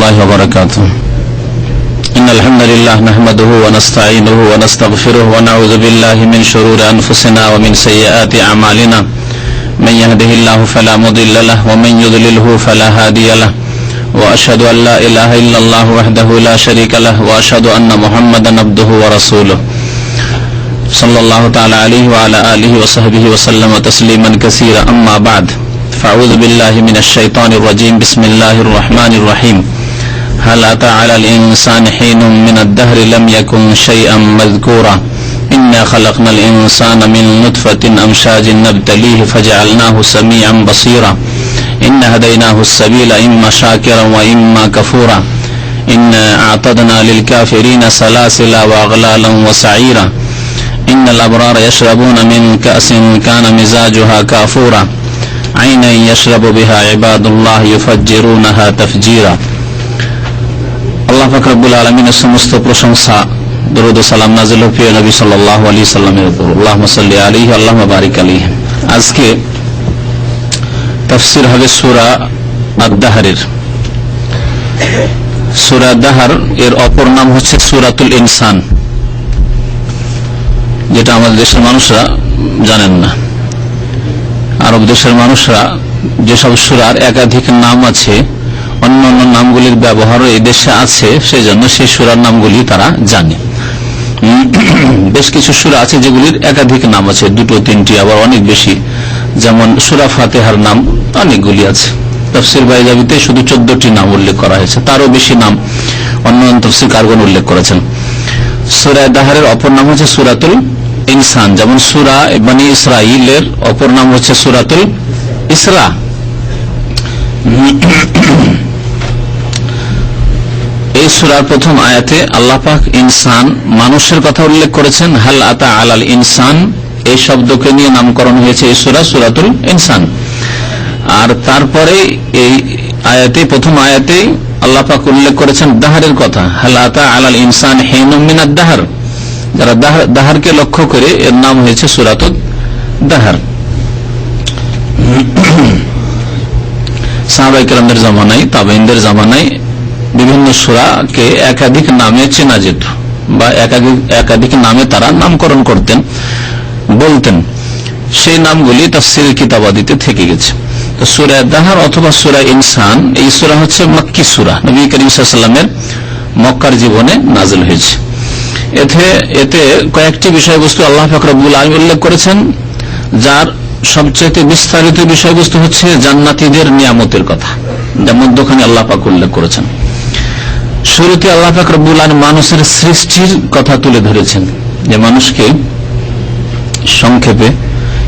الله وبركاته. إن الحمد لله نحمده ونستعينه ونستغفره ونعوذ بالله من شرور أنفسنا ومن سيئات أعمالنا من يهده الله فلا مضل له ومن يضلله فلا هادي له وأشهد أن لا إله إلا الله وحده لا شريك له وأشهد أن محمدا عبده ورسوله صلى الله تعالى عليه وعلى آله وصحبه وسلم تسليما كثيرا. أما بعد فأعوذ بالله من الشيطان الرجيم. بسم الله الرحمن الرحيم. هل أتى على الإنسان حين من الدهر لم يكن شيئا مذكورا إنا خلقنا الإنسان من نطفة أمشاج نبتليه فجعلناه سميعا بصيرا إنا هديناه السبيل إما شاكرا وإما كفورا إنا أعتدنا للكافرين سلاسل وأغلالا وسعيرا إن الأبرار يشربون من كأس كان مزاجها كافورا عينا يشرب بها عباد الله يفجرونها تفجيرا. আল্লাহ পাক রব্বুল আলামিনের সমস্ত প্রশংসা, দরুদ ও সালাম নাযিল হোক প্রিয় নবী সাল্লাল্লাহু আলাইহি সাল্লামের উপর। আল্লাহুম্মা সাল্লি আলাইহি আল্লাহুম্মা বারিক আলাইহি। আজকে তাফসীর হবে সূরা আদ-দাহরের। সূরা আদ-দাহর এর অপর নাম হচ্ছে সূরাতুল ইনসান, যেটা আমাদের দেশের মানুষরা জানেন না। আরব দেশের মানুষরা যেসব সূরার একাধিক নাম আছে, অন্য অন্য নামগুলির ব্যবহার এই দেশে আছে, সেই জন্য সেই সূরার নামগুলি তারা জানে। বেশ কিছু সূরা আছে যেগুলির একাধিক নাম আছে, দুটো তিনটি, আবার অনেক বেশি। যেমন সূরা ফাতিহার নাম অনেকগুলি আছে। তাফসীর বাইজাবিতে শুধু 14টি নাম উল্লেখ করা হয়েছে, তারও বেশি নাম অন্য তাফসীরকারগণ উল্লেখ করেছেন। সূরা দাহরের অপর নাম হচ্ছে সূরাতুল ইনসান। যেমন সূরা বনী ইসরাঈলের অপর নাম হচ্ছে সূরাতুল ইসরা। এই সূরার প্রথম আয়াতে আল্লাহ পাক ইনসান, মানুষের কথা উল্লেখ করেছেন। হাল আতা আলাল ইনসান এই শব্দকে নিয়ে নামকরণ হয়েছে এই সূরা, সূরাতুল ইনসান। আর তারপরে এই আয়াতে, প্রথম আয়াতে আল্লাহ পাক উল্লেখ করেছেন দাহরের কথা। হাল আতা আলাল ইনসান হিনুম মিনাদ দাহর, যারা দাহরকে লক্ষ্য করে এর নাম হয়েছে সূরাতুদ দাহর। সাহাবায়ে কেরামদের জামানায়, তাবেঈনদের জামানায় বিভিন্ন সূরাকে একাধিক নামে চেনা যেত, বা একাধিক নামে তারা নামকরণ করতেন, বলতেন। সেই নামগুলি তাফসীরের কিতাবাদিতে থেকে গেছে। তো সূরা দাহর অথবা সূরা ইনসান, এই সূরা হচ্ছে মক্কি সূরা, নবী করিম সাল্লাল্লাহু আলাইহি ওয়াসাল্লামের মক্কার জীবনে নাযিল হয়েছে। এতে কয়েকটি বিষয়বস্তু আল্লাহ পাক রব্বুল আলামিন উল্লেখ করেছেন, যার সবচেয়ে বিস্তারিত বিষয়বস্তু হচ্ছে জান্নাতীদের নিয়ামতের কথা, যার মধ্যখানে আল্লাহ পাক উল্লেখ করেছেন। শুরুতে আল্লাহ পাক রব্বুল আলামিন মানুষের সৃষ্টির কথা তুলে ধরেছেন, যে মানুষকে সংক্ষেপে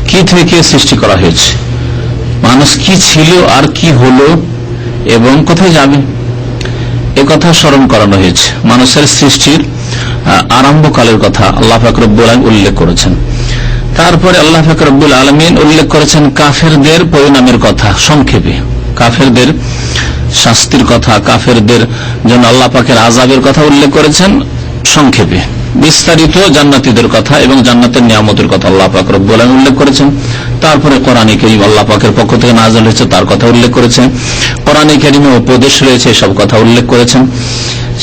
কি থেকে সৃষ্টি করা হয়েছে, মানুষ কি ছিল আর কি হলো এবং কোথায় যাবে, এ কথা স্মরণ করানো হয়েছে। মানুষের সৃষ্টির আরম্ভকালের কথা আল্লাহ পাক রব্বুল আলামিন উল্লেখ করেছেন। তারপরে আল্লাহ পাক রব্বুল আলামিন উল্লেখ করেছেন কাফেরদের পরিণামের কথা সংক্ষেপে, কাফেরদের শাস্তির কথা, কাফেরদের জন্য আল্লাহ পাকের আযাবের কথা উল্লেখ করেছেন সংক্ষেপে। বিস্তারিত জান্নাতীদের কথা এবং জান্নাতের নিয়ামতের কথা আল্লাহ পাক রব্বুল আলামিন উল্লেখ করেছেন। তারপরে কোরআনে কারীম আল্লাহ পাকের পক্ষ থেকে নাযিল হয়েছে তার কথা উল্লেখ করেছেন। কোরআনে কারীমে উপদেশ রয়েছে, সব কথা উল্লেখ করেছেন।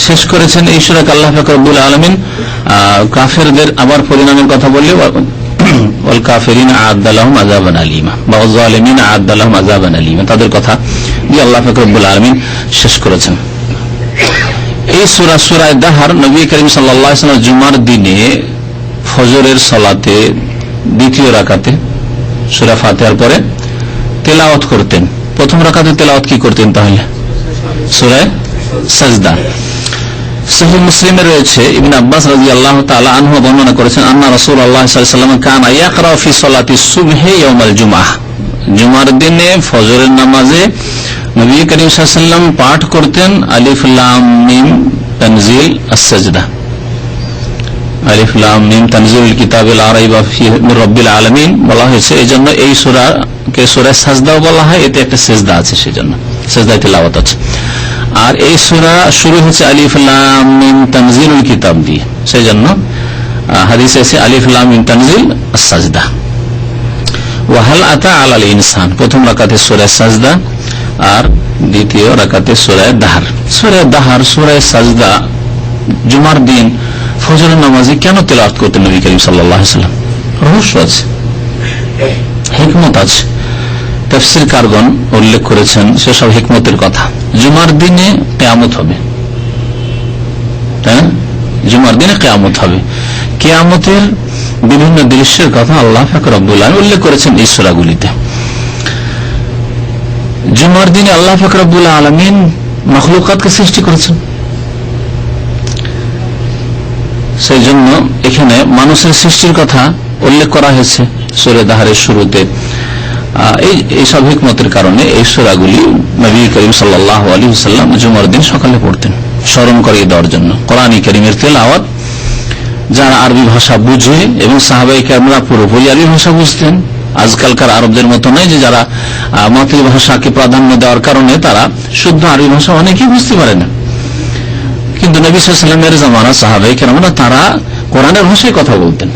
শেষ করেছেন এই সূরাকে আল্লাহ পাক রব্বুল আলামিন কাফেরদের আবার পরিণামের কথা বললে ওয়াল কাফিরিনা আ'আদ্দা লাহুম আযাবান আলীমা বা যালিমিনা আ'আদ্দা লাহুম আযাবান আলীমা, তাদের কথা দিয়ে আল্লাহ পাক রব্বুল আলামিন শেষ করেছেন। এই সূরা, সূরা দাহর, নবী করিম সাল্লাল্লাহু আলাইহি ওয়াসাল্লাম জুমার দিনে ফজরের সালাতে দ্বিতীয় রাকাতে সূরা ফাতিহার পরে তেলাওয়াত করতেন। প্রথম রাকাতে তেলাওয়াত কি করতেন তাহলে? সূরা সাজদা। সহিহ মুসলিমে রয়েছে, ইবনে আব্বাস রাদিয়াল্লাহু তাআলা আনহু বর্ণনা করেছেন, আন্না রাসূলুল্লাহ সাল্লাল্লাহু আলাইহি ওয়াসাল্লাম কানা ইয়াকরা ফি সালাতি সুবহি ইয়াউমাল জুমআহ, জুমার দিনে ফজরের নামাজে নবী করিম সাল্লাল্লাহু আলাইহি ওয়াসাল্লাম পাঠ করতেন আলিফ লাম মিম তানজিল আস-সাজদা। আলিফ লাম মিম তানজিলুল কিতাবি লা রাইবা ফিহি মির রাব্বিল আলামিন বলা হয়েছে, এজন্য এই সূরাকে সূরা সাজদাও বলা হয়। এতে একটা সিজদা আছে, সেজন্য সিজদায় তিলাওয়াত আছে। আর এই সূরা শুরু হচ্ছে আলিফ লাম মিম তানজিলুল কিতাব দিয়ে, সেই জন্য হাদিসে আছে আলিফ লাম মিম তানজিল আস-সাজদা। ওয়া হাল আতা আলাল ইনসান, প্রথম রাকাতে সূরা সাজদা, আর দ্বিতীয় রাকাতে সূরা দাহার। সূরা দাহার, সূরা সাজদা জুমার দিন ফজরের নামাজে কেন তেলাওয়াত করতেন নবী করিম সাল্লাল্লাহু আলাইহি ওয়াসাল্লাম? রহস্য আছে, হিকমত আছে। তাফসীর কারগণ উল্লেখ করেছেন সেসব হিকমতের কথা। জুমার দিনে কিয়ামত হবে, তাই না? জুমার দিনে কিয়ামত হবে। কিয়ামতের বিভিন্ন দৃশ্যের কথা আল্লাহ পাক রব্বুল আলামিন উল্লেখ করেছেন এই সূরাগুলিতে। জুমার দিনে আল্লাহ পাক রব্বুল আলামিন মাখলুকাতকে সৃষ্টি করেছেন, সেই জন্য এখানে মানুষের সৃষ্টির কথা উল্লেখ করা হয়েছে সূরা দাহারের শুরুতে। এই সব হিকমতের কারণে এই সূরাগুলি নবী করিম সাল্লাল্লাহু আলাইহি ওয়াসাল্লাম জুমার দিন সকালে পড়তেন, স্মরণ করিয়ে দেওয়ার জন্য। কোরআন কারীমের তেলাওয়াত যারা আরবি ভাষা বুঝে, এবং সাহাবায়ে কেরামরা পুরোপুরি আরবি ভাষা বুঝতেন, আজকালকার আরবদের মতো নয় যে যারা মাতৃভাষাকে প্রাধান্য দেওয়ার কারণে তারা শুদ্ধ আরবি ভাষা অনেকেই বুঝতে পারে না। কিন্তু নবী সাল্লাল্লাহু আলাইহি ওয়াসাল্লামের জামানা সাহাবায়ে কেরামরা তারা কোরআনের ভাষায় কথা বলতেন,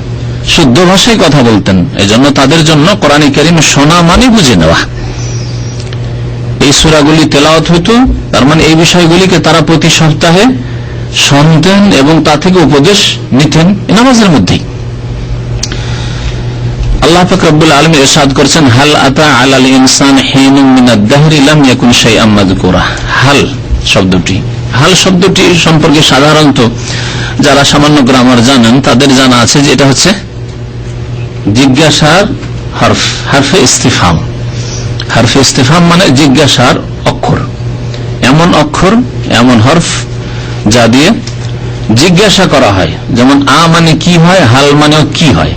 শুদ্ধ ভাষায় কথা বলতেন। এজন্য তাদের জন্য কোরআন কারীম শোনা মানে বুঝে নেওয়া। এই সূরাগুলি তেলাওয়াত হতো, তার মানে এই বিষয়গুলিকে তারা প্রতি সপ্তাহে শুনতেন এবং তা থেকে উপদেশ নিতেন নামাজের মধ্যেই। আল্লাহ পাক রব্বুল আলামিন ইরশাদ করেছেন, হাল আতা আলাল ইনসান হিনুম মিনাদ দাহরি লাম ইয়াকুন শাইআম মাযকুরা। হাল শব্দটি, হাল শব্দটি সম্পর্কে সাধারণত যারা সামান্য গ্রামার জানেন তাদের জানা আছে যে এটা হচ্ছে জিজ্ঞাসার হরফ, হরফে ইস্তিফহাম। হরফে ইস্তিফহাম মানে জিজ্ঞাসার অক্ষর, এমন অক্ষর, এমন হরফ যা দিয়ে জিজ্ঞাসা করা হয়। যেমন আ মানে কি হয়, হাল মানেও কি হয়।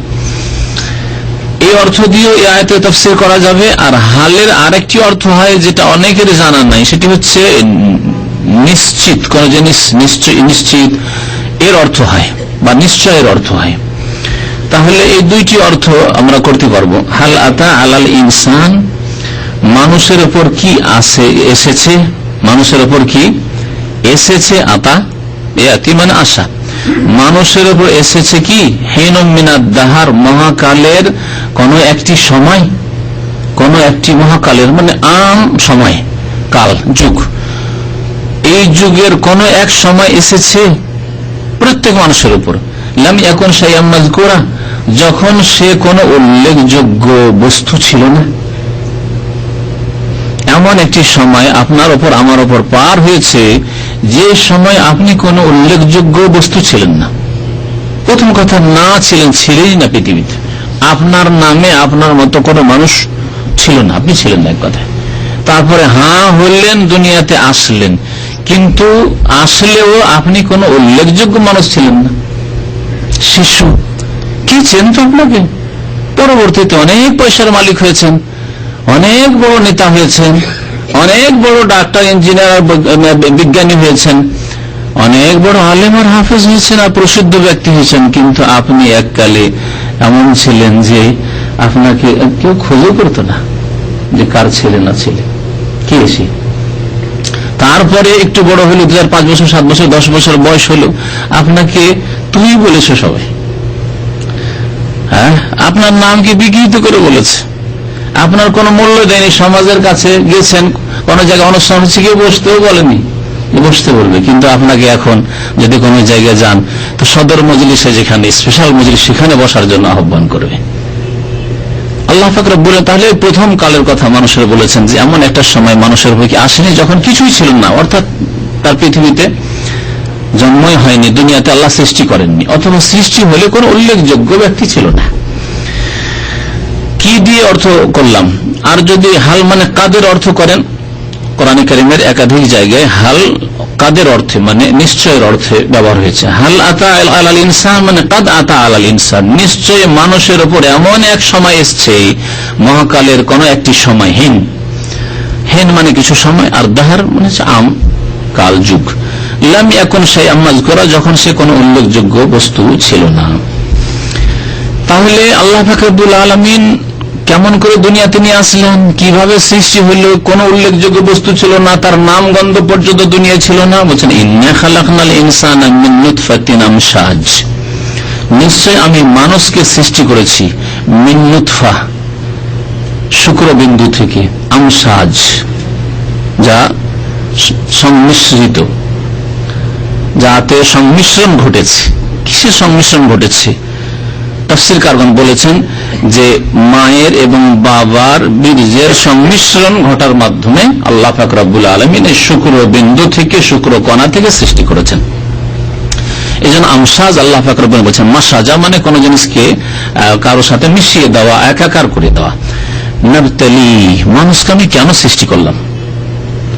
এই অর্থ দিয়ে এই আয়াতে তাফসীর করা যাবে। আর হালের আরেকটি অর্থ হয় যেটা অনেকের জানা নাই, সেটি হচ্ছে নিশ্চিত, কোন জিনিস নিশ্চিত এর অর্থ হয় বা নিশ্চয়ের অর্থ হয়। তাহলে এই দুইটি অর্থ আমরা করতে পারবো। হাল আতা আলাল ইনসান, মানুষের উপর কি এসেছে, মানুষের উপর কি এসেছে। আতা ইয়াতি মানে আসা, মানুষের উপর এসেছে কি হিনুম মিনাদ দাহার, মহাকালের কোন একটি সময়, কোন একটি মহাকালের মানে আম সময়, কাল, যুগ। এই যুগের কোন এক সময় এসেছে প্রত্যেক মানুষের উপর। লাম ইয়াকুন শাইআম মাযকুরা, যখন সে কোনো উল্লেখযোগ্য বস্তু ছিল না। এমন একটি সময় আপনার উপর আমার উপর পার হয়েছে যে সময় আপনি কোনো উল্লেখযোগ্য বস্তু ছিলেন না। প্রথম কথা, না ছিলেন, ছিলেনই না পৃথিবীতে। আপনার নামে আপনার মতো কোনো মানুষ ছিল না, আপনি ছিলেন না এক কথায়। তারপরে হলেন, দুনিয়াতে আসলেন, কিন্তু আসলেও আপনি কোনো উল্লেখযোগ্য মানুষ ছিলেন না। শিশু, কি চেনত আপনাকে? পরবর্তীতে অনেক পয়সার মালিক হয়েছেন, অনেক বড় নেতা হয়েছেন, অনেক বড় ডাক্তার, ইঞ্জিনিয়ার, বিজ্ঞানী হয়েছেন, অনেক বড় আলেম আর হাফেজ হয়েছেন, আর প্রসিদ্ধ ব্যক্তি হয়েছেন। কিন্তু আপনি এককালে এমন ছিলেন যে আপনাকে কেউ খোঁজও করতো না যে কার ছেলে না ছেলে, কে এসে। তারপরে একটু বড় হলো, 5 বছর, 7 বছর, 10 বছর বয়স হলো, আপনাকে তুই বলেছে সবাই। হ্যাঁ, আপনার নামকে বিকৃত করে বলেছে, আপনার কোনো মূল্য দেয়নি। সমাজের কাছে গেছেন, কোন জায়গায় অনুষ্ঠান হচ্ছে, কেউ বসতেও বলেনি, বসতে বলবে। কিন্তু আপনাকে এখন যদি কোনো জায়গায় যান তো সদর মজলিসে, যেখানে স্পেশাল মজলিস, সেখানে বসার জন্য আহ্বান করবে। আল্লাহ পাক রব্বুল আলামিন তাহলে প্রথম কালের কথা মানুষের বলেছেন যে এমন একটা সময় মানুষের উপর কি আসেনি যখন কিছুই ছিল না, অর্থাৎ তার পৃথিবীতে জন্মই হয়নি, দুনিয়াতে আল্লাহ সৃষ্টি করেননি, অথবা সৃষ্টি হলে কোনো উল্লেখযোগ্য ব্যক্তি ছিল না। কি দিয়ে অর্থ করলাম? আর যদি হাল মানে কাদের অর্থ করেন, কোরআন কারীমের একাধিক জায়গায় হাল কাদের অর্থে মানে নিশ্চয়ের অর্থে ব্যবহার হয়েছে। হাল আতা আলাল ইনসান মানে কাদ আতা আলাল ইনসান, নিশ্চয় মানুষের উপর এমন এক সময় এসছে, মহাকালের কোন একটি সময়। হিন মানে কিছু সময়, আর দাহার মানে আম, কাল, যুগ। লাম ইয়াকুন শাইআম মাযকুরা, যখন সে কোনো উল্লেখযোগ্য বস্তু ছিল না। তাহলে আল্লাহ পাক রব্বুল আলামিন কেমন করে দুনিয়াতে নিয়ে আসলেন, কিভাবে সৃষ্টি হলো, কোন উল্লেখযোগ্য বস্তু ছিল না, তার নাম গন্ধ পর্যন্ত দুনিয়া ছিল না। বলছেন ইন্না খালাকনাল ইনসানা মিন নুতফাতিন আমশাজ, নিশ্চয় আমি মানুষকে সৃষ্টি করেছি মিন নুতফা, শুক্রবিন্দু থেকে, আমশাজ যা সংমিশ্রিত, যাতে সংমিশ্রণ ঘটেছে। কিসের সংমিশ্রণ ঘটেছে? তাফসীরকারগণ বলেছেন যে মায়ের এবং বাবার বীর্যের সংমিশ্রণ ঘটার মাধ্যমে আল্লাহ পাক রব্বুল আলামিন এই শুক্রবিন্দু থেকে, শুক্রকণা থেকে সৃষ্টি করেছেন। এই জন্য আমসাজ আল্লাহ পাক রব্বুল আলামিন বলেছেন, মাসাজা মানে কোন জিনিসকে কারো সাথে মিশিয়ে দেওয়া, একাকার করে দেওয়া। নবতলি, মানুষকে আমি কেন সৃষ্টি করলাম?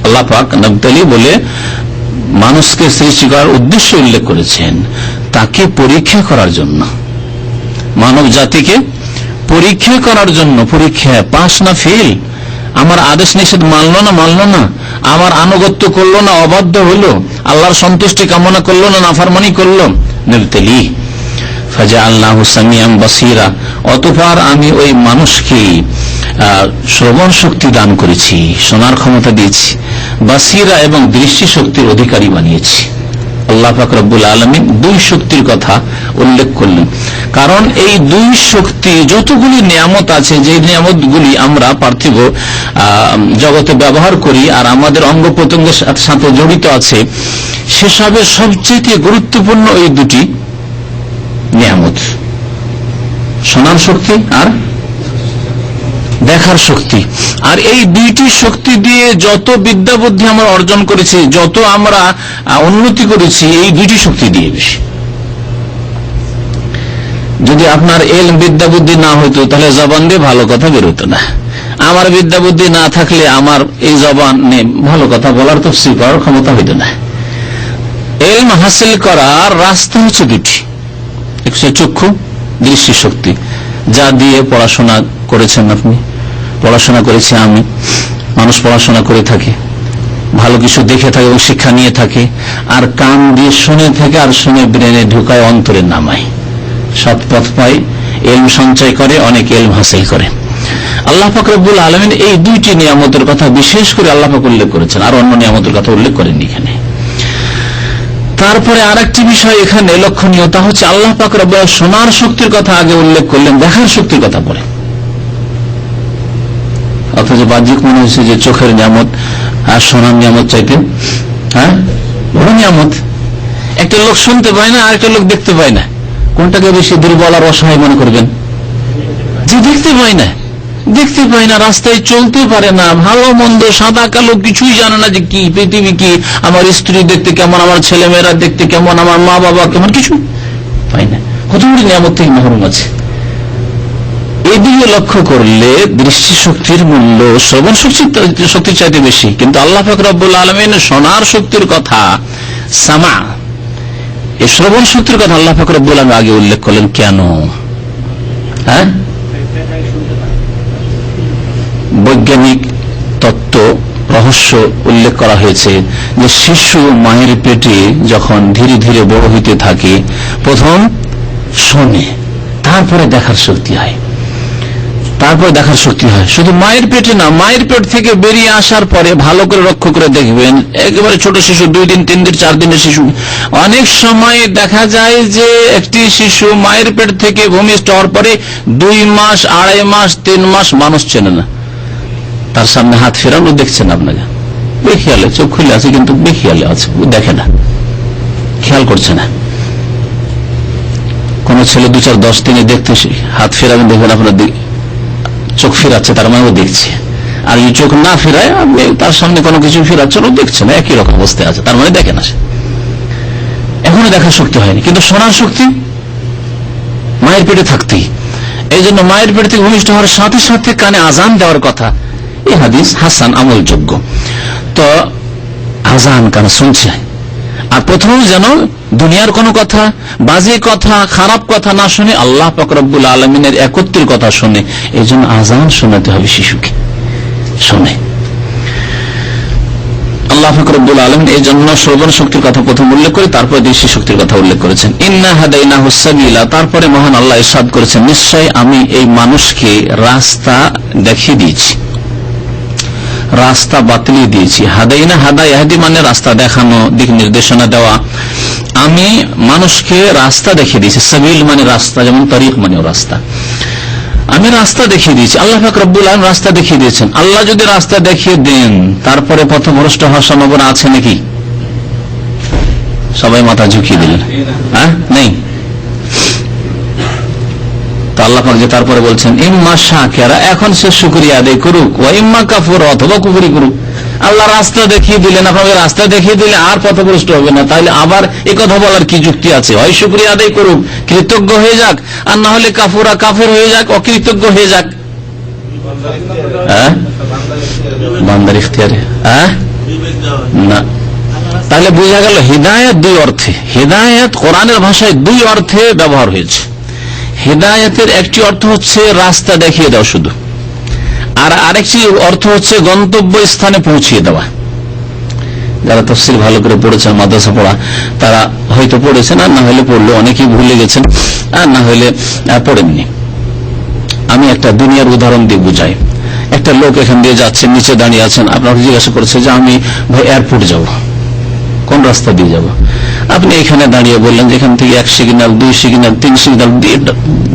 আল্লাহ পাক নবতলি বলে মানুষকে সৃষ্টি করার উদ্দেশ্য উল্লেখ করেছেন, তাকে পরীক্ষা করার জন্য, মানব জাতিকে পরীক্ষা করার জন্য। পরীক্ষা পাস না ফেল, আমার আদেশ নিষেধ মানলো না, আমার আনুগত্য করলো না, অবাধ্য হলো, আল্লাহর সন্তুষ্টি কামনা করলো না, নাফরমানি করলো। নবতলি ফাজআলনাহু সামিআন বাসীরা, অতঃপর আমি ওই মানুষকে শ্রবণ শক্তি দান করেছি, শোনার ক্ষমতা দিয়েছি, বাসীরা এবং দৃষ্টি শক্তির অধিকারী বানিয়েছি। আল্লাহ পাক রব্বুল আলামিন দুই শক্তির কথা উল্লেখ করলেন, কারণ এই দুই শক্তি যতগুলি নিয়ামত আছে, যে নিয়ামতগুলি আমরা পার্থিব জগতে ব্যবহার করি আর আমাদের অঙ্গ প্রত্যঙ্গের সাথে জড়িত আছে, সেসবের সবচেয়ে গুরুত্বপূর্ণ এই দুটি নিয়ামত, শোনার শক্তি আর দেখার শক্তি। আর এই দুইটি শক্তি দিয়ে যত বিদ্যা বুদ্ধি আমরা অর্জন করেছি, যত আমরা উন্নতি করেছি, এই দুইটি শক্তি দিয়ে বেশি। যদি আপনার এলম বিদ্যা বুদ্ধি না হইতো, তাহলে জবান দিয়ে ভালো কথা বেরোতো না। আমার বিদ্যা বুদ্ধি না থাকলে আমার এই জবানে ভালো কথা বলার, তাফসীর করার ক্ষমতা হইতো না। এলম হাসিল করার রাস্তা হচ্ছে দুটি, একটা চক্ষু, দৃষ্টি শক্তি, যা দিয়ে পড়াশোনা করেছেন আপনি, পড়াশোনা করেছি আমি, মানুষ পড়াশোনা করে থাকে, ভালো কিছু দেখে থাকে এবং শিক্ষা নিয়ে থাকে, আর কান দিয়ে শুনে থাকে, আর শুনে ব্রেনে ঢুকায়, অন্তরে নামায়, সৎ পথ পায়, এলম সঞ্চয় করে, অনেক এলম হাসিল করে। আল্লাহ পাক রব্বুল আলামিন এই দুইটি নিয়ামতের কথা বিশেষ করে আল্লাহ পাক উল্লেখ করেছেন, আর অন্য নিয়ামতের কথা উল্লেখ করেননি এখানে। তারপরে আরেকটি বিষয় এখানে লক্ষণীয়, তা হচ্ছে আল্লাহ পাক রব্বুল শোনার শক্তির কথা আগে উল্লেখ করলেন, দেখার শক্তির কথা পরে। অথচ বাহ্যিক মনে হচ্ছে যে চোখের নিয়ামত আর শোনার নিয়ামত চাইতে বড় নিয়ামত। একটা লোক শুনতে পায় না, আরেকটা লোক দেখতে পায় না, কোনটাকে বেশি দুর্বল আর অসহায় মনে করবেন? যে দেখতে পায় না, রাস্তায় চলতে পারে না, ভালো মন্দ সাদা কালো কিছুই জানে না, যে কি পৃথিবী কি, আমার স্ত্রী দেখতে কেমন, আমার ছেলে মেয়েরা দেখতে কেমন, আমার মা বাবা কেমন, কিছু পায় না, কতগুলি নিয়ামত থেকে মাহরুম আছে। এদিকে লক্ষ্য করলে দৃষ্টি শক্তির মূল্য শ্রবণ শক্তির চাইতে বেশি, কিন্তু আল্লাহ পাক রব্বুল আলামিন শোনার শক্তির কথা, সামা, এই শ্রবণ শক্তির কথা আল্লাহ পাক রব্বুল আলামিন আগে উল্লেখ করলেন। কেন? বৈজ্ঞানিক তত্ত্ব রহস্য উল্লেখ করা হয়েছে যে শিশু মায়ের পেটে যখন ধীরে ধীরে বড় হইতে থাকে, প্রথম শোনে, তারপরে দেখার শক্তি হয়, শুধু মায়ের পেটে না, মায়ের পেট থেকে বেরিয়ে আসার পরে ভালো করে লক্ষ্য করে দেখবেন, একেবারে ছোট শিশু, 2 দিন 3 দিন 4 দিনের শিশু, অনেক সময় দেখা যায় যে একটি শিশু মায়ের পেট থেকে ভূমিষ্ঠ হওয়ার পরে 2 মাস, 2.5 মাস, 3 মাস মানুষ চেনে না, তার সামনে হাত ফেরানো দেখছেন আপনাকে, বেখেয়ালে, চোখ খুলে আছে কিন্তু বেখেয়ালে আছে, দেখে না, খেয়াল করছে না। কোন ছেলে 2-4-10 দিনে দেখতে হাত ফেরাবেন, দেখবেন আপনার চোখ ফেরাচ্ছে, তার মানে ও দেখছে। আর এই চোখ না ফেরায় আপনি তার সামনে কোনো কিছু ফেরাচ্ছেন, ও দেখছে না, একই রকম অবস্থায় আছে, তার মানে দেখে না, সে এখনো দেখার শক্তি হয়নি। কিন্তু শোনার শক্তি মায়ের পেটে থাকতেই, এই জন্য মায়ের পেট থেকে ভূমিষ্ঠ হওয়ার সাথে সাথে কানে আজান দেওয়ার কথা, এই হাদিস হাসান, আমলযোগ্য। তো আজান কানে শুনছে, আর প্রথম যেন দুনিয়ার কোনো কথা, বাজে কথা, খারাপ কথা না শুনে আল্লাহ পাক রব্বুল আলামিনের একত্বের কথা শুনে, এই জন্য আজান শোনাতে হবে শিশুকে, শুনে। আল্লাহ পাক রব্বুল আলামিন এই জন্য শ্রবণ শক্তির কথা প্রথম উল্লেখ করে তারপরে দৃষ্টি শক্তির কথা উল্লেখ করেছেন। ইন্না হাদাইনাহুস সাবিলা, তারপরে মহান আল্লাহ ইরশাদ করেছেন, নিশ্চয় আমি এই মানুষকে রাস্তা দেখিয়ে দিয়েছি, রাস্তা বাতলিয়ে দিয়েছি। হাদাইনা, হাদা ইয়াহদি মানে রাস্তা দেখানো, দিক নির্দেশনা দেওয়া। আমি মানুষকে রাস্তা দেখিয়ে দিয়েছি, সাবিল মানে রাস্তা, যেমন তারিক মানে রাস্তা। আমি রাস্তা দেখিয়ে দিয়েছি, আল্লাহ পাক রব্বুল আলামিন রাস্তা দেখিয়ে দিয়েছেন। আল্লাহ যদি রাস্তা দেখিয়ে দেন তারপরে পথভ্রষ্ট হওয়ার সম্ভাবনা আছে নাকি? সবাই মাথা ঝুঁকিয়ে দিলেন, হ্যাঁ, নেই। তো আল্লাহ পাক যে তারপরে বলছেন ইম্মা শাকিরা, এখন সে শুকরিয়া আদায় করুক, ওয়া ইম্মা কাফুর, অথবা কুফরি করুক। আল্লাহ রাস্তা দেখিয়ে দিলেন, আপনাকে রাস্তা দেখিয়ে দিলে আর পথভ্রষ্ট হবে না, তাহলে আবার এই কথা বলার কি যুক্তি আছে? হয় শুকরিয়া আদায় করুক, কৃতজ্ঞ হয়ে যাক, আর না হলে কাফের হয়ে যাক, অকৃতজ্ঞ হয়ে যাক। বান্দার ইখতিয়ারে, না। তাহলে বোঝা গেল হিদায়াত দুই অর্থে, হিদায়াত কোরআনের ভাষায় দুই অর্থে ব্যবহার হয়েছে। হিদায়াতের একটি অর্থ হচ্ছে রাস্তা দেখিয়ে দেওয়া শুধু, আর আরেকটি অর্থ হচ্ছে গন্তব্য স্থানে পৌঁছিয়ে দেওয়া। যারা তাফসীর ভালো করে পড়েছেন, মাদ্রাসা পড়া, তারা হয়তো পড়েছেন, আর না হলে পড়লো, অনেকেই ভুলে গেছেন, আর না হলে পড়েননি। আমি একটা দুনিয়ার উদাহরণ দিয়ে বুঝাই। একটা লোক এখান দিয়ে যাচ্ছেন, নিচে দাঁড়িয়ে আছেন, আপনাকে জিজ্ঞাসা করছে যে আমি ভাই এয়ারপোর্ট যাব, কোন রাস্তা দিয়ে যাব? আপনি এখানে দাঁড়িয়ে বললেন যে এখান থেকে 1 সিগন্যাল, 2 সিগন্যাল, 3 সিগন্যাল দিয়ে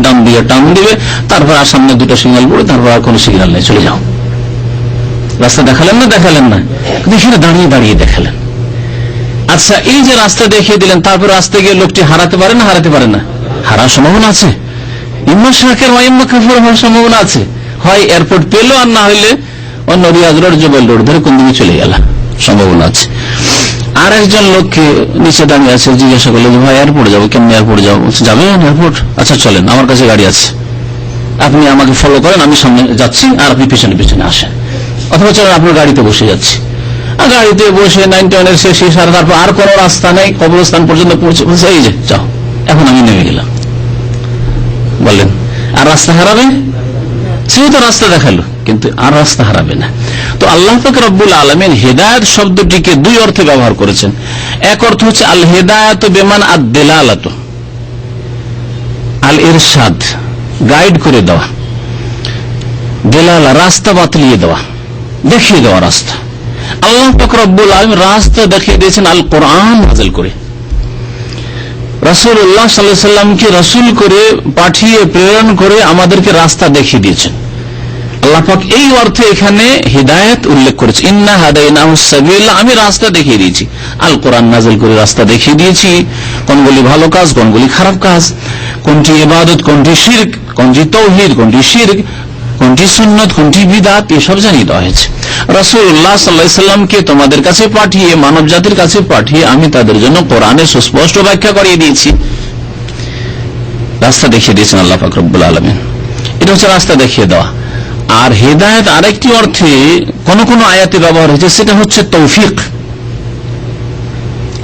ডান দিয়ে টান দিবে, তারপর আর সামনে 2টা সিগন্যাল পড়ে, তারপর আর কোনো সিগন্যাল নেই, চলে যাও। রাস্তা দেখালেন না? দেখালেন না, এখানে দাঁড়িয়ে দাঁড়িয়ে দেখালেন। আচ্ছা, এই যে রাস্তা দেখিয়ে দিলেন, তারপর রাস্তা গিয়ে লোকটি হারাতে পারে না? হারাতে পারে না? হারার সম্ভাবনা আছে। ইম্মা শাকির ওয়া ইম্মা কাফুর হওয়ার সম্ভাবনা আছে। হয় এয়ারপোর্ট পেল, আর না হলে অন্য রিয়াজ রোড, জবেল রোড ধরে কোন দিকে চলে গেল, সম্ভাবনা আছে। আর একজন লোককে নিচে দাঁড়িয়ে আছে, জিজ্ঞাসা করলো যে ভাই এয়ারপোর্ট যাবো, কেমন এয়ারপোর্ট যাবো? যাবেন এয়ারপোর্ট? আচ্ছা চলেন, আমার কাছে গাড়ি আছে, আপনি আমাকে ফলো করেন, আমি সামনে যাচ্ছি আর আপনি পিছনে পিছনে আসেন, অথবা চলেন আপনার গাড়িতে বসে যাচ্ছি। আর গাড়িতে বসে 91-এর শেষে তারপর আর কোনো রাস্তা নেই, কবরস্থান পর্যন্ত পৌঁছে বলছে এই যে যাও, এখন আমি নেমে গেলাম। বললেন আর রাস্তা হারাবে? সেও তো রাস্তা দেখালো, কিন্তু আর রাস্তা হারাবে না। তো আল্লাহ পাক রব্বুল আলামিন হিদায়াত শব্দটিকে দুই অর্থে ব্যবহার করেছেন। এক অর্থ হচ্ছে আল হিদায়াত বিমান আদ-দিলালাত, আল ইরশাদ, গাইড করে দেওয়া, দিলালা রাস্তা বাতলিয়ে দেওয়া, দেখিয়ে দেওয়া রাস্তা। আল্লাহ পাক রব্বুল আলামিন রাস্তা দেখিয়ে দিয়েছেন আল কোরআন নাযিল করে, রাসূলুল্লাহ সাল্লাল্লাহু আলাইহি সাল্লামকে রাসূল করে পাঠিয়ে প্রেরণ করে আমাদেরকে রাস্তা দেখিয়ে দিয়েছেন। আল্লাহ পাক এই অর্থে এখানে হিদায়াত উল্লেখ করেছে, ইন্না হাদাইনাহুস সাবিল, আমি রাস্তা দেখিয়ে দিয়েছি। আল কোরআন নাযিল করে রাস্তা দেখিয়ে দিয়েছি, কোনগুলি ভালো কাজ, কোনগুলি খারাপ কাজ, কোনটি ইবাদত, কোনটি শিরক, কোনটি তাওহীদ, কোনটি শিরক, কোনটি সুন্নাত, কোনটি বিদআত, এসব জানিয়ে দেওয়া হয়েছে। রাসূলুল্লাহ সাল্লাল্লাহু আলাইহি সাল্লামকে তোমাদের কাছে পাঠিয়ে, মানব জাতির কাছে পাঠিয়ে আমি তাদের জন্য কোরআনে সুস্পষ্ট ব্যাখ্যা করিয়ে দিয়েছি, রাস্তা দেখিয়ে দিয়েছেন আল্লাহ পাক রব্বুল আলামিন। এটা হচ্ছে রাস্তা দেখিয়ে দেওয়া। আর হিদায়াত আরেকটি অর্থে কোন কোন আয়াতে ব্যবহার হয়েছে, সেটা হচ্ছে তৌফিক।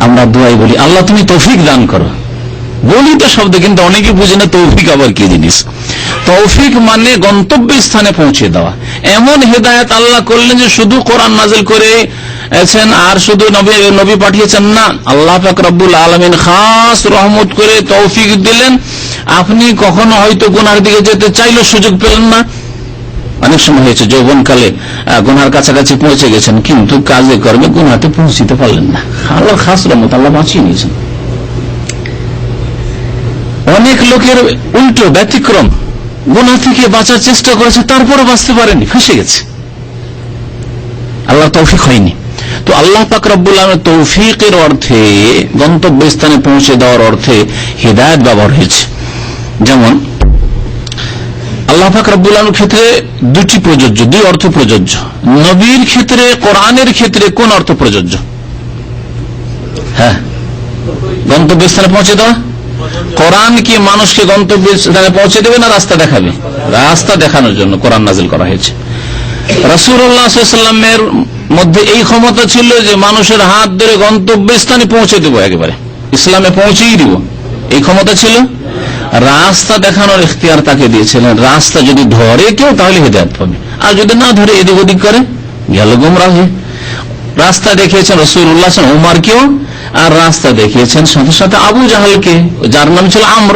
আমরা দোয়াই বলি আল্লাহ তুমি তৌফিক দান করো, বলি তো শব্দ, কিন্তু অনেকে বুঝে না তৌফিক আবার কি জিনিস। তৌফিক মানে গন্তব্য স্থানে পৌঁছে দেওয়া। এমন হিদায়াত আল্লাহ করলেন যে শুধু কোরআন নাযিল করেছেন আর শুধু নবী পাঠিয়েছেন না, আল্লাহ পাক রব্বুল আলামিন খাস রহমত করে তৌফিক দিলেন। আপনি কখনো হয়তো গুনার দিকে যেতে চাইলেও সুযোগ পেলেন না। অনেক সময় হয়েছে যৌবনকালে গুনার কাছাকাছি পৌঁছে গেছেন, কিন্তু কাজে কর্মে গুনাতে পৌঁছিতে পারলেন না। আল্লাহ খাস রহমত, আল্লাহ বাঁচিয়ে নিয়েছেন। অনেক লোকের উল্টো ব্যতিক্রম, গুনাহ থেকে বাঁচার চেষ্টা করেছে, তারপরও বাঁচতে পারেনি, ফেঁসে গেছে, আল্লাহ তৌফিক হয়নি। তো আল্লাহ পাক রব্বুল আলামিন তৌফিকের অর্থে, গন্তব্য স্থানে পৌঁছে দেওয়ার অর্থে হিদায়াত ব্যবহার হয়েছে। যেমন আল্লাহ পাক রব্বুল আলামিনের ক্ষেত্রে দুটি প্রযোজ্য, দুই অর্থ প্রযোজ্য। নবীর ক্ষেত্রে, কোরআনের ক্ষেত্রে কোন অর্থ প্রযোজ্য? হ্যাঁ, গন্তব্য স্থানে পৌঁছে দেওয়া। কোরআন কি মানুষকে গন্তব্য স্থানে পৌঁছে দেবে না রাস্তা দেখাবে? রাস্তা দেখানোর জন্য কোরআন নাযিল করা হয়েছে। রাসূলুল্লাহ সাল্লাল্লাহু আলাইহি ওয়াসাল্লামের মধ্যে এই ক্ষমতা ছিল যে মানুষের হাত ধরে গন্তব্য স্থানে পৌঁছে দেবো, একেবারে ইসলামে পৌঁছেই দিব, এই ক্ষমতা ছিল। রাস্তা দেখানোর ইখতিয়ার তাকে দিয়েছিলেন। রাস্তা যদি ধরে কেউ তাহলে হিদায়াত পাবে, আর যদি না ধরে এদিক ওদিক করে গেল গুমরাহি। রাস্তা দেখিয়েছেন রাসূলুল্লাহ সাল্লাল্লাহু আলাইহি ওয়াসাল্লাম ওমরকেও, আর রাস্তা দেখিয়েছেন সাথে সাথে আবু জাহলকে, যার নাম ছিল আমর।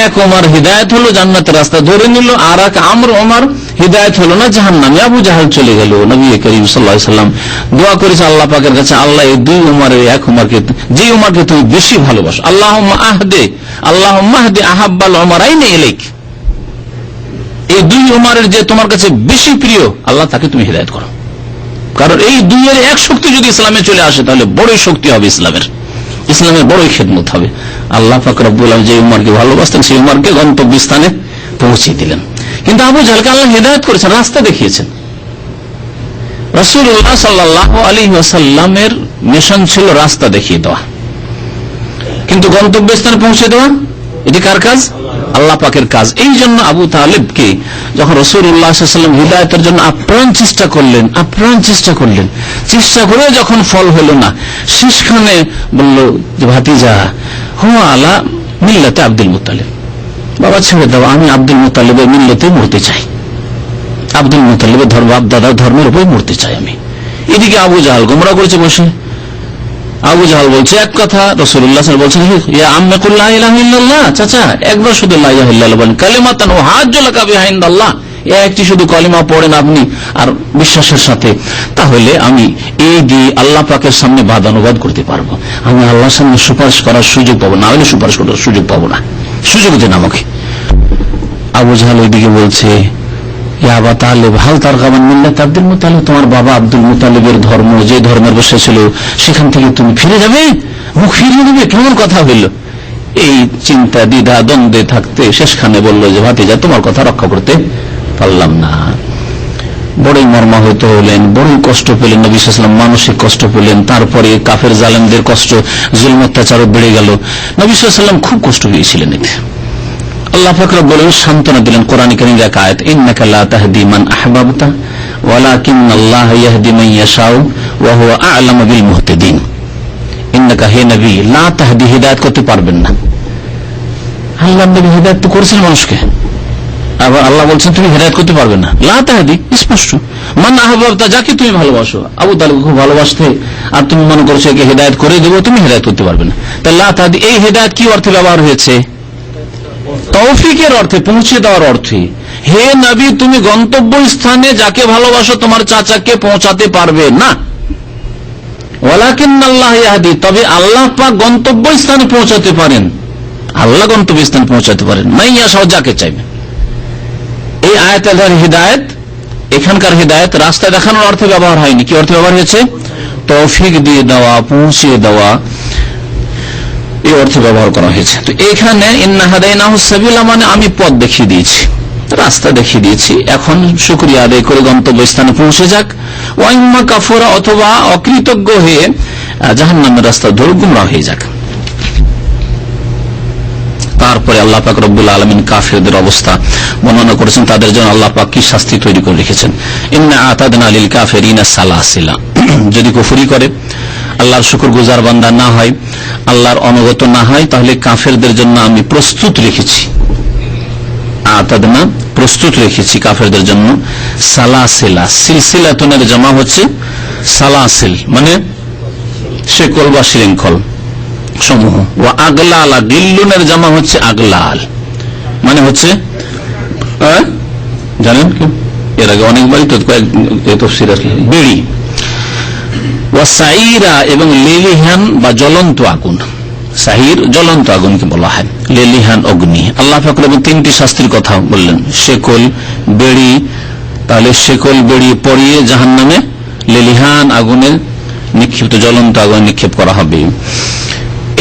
এক ওমর হিদায়াত হলো, জান্নাতের রাস্তা ধরে নিল, আর এক ওমর হিদায়াত হলো না, জাহান্নামে আবু জাহল চলে গেল। নবী করিম সাল্লাল্লাহু আলাইহি ওয়াসাল্লাম দোয়া করেছে আল্লাহ পাকের কাছে, আল্লাহ এই দুই ওমরের এক ওমরকে, যে ওমরকে তুমি বেশি ভালোবাসো, আল্লাহুম্মা আহদি আহাব্বাল ওমরাইনি ইলাইক, এই দুই উমারের যে তোমার কাছে বেশি প্রিয়, আল্লাহ তাকে তুমি হিদায়াত করো। কারণ এই দুইয়ের এক শক্তি যদি ইসলামে চলে আসে তাহলে বড়ই শক্তি হবে ইসলামের বড়ই খেদমত হবে। আল্লাহ পাক রব্বুল আলামিন যে উমারকে ভালোবাসতেন সেই উমারকে গন্তব্যস্থানে পৌঁছে দিলেন। কিন্তু আবু জাহলকে আল্লাহ হিদায়াত করেছেন, রাস্তা দেখিয়েছেন। রাসূলুল্লাহ সাল্লাল্লাহু আলাইহি ওয়াসাল্লামের মিশন ছিল রাস্তা দেখিয়ে দেওয়া, কিন্তু গন্তব্যস্থানে পৌঁছে দেওয়া এটি কার কাজ? আল্লাহ পাকের কাজ। এই জন্য আবু তালেবকে যখন রাসূলুল্লাহ সাল্লাল্লাহু আলাইহি ওয়াসাল্লাম হিদায়াতের জন্য আপ্রাণ চেষ্টা করলেন, চেষ্টা করে যখন ফল হলো না, শেষখানে বলল যে ভাতিজা হুয়া আলা মিল্লাতে আব্দুল মুত্তালিব, বাবা ছেড়ে দাও, আমি আব্দুল মুত্তালিবের মিল্লাতে মরতে চাই, আব্দুল মুত্তালিবের ধর্ম দাদার ধর্মের উপর মরতে চাই আমি। এদিকে আবু জাহাল গোমরা করেছে বসে। আবু জাহাল বলছে এক কথা, রাসূলুল্লাহ সাল্লাল্লাহু আলাইহি ওয়াসাল্লাম বলছেন ইয়া আম্মা কুল লা ইলাহা ইল্লাল্লাহ, চাচা একবার শুধু লা ইলাহা ইল্লাল্লাহ বলেন, কালিমাতান উহাজ্জু লাকা বিহা ইনদাল্লাহ, একটি শুধু কালিমা পড়েন আপনি আর বিশ্বাসের সাথে, তাহলে আমি এই দিয়ে আল্লাহ পাকের সামনে বাদানুবাদ করতে পারবো, আমি আল্লাহর সামনে সুপারিশ করার সুযোগ পাবো না, হলে সুপারিশ করার সুযোগ পাবো না, সুযোগ দেন আমাকে। আবু জাহাল ওইদিকে বলছে আবু তালেব হাল তারগাবান মিল্লাত আব্দুল মুত্তালিব, তোমার বাবা আব্দুল মুত্তালিবের ধর্ম, যে ধর্মের বসেছিল সেখান থেকে তুমি ফিরে যাবে, মুখ ফিরিয়ে দেবে, কেমন কথা হইল? এই চিন্তা দ্বিধা দ্বন্দ্বে থাকতে শেষখানে বললো যে ভাতিজা তোমার কথা রক্ষা করতে পারলাম না। বড়ই মর্মাহত হলেন, বড়ই কষ্ট পেলেন নবী সাল্লাল্লাহু আলাইহি ওয়াসাল্লাম, মানসিক কষ্ট পেলেন। তারপরে কাফের জালেমদের কষ্ট, জুলম অত্যাচারও বেড়ে গেল। নবী সাল্লাল্লাহু আলাইহি ওয়াসাল্লাম খুব কষ্ট পেয়েছিলেন এতে। আল্লাহ পাক রব্বুল আলামিন সান্ত্বনা দিলেন কোরআন কারীমের এক আয়াত, ইন্নাকা লা তাহদি মান আহবাবতা ওয়ালাকিন্নাল্লাহা ইয়াহদি মান ইয়াশাউ ওয়া হুয়া আ'লামু বিল মুহতাদিন। ইন্নাকা হে নবী লা তাহদি, হিদায়াত করতে পারবেন না। আল্লাহ নবী হিদায়াত তো করেছেন মানুষকে, আবার আল্লাহ বলছেন তুমি হিদায়াত করতে পারবে না। লা তাহদি স্পষ্ট, মান আহবাবতা, যাকে তুমি ভালোবাসো। আবু তালেব খুব ভালোবাসতে, আর তুমি মনে করছো একে হিদায়াত করে দেবো, তুমি হিদায়াত করতে পারবে না। তা লা তাহদি এই হিদায়াত কি অর্থে ব্যবহার হয়েছে? তৌফিকের অর্থে, পৌঁছে দেওয়ার অর্থে। হে নবী তুমি গন্তব্য স্থানে যাকে ভালোবাসো তোমার চাচাকে পৌঁছাতে পারবে না। ওয়ালাকিন্নাল্লাহ ইয়াহদি, তবে আল্লাহ পাক গন্তব্য স্থানে পৌঁছাতে পারেন, আল্লাহ গন্তব্য স্থানে পৌঁছাতে পারেন মান ইয়াশাউ, যাকে চাইবেন। এই আয়াতের হিদায়াত, এখানকার হিদায়াত রাস্তা দেখানোর অর্থে ব্যবহার হয়নি, কি অর্থে ব্যবহার হয়েছে? তৌফিক দিয়ে দেওয়া, পৌঁছে দেওয়া, এই অর্থে ব্যবহার করা হয়েছে। তো এখানে ইন্না হাদাইনাহুস সাবিলা মানে আমি পথ দেখিয়ে দিয়েছি, রাস্তা দেখিয়ে দিয়েছি, এখন শুকরিয়া আদায় করে গন্তব্যস্থানে পৌঁছে যাক। ওয়া ইম্মা কাফুরা, অথবা অকৃতজ্ঞ হয়ে জাহান্নামের রাস্তা ধরে গুমরাহ হয়ে যাক। তারপরে আল্লাহ পাক রব্বুল আলামিন কাফিরদের অবস্থা বর্ণনা করেছেন, তাদের জন্য আল্লাহ পাক কি শাস্তি তৈরি করে রেখেছেন। ইন্না আতাদনা লিল কাফিরিনা সালাসিলা, যদি কুফরি করে, আল্লাহর শুকরগুজার বান্দা না হয়, আল্লাহর অনুগত না হয়, তাহলে কাফেরদের জন্য আমি প্রস্তুত রেখেছি, আতাদনা প্রস্তুত রেখেছি কাফেরদের জন্য সালাসিলা। সিলসিলাতুনের জামা হচ্ছে সালাসিল, মানে শেকল বা শৃঙ্খল সমূহ। ও আগলাল, গিল্লুনের জামা হচ্ছে আগলাল, মানে হচ্ছে জানেন কি, এর আগে অনেকবারই তফসির আছে, বেড়ি। ওয়াসাইরা, এবং লেলিহান বা জ্বলন্ত আগুন। সাহির জ্বলন্ত আগুনকে বলা হয়, লেলিহান অগ্নি। আল্লাহ পাক তিনটি শাস্তির কথা বললেন, শেকল, বেড়ি। তাহলে শেকল বেড়ি পরিয়ে জাহান্নামে লেলিহান আগুনে নিক্ষিপ্ত, জ্বলন্ত আগুনে নিক্ষেপ করা হবে।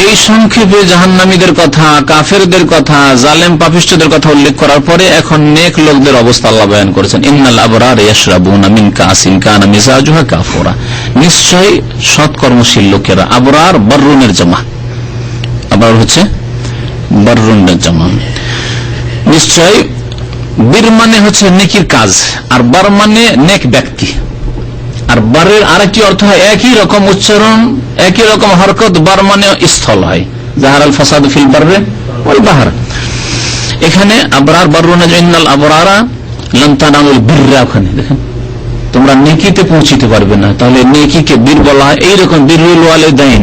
এই সংক্ষেপে জাহান্নামীদের কথা, কাফেরদের কথা, জালেম পাপিষ্ঠদের কথা উল্লেখ করার পরে এখন নেক লোকদের অবস্থা আল্লাহ বয়ান করেছেন। ইন্নাল আবরার ইয়াশরাবুনা মিন কাসিন কানা মিজাজুহা কাফুরা, নিশ্চয় সৎকর্মশীল লোকেরা, আবরার বররুনের জামা, আবরার হচ্ছে বররুনের জামা। নিশ্চয় বীর মানে হচ্ছে নেকির কাজ, আর বার মানে নেক ব্যক্তি। আর বারের আরেকটি অর্থ হয় একই রকম উচ্চারণ, একই রকম হরকত, বার মানে স্থল হয়, জাহারাল ফাসাদু ফিল বাররে ওয়াল বাহর। এখানে আবরার বররুনা, ইন্নাল আবরারা লান তানালুল বিররা, ওখানে দেখেন তোমরা নেকিতে পৌঁছিতে পারবে না, তাহলে নেকিকে বীর বলা হয়। এইরকম বিররুল ওয়ালিদাইন,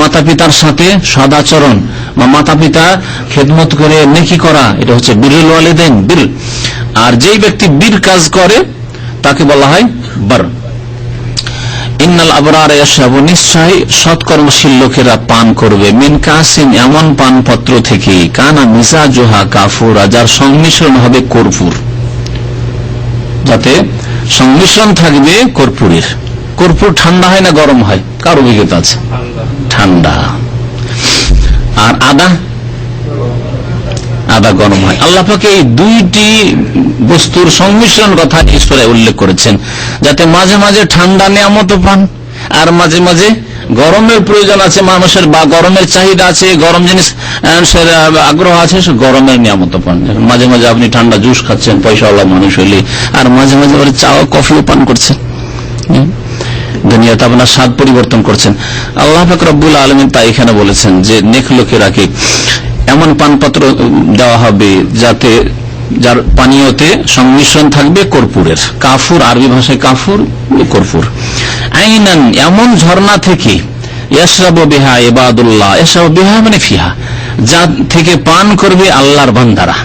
মাতা পিতার সাথে সদাচরণ বা মাতা পিতা খেদমত করে নেকি করা, এটা হচ্ছে বিররুল ওয়ালিদাইন, বীর। আর যেই ব্যক্তি বীর কাজ করে তাকে বলা হয় বর। ইন্নাল আবরার ইয়াশরাবু, নিশ্চয় সৎকর্মশীল লোকেরা পান করবে, মিন কাসিন, এমন পানপত্র থেকে, কানা মিজাজুহা কাফুরা, যার সংমিশ্রণ হবে কর্পূর। যাতে সংমিশ্রণ থাকবে কর্পূরের। কর্পূর ঠান্ডা হয় না গরম হয়? কার অভিজ্ঞতা আছে? ঠান্ডা। আর আদা গরম হয়। আল্লাহ পাক এই দুইটি বস্তুর সংমিশ্রণ কথা ঈশ্বরে উল্লেখ করেছেন, যাতে মাঝে মাঝে ঠান্ডা নিয়ামত পান আর মাঝে মাঝে গরমের প্রয়োজন আছে মানুষের, বা গরমের চাহিদা আছে, গরম জিনিস আগ্রহ আছে, গরমের নিয়ামত পান। মাঝে মাঝে আপনি ঠান্ডা জুস খাচ্ছেন পয়সাওয়ালা মানুষ হইলে, আর মাঝে মাঝে চা কফিও পান করছেন, দুনিয়াতে আপনার স্বাদ পরিবর্তন করছেন। আল্লাহ পাক রব্বুল আলামিন তাই এখানে বলেছেন যে নেক লোকেরাকে এমন পানপাত্র দেওয়া হবে যাতে যার পানীয়তে সংমিশ্রণ থাকবে কর্পূরের। কাফুর, আরবি ভাষায় কাফুর, কর্পূর। আইনান, এমন ঝর্ণা থেকে, ইয়াশরাবু বিহা ইবাদুল্লাহ, ইয়াশরাবু বিহা মানে ফিহা, যা থেকে পান করবে আল্লাহর বান্দারা।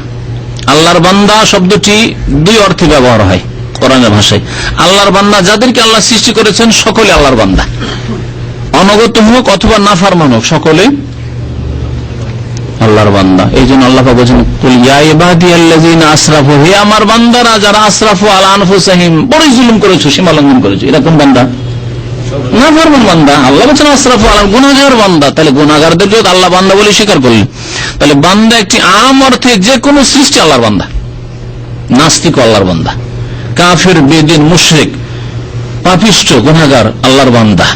আল্লাহর বান্দা শব্দটি দুই অর্থে ব্যবহার হয় কোরআনের ভাষায়। আল্লাহর বান্দা যাদেরকে আল্লাহ সৃষ্টি করেছেন সকলে আল্লাহর বান্দা, অনগত হোক অথবা নাফরমান হোক, সকলে আল্লাহর বান্দা। এই জন্য আল্লাহ পাক বলেছেন, কুল ইয়া ইবাদিয়াল্লাযিনা আসরাফু, হে আমার বান্দারা যারা আসরাফু আলা আনফুসিহিম, বড় জুলুম করেছো, সীমা লঙ্ঘন করেছো, এরা কোন বান্দা? নাফরমান বান্দা। আল্লাহ বলেছেন আসরাফু আলা, গুনাহগার বান্দা। তাহলে গুনাহগারদের যদি আল্লাহ বান্দা বলে স্বীকার করলেন, তাহলে বান্দা একটি আম অর্থে যে কোনো সৃষ্টি আল্লাহর বান্দা। নাস্তিক আল্লাহর বান্দা, কাফের, বেদিন, মুশরিক, পাপিষ্ঠ, গুনাহগার আল্লাহর বান্দা,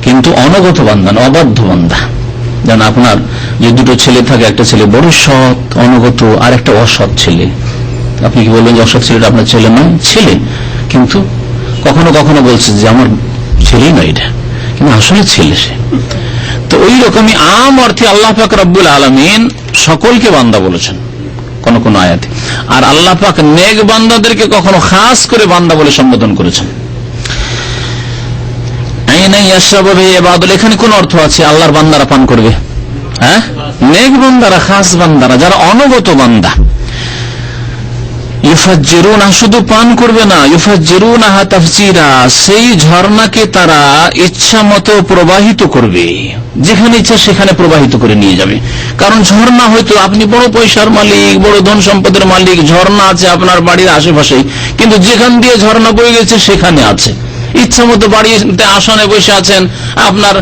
কিন্তু অনগত বান্দা, অবাধ্য বান্দা। যেন আপনার যে দুটো ছেলে থাকে, একটা ছেলে বড় সৎ অনগত, আর একটা অসৎ ছেলে। আপনি কি বলবেন যে অসৎ ছেলেটা আপনার ছেলে নয়? ছেলে, কিন্তু কখনো কখনো বলছে যে আমার ছেলেই নয় এটা, কিন্তু আসলে ছেলে সে। তো ওই রকমই আম অর্থে আল্লাহ পাক রব্বুল আলামিন সকলকে বান্দা বলেছেন কোন কোন আয়াতে, আর আল্লাহ পাক নেক বান্দাদেরকে কখনো খাস করে বান্দা বলে সম্বোধন করেছেন। এখানে কোন অর্থ আছে আল্লাহর বান্দারা পান করবে? হ্যাঁ, নেক বান্দারা, খাস বান্দারা, যারা অনগত বান্দা। ইউফাজ্জিরুনা, শুধু পান করবে না, ইউফাজ্জিরুনাহা তাফজিরা, সেই ঝর্ণাকে তারা ইচ্ছা মতো প্রবাহিত করবে, যেখানে ইচ্ছা সেখানে প্রবাহিত করে নিয়ে যাবে। কারণ ঝর্ণা, হয়তো আপনি বড় পয়সার মালিক, বড় ধন সম্পদের মালিক, ঝর্ণা আছে আপনার বাড়ির আশেপাশেই, কিন্তু যেখান দিয়ে ঝর্ণা বয়ে গেছে সেখানে আছে। ইচ্ছা মতো বাড়িতে আসনে বসে আছেন, আপনার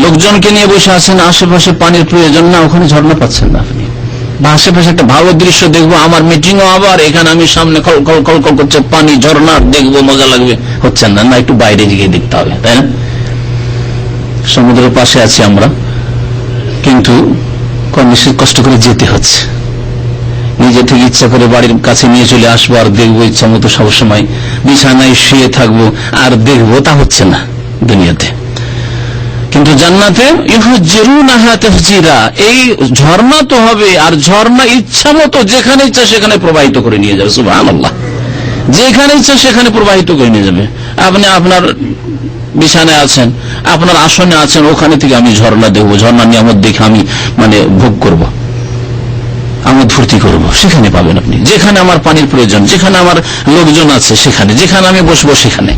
লোকজনকে নিয়ে বসে আছেন, আশেপাশে পানির প্রয়োজন না, ওখানে ঝর্ণা পাচ্ছেন না আপনি। বা আশেপাশে একটা ভালো দৃশ্য দেখবো, আমার মিটিংও আবার এখানে, আমি সামনে খল খল খল খল করছে পানি, ঝর্ণা দেখবো, মজা লাগবে, হচ্ছেন না। না, একটু বাইরে গিয়ে দেখতে হবে, তাই না? সমুদ্রের পাশে আছি আমরা, কিন্তু কম বেশি কষ্ট করে যেতে হচ্ছে। নিজে থেকে ইচ্ছা করে বাড়ির কাছে নিয়ে চলে আসবো আর দেখবো, ইচ্ছা মতো সবসময় বিছানায় শুয়ে থাকবো আর দেখবো, তা হচ্ছে না দুনিয়াতে। কিন্তু জান্নাতে ইউফাজ্জিরুনাহা তাফজিরা, এই ঝর্ণা তো হবে, আর ঝর্ণা ইচ্ছা মতো যেখানে ইচ্ছা সেখানে প্রবাহিত করে নিয়ে যাবে। সুবহানাল্লাহ, যেখানে ইচ্ছা সেখানে প্রবাহিত করে নিয়ে যাবে। আপনি আপনার বিছানায় আছেন, আপনার আসনে আছেন, ওখানে থেকে আমি ঝর্ণা দেখবো, ঝর্ণা নিয়ামত দেখে আমি ভোগ করবো, আমোদ ফুর্তি করবো, সেখানে পাবেন আপনি। যেখানে আমার পানির প্রয়োজন, যেখানে আমার লোকজন আছে সেখানে, যেখানে আমি বসবো সেখানে।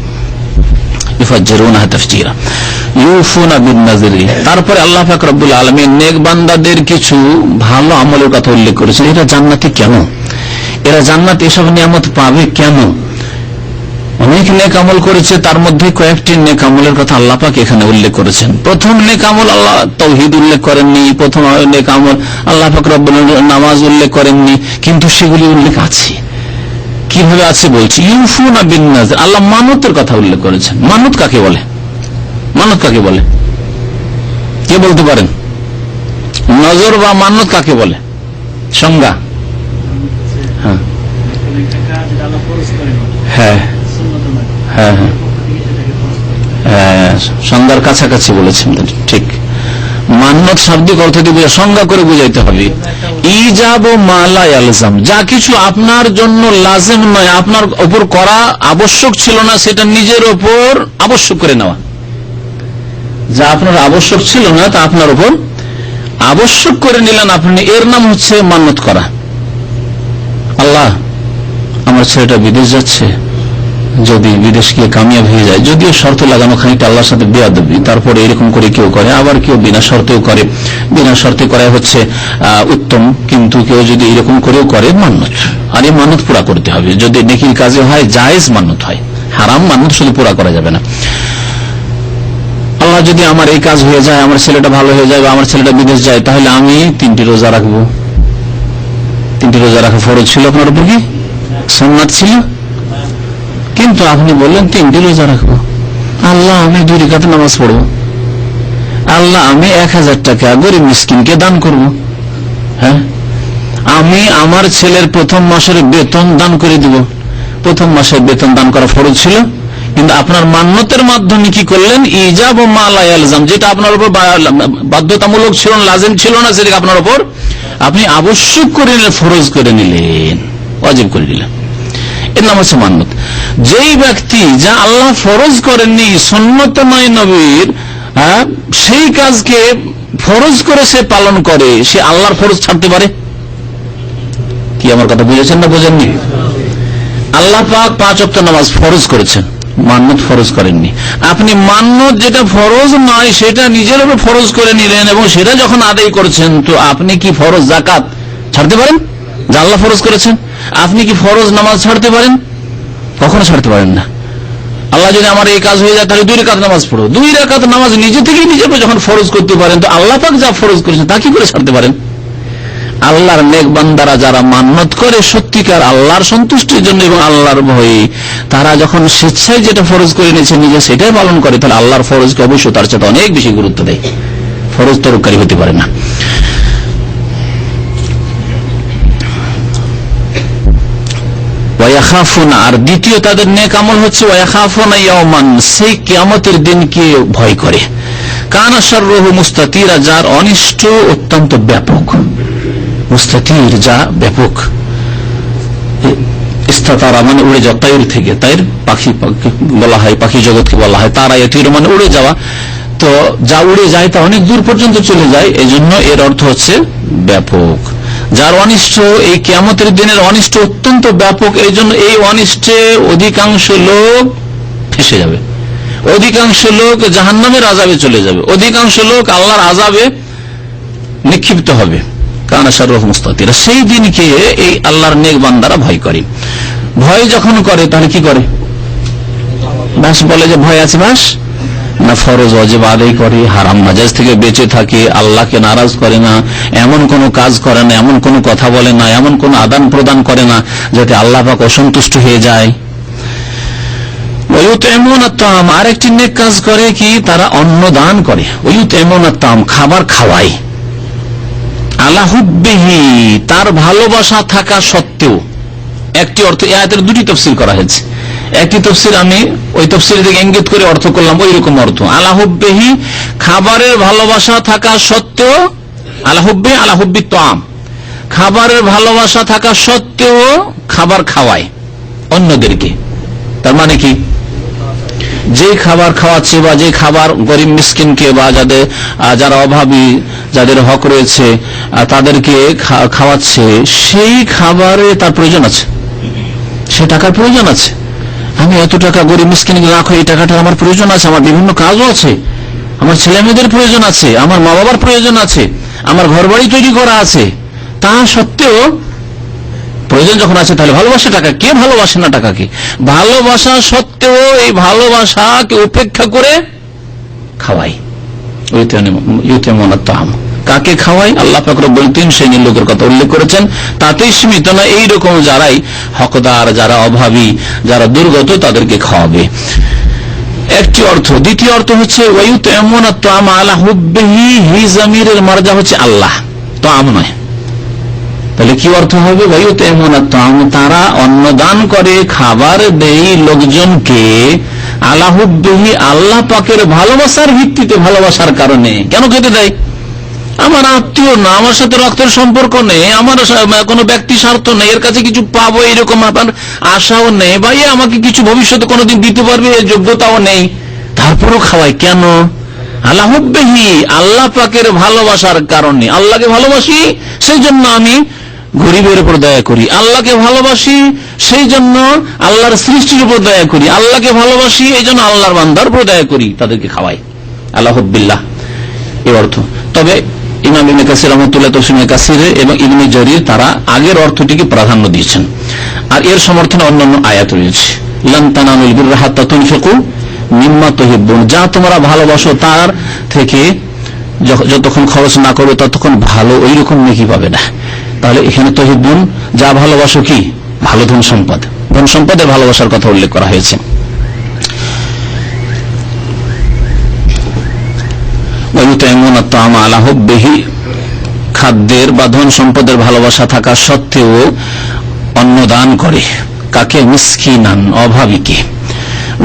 তারপরে আল্লাহ পাক রব্বুল আলামিন নেক বান্দাদের কিছু ভালো আমলের কথা উল্লেখ করেছেন। এরা জান্নাতে কেন, এরা জান্নাতে এসব নিয়ামত পাবে কেন? অনেক নেক আমল করেছে, তার মধ্যে কয়েকটি নেক আমলের কথা আল্লাহ পাক এখানে উল্লেখ করেছেন। প্রথম নেক আমল আল্লাহ তাওহীদ উল্লেখ করেননি, প্রথম নেক আমল আল্লাহ পাক রব্বুল আলামিন নামাজ উল্লেখ করেননি, কিন্তু সেগুলি উল্লেখ আছে। কিভাবে আছে বলছি, ইউফুনা বিন নাযর, আল্লাহ মানতের কথা উল্লেখ করেছেন। মানত কাকে বলে? মানত কাকে বলে? কে বলতে পারেন? নজর বা মানত কাকে বলে? সংজ্ঞা? হ্যাঁ হ্যাঁ হ্যাঁ হ্যাঁ, সংজ্ঞার কাছাকাছি বলেছেন, ঠিক। মান্নত শাব্দিক অর্থ দিয়ে সংজ্ঞা করে বুঝাইতে হবে। ইজাব মালা ইয়ালজাম, যা কিছু আপনার জন্য লাজিম নয়, আপনার উপর করা আবশ্যক ছিল না, সেটা নিজের উপর আবশ্যক করে নেওয়া। যা আপনার আবশ্যক ছিল না তা আপনার উপর আবশ্যক করে নিলেন আপনি, এর নাম হচ্ছে মান্নত করা। আল্লাহ, আমার ছেলেটা বিদেশ যাচ্ছে, যদি বিদেশ গিয়ে কামিয়াব হয়ে যায়, যদিও শর্ত লাগানো খানিকটা আল্লাহর সাথে বেয়াদবি, তারপরে এরকম করে কেউ করে, আবার কেউ বিনা শর্তেও করে। বিনা শর্তে করা হচ্ছে উত্তম, কিন্তু কেউ যদি এরকম করেও করে মান্নত, আর এই মান্নত পুরা করতে হবে। যদি নেকির কাজে হয় জায়েজ মান্নত হয়, হারাম মান্নত শুধু পুরা করা যাবে না। আল্লাহ যদি আমার এই কাজ হয়ে যায়, আমার ছেলেটা ভালো হয়ে যায়, বা আমার ছেলেটা বিদেশ যায়, তাহলে আমি 3টি রোজা রাখবো। 3টি রোজা রাখা ফরজ ছিল আপনার উপর, কি সুন্নাত ছিল? কিন্তু আপনি বললেন 3টি রোজা রাখবো। আল্লাহ আমি 2 রাকাত নামাজ পড়বো, আল্লাহ আমি 1000 টাকা গরিব মিসকিনকে দান করব, হ্যাঁ আমি আমার ছেলের প্রথম মাসের বেতন দান করে দিব। প্রথম মাসের বেতন দান করা ফরজ ছিল, কিন্তু আপনার মান্যতের মাধ্যমে কি করলেন? ইজাব ও মা লা ইয়ালজাম, যেটা আপনার উপর বাধ্যতামূলক ছিল, লাজিম ছিল না, সেটা আপনার উপর আপনি আবশ্যক করে নিলেন, ফরজ করে নিলেন, ওয়াজিব করে নিলেন। এর নাম হচ্ছে মান্যত। যেই ব্যক্তি যা আল্লাহ ফরজ করেননি, সুন্নত নয় নবীর, সেই কাজকে ফরজ করে সে পালন করে, সে আল্লাহর ফরজ ছাড়তে পারে? কি আমার কথা বুঝেছেন না বোঝেননি? আল্লাহ পাক 5 ওয়াক্ত নামাজ ফরজ করেছেন, মান্যত ফরজ করেননি। আপনি মান্যত যেটা ফরজ নয় সেটা নিজের উপর ফরজ করে নিলেন, এবং সেটা যখন আদায় করছেন, তো আপনি কি ফরজ যাকাত ছাড়তে পারেন যা আল্লাহ ফরজ করেছেন? আপনি কি ফরজ নামাজ ছাড়তে পারেন? কখনো ছাড়তে পারেন না। আল্লাহ যদি আমার এই কাজ হয়ে যায়, তাহলে 2 রাকাত নামাজ পড়ো। 2 রাকাত নামাজ নিজে থেকেই নিজের উপর যখন ফরজ করতে পারেন, তো আল্লাহ পাক যা ফরজ করেছেন তা কি করে ছাড়তে পারেন? আল্লাহর নেক বান্দারা যারা মান্যত করে সত্যিকার আল্লাহর সন্তুষ্টির জন্য এবং আল্লাহর ভয়ে, তারা যখন স্বেচ্ছায় যেটা ফরজ করে নিয়েছে নিজে সেটাই পালন করে, তাহলে আল্লাহর ফরজকে অবশ্যই তার সাথে অনেক বেশি গুরুত্ব দেয়, ফরজ তরকারি হতে পারে না। আর দ্বিতীয় তাদের নেক আমল হচ্ছে ওয়াখাফুনা ইয়াওমান, সেই কিয়ামতের দিনকে ভয় করে। কানা শাররুহু মুস্তাতিরা, যার অনিষ্ট অত্যন্ত ব্যাপক। মুস্তাতির যা ব্যাপক, ইস্তাতারা মানে উড়ে যাওয়া, তাইর থেকে, তাইর পাখি বলা হয়, পাখি জগৎকে বলা হয় তারা, এতির মানে উড়ে যাওয়া। তো যা উড়ে যায় তা অনেক দূর পর্যন্ত চলে যায়, এই জন্য এর অর্থ হচ্ছে ব্যাপক। যার অনিষ্ট, এই কিয়ামতের দিনের অনিষ্ট অত্যন্ত ব্যাপক, এই জন্য এই অনিষ্টে অধিকাংশ লোক ফেঁসে যাবে, অধিকাংশ লোক জাহান্নামের আযাবে চলে যাবে, অধিকাংশ লোক আল্লাহর আযাবে নিক্ষিপ্ত হবে। কানা শাররুহু মুস্তাতিরা, সেই দিনকে এই আল্লাহর নেক বান্দারা ভয় করে। ভয় যখন করে তাহলে কি করে? বাস বলে যে ভয় আছে, বাস না, ফরজ ওয়াজিব আদায় করে, হারাম নাজায়েজ থেকে বেঁচে থাকে, আল্লাহকে নারাজ করে না, এমন কোন কাজ করে না, এমন কোন কথা বলে না, এমন কোন আদান প্রদান করে না যাতে আল্লাহ পাক অসন্তুষ্ট হয়ে যায়। আরেকটি নেক কাজ করে কি? তারা অন্ন দান করে। খাবার খাওয়ায়, আলা হুব্বিহি, তার ভালোবাসা থাকা সত্ত্বেও। একটি অর্থ, এই আয়াতের 2টি তাফসীর করা হয়েছে। একটি তাফসীর আমি ওই তাফসীর থেকে ইঙ্গিত করে অর্থ করলাম, ওই রকম অর্থ। আলা হুব্বিহি, খাবারের ভালোবাসা থাকা সত্ত্বেও, আলা হুব্বিহি আলা হুব্বি তাআম, খাবারের ভালোবাসা থাকা সত্ত্বেও খাবার খাওয়ায় অন্যদেরকে। তার মানে কি? যে খাবার খাওয়াচ্ছে বা যে খাবার গরিব মিসকিনকে বা যারা অভাবী, যাদের হক রয়েছে তাদেরকে খাওয়াচ্ছে, সেই খাবারে তার প্রয়োজন আছে, সে টাকার প্রয়োজন আছে। আমি এত টাকা গরিব মিসকিনকে রাখো, এই টাকাটা আমার প্রয়োজন আছে, আমার বিভিন্ন কাজও আছে, আমার ছেলে মেয়েদের প্রয়োজন আছে, আমার মা বাবার প্রয়োজন আছে, আমার ঘর বাড়ি তৈরি করা আছে। তা সত্ত্বেও প্রয়োজন যখন আছে, তাহলে ভালোবাসা টাকা, কে ভালোবাসে না টাকাকে? ভালোবাসা সত্ত্বেও এই ভালোবাসাকে উপেক্ষা করে খাওয়াই। কাকে খাওয়াই? আল্লাহ পাক রব্বুল 3 শ্রেণীর লোকের কথা উল্লেখ করেছেন, তাতেই সীমিত না, এইরকম যারাই হকদার, যারা অভাবী, যারা দুর্গত, তাদেরকে খাওয়াবে। একটি অর্থ। দ্বিতীয় অর্থ হচ্ছে ওয়ায়ুতঈমুনা আত-তাআম আলা হুব্বিহি, হি জামিরের মারজা হচ্ছে আল্লাহ, তাআম নয়। তাহলে কি অর্থ হবে? ওয়ায়ুতঈমুনা আত-তাআম, তারা অন্ন দান করে, খাবার দেয় লোকজনকে, আলা হুব্বিহি, আল্লাহ পাকের ভালোবাসার ভিত্তিতে, ভালোবাসার কারণে। কেন খেতে দেয়? আমার আত্মীয় না, আমার সাথে রক্তের সম্পর্ক নেই, আমার কোনো ব্যক্তি স্বার্থ নেই, এর কাছে কিছু পাবো এরকম আপনার আশাও নেই, বা আমাকে কিছু ভবিষ্যতে কোনোদিন দিতে পারবে এর যোগ্যতাও নেই, তারপরও খাওয়াই। কেন? আলা হুব্বিহি, আল্লাহ পাকের ভালোবাসার কারণে। আল্লাহকে ভালোবাসি, সেই জন্য আমি গরিবের উপর দয়া করি, আল্লাহকে ভালোবাসি সেই জন্য আল্লাহর সৃষ্টির উপর দয়া করি, আল্লাহকে ভালোবাসি এই জন্য আল্লাহর বান্দার উপর দয়া করি, তাদেরকে খাওয়াই, আল্লাহ হুব্বিল্লাহ এই অর্থ। তবে ইমাম ইবনে কাসির রাহমাতুল্লাহ তাফসীরে কাসিরে এবং ইবনে জারীর তারা আগের অর্থটিকে প্রাধান্য দিয়েছেন। আর এর সমর্থনে অন্যান্য আয়াত রয়েছে, লান তানালুল বিররা হাত্তা তুনফিকু মিম্মা তুহিব্বুন, যা তোমরা ভালোবাসো তার থেকে যতক্ষণ খরচ না করবে ততক্ষণ ভালো ওই রকম নেকি পাবে না। তাহলে এখানে তুহিব্বুন যা ভালোবাসো কি ভালো ধন সম্পদ, ধন সম্পদের ভালোবাসার কথা উল্লেখ করা হয়েছে। খাদ্যের বা ধন সম্পদের ভালোবাসা থাকা সত্ত্বেও অন্ন দান করে কাকে? মিসকিনান অভাবীকে,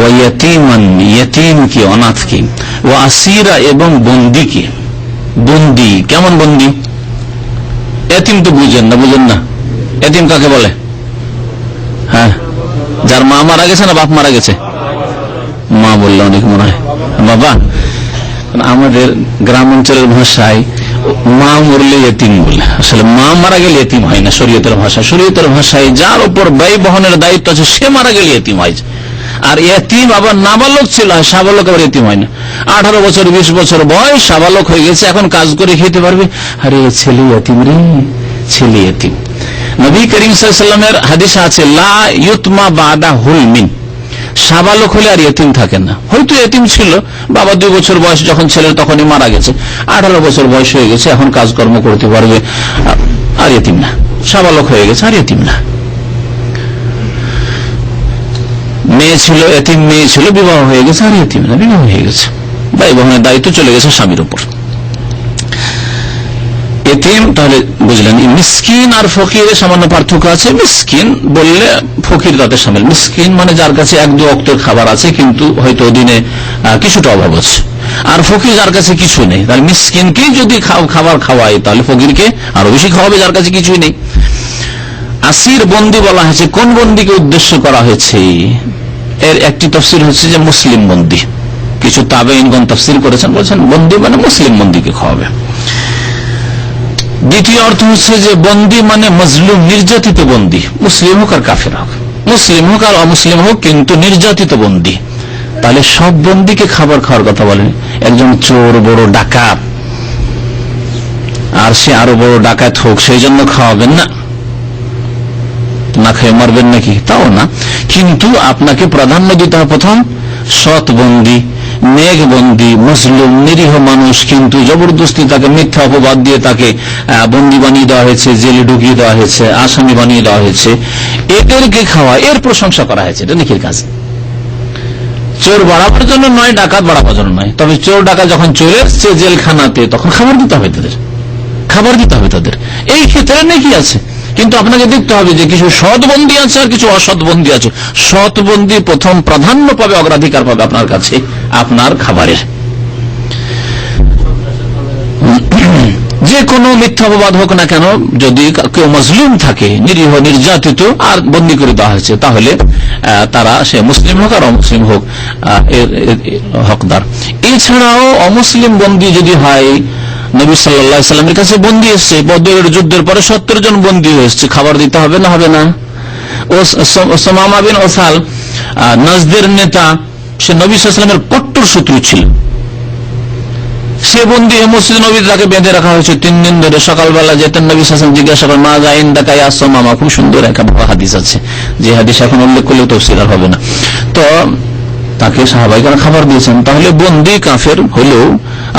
ও ইয়াতীমান ইয়াতীমকে অনাথকে, ও আসিরা এবং বন্দীকে। বন্দী কেমন বন্দী? এতিম তো বুঝেন না? এতিম কাকে বলে? হ্যাঁ, যার মা মারা গেছে না বাপ মারা গেছে? মা বললে অনেক মনে হয় বাবা। আমাদের গ্রাম অঞ্চলের ভাষায় মা মরলে এতিম বলে, আসলে মা মারা গেলে এতিম হয় না। শরীয়তের ভাষায় যার উপর ব্যয় বহনের দায়িত্ব আছে সে মারা গেলে এতিম হয়। আর এতিম আবার নাবালক ছিল, সাবালক আবার এতিম হয় না। 18 বছর 20 বছর বয়স, সাবালক হয়ে গেছে, এখন কাজ করে খেতে পারবে, আরে ছেলে এতিম রে, ছেলে এতিম। নবী করিম সাল্লাল্লাহু আলাইহি ওয়াসাল্লামের হাদিসে আছে লা ইউতমা বাদা হুলমিন, সাবালক হলে আর এতিম থাকে না। হয়তো এতিম ছিল, বাবা 2 বছর বয়স যখন ছেলের তখনই মারা গেছে, 18 বছর বয়স হয়ে গেছে, এখন কাজকর্ম করতে পারবে, আর এতিম না। সাবালক হয়ে গেছে আর এতিম না। মেয়ে ছিল, এতিম মেয়ে ছিল, বিবাহ হয়ে গেছে আর এতিম না, বিবাহ হয়ে গেছে, ব্যয় বহনের দায়িত্ব চলে গেছে স্বামীর উপর। এতিম তাহলে বুঝলেন। মিসকিন আর ফকিরের সামান্য পার্থক্য আছে। মিসকিন বললে ফকির তাতে সামিল। মিসকিন মানে যার কাছে 1-2 ওয়াক্তের খাবার আছে কিন্তু হয়তো দিনে কিছুটা অভাব আছে, আর ফকির যার কাছে কিছু নেই। তাহলে মিসকিনকে যদি খাবার খাওয়ায় তাহলে ফকিরকে আরো বেশি খাওয়াবে যার কাছে কিছুই নেই। আসির বন্দী বলা হয়েছে, কোন বন্দীকে উদ্দেশ্য করা হয়েছে? এর একটি তাফসীর হচ্ছে যে মুসলিম বন্দী। কিছু তাবেঈনগণ তাফসীর করেছেন, বলছেন বন্দী মানে মুসলিম বন্দীকে খাওয়াবে। দ্বিতীয় অর্থ হচ্ছে যে বন্দী মানে মজলুম, নির্যাতিত বন্দী, মুসলিম হোক আর কাফের হোক, মুসলিম হোক আর অমুসলিম হোক, কিন্তু নির্যাতিত বন্দী। তাহলে সব বন্দীকে খাবার খাওয়ার কথা বলেন। একজন চোর, বড় ডাকাত, আর সে আরো বড় ডাকাত হোক, সেই জন্য খাওয়াবেন না, না খেয়ে মারবেন নাকি? তাও না, কিন্তু আপনাকে প্রাধান্য দিতে হবে প্রথম সৎ বন্দী, নেক বন্দী, মুসলিম নিরীহ মানুষ, কিন্তু জবরদস্তি তাকে মিথ্যা অপবাদ দিয়ে তাকে বন্দী বানিয়ে দেওয়া হয়েছে, জেলে ঢুকিয়ে দেওয়া হয়েছে, আসামি বানিয়ে দেওয়া হয়েছে, এদেরকে খাওয়া, এর প্রশংসা করা হয়েছে। এটা নেকির কাজ। চোর বাড়াবার জন্য নয়, ডাকাত বাড়াবার জন্য নয়। তবে চোর ডাকাত যখন চলে এসছে জেলখানাতে তখন খাবার দিতে হবে তাদের, এই ক্ষেত্রে নেকি আছে। কিন্তু আপনাকে দেখতে হবে যে কিছু সৎ বন্দী আছে আর কিছু অসৎ বন্দী আছে। সৎ বন্দী প্রথম প্রাধান্য পাবে, অগ্রাধিকার পাবে আপনার কাছে আপনার খাবারের। যে কোনো মিথ্যা অপবাদ হোক না কেন, যদি কেউ মজলুম থাকে, নিরীহ নির্যাতিত আর বন্দী করে দেওয়া হয়েছে, তাহলে তারা সে মুসলিম হোক আর অমুসলিম হোক হকদার। এছাড়াও অমুসলিম বন্দী যদি হয়, নবী সাল্লাল্লাহু আলাইহি ওয়াসাল্লামের কাছে বন্দী এসছে, বদরের যুদ্ধের পরে 70 জন বন্দী হয়েছে, খাবার দিতে হবে না? হবে না? ও সুমামা বিন ওসাল, নাজদের নেতা, সে নবী সাল্লাল্লাহু আলাইহি ওয়াসাল্লামের কট্টর শত্রু ছিল, সে বন্দী মসজিদ নববীতে তাকে বেঁধে রাখা হয়েছে 3 দিন ধরে। সকালবেলা যেতেন নবী সাল্লাল্লাহু আলাইহি ওয়াসাল্লাম জিজ্ঞাসা করেন, মা যাইন দাকা ইয়া সুমামা, খুব সুন্দর একটা হাদিস আছে, যে হাদিস এখন উল্লেখ করলে তাফসীর আর হবে না। তো তাকে সাহাবাইরা খাবার দিয়েছেন। তাহলে বন্দী কাফের হলেও,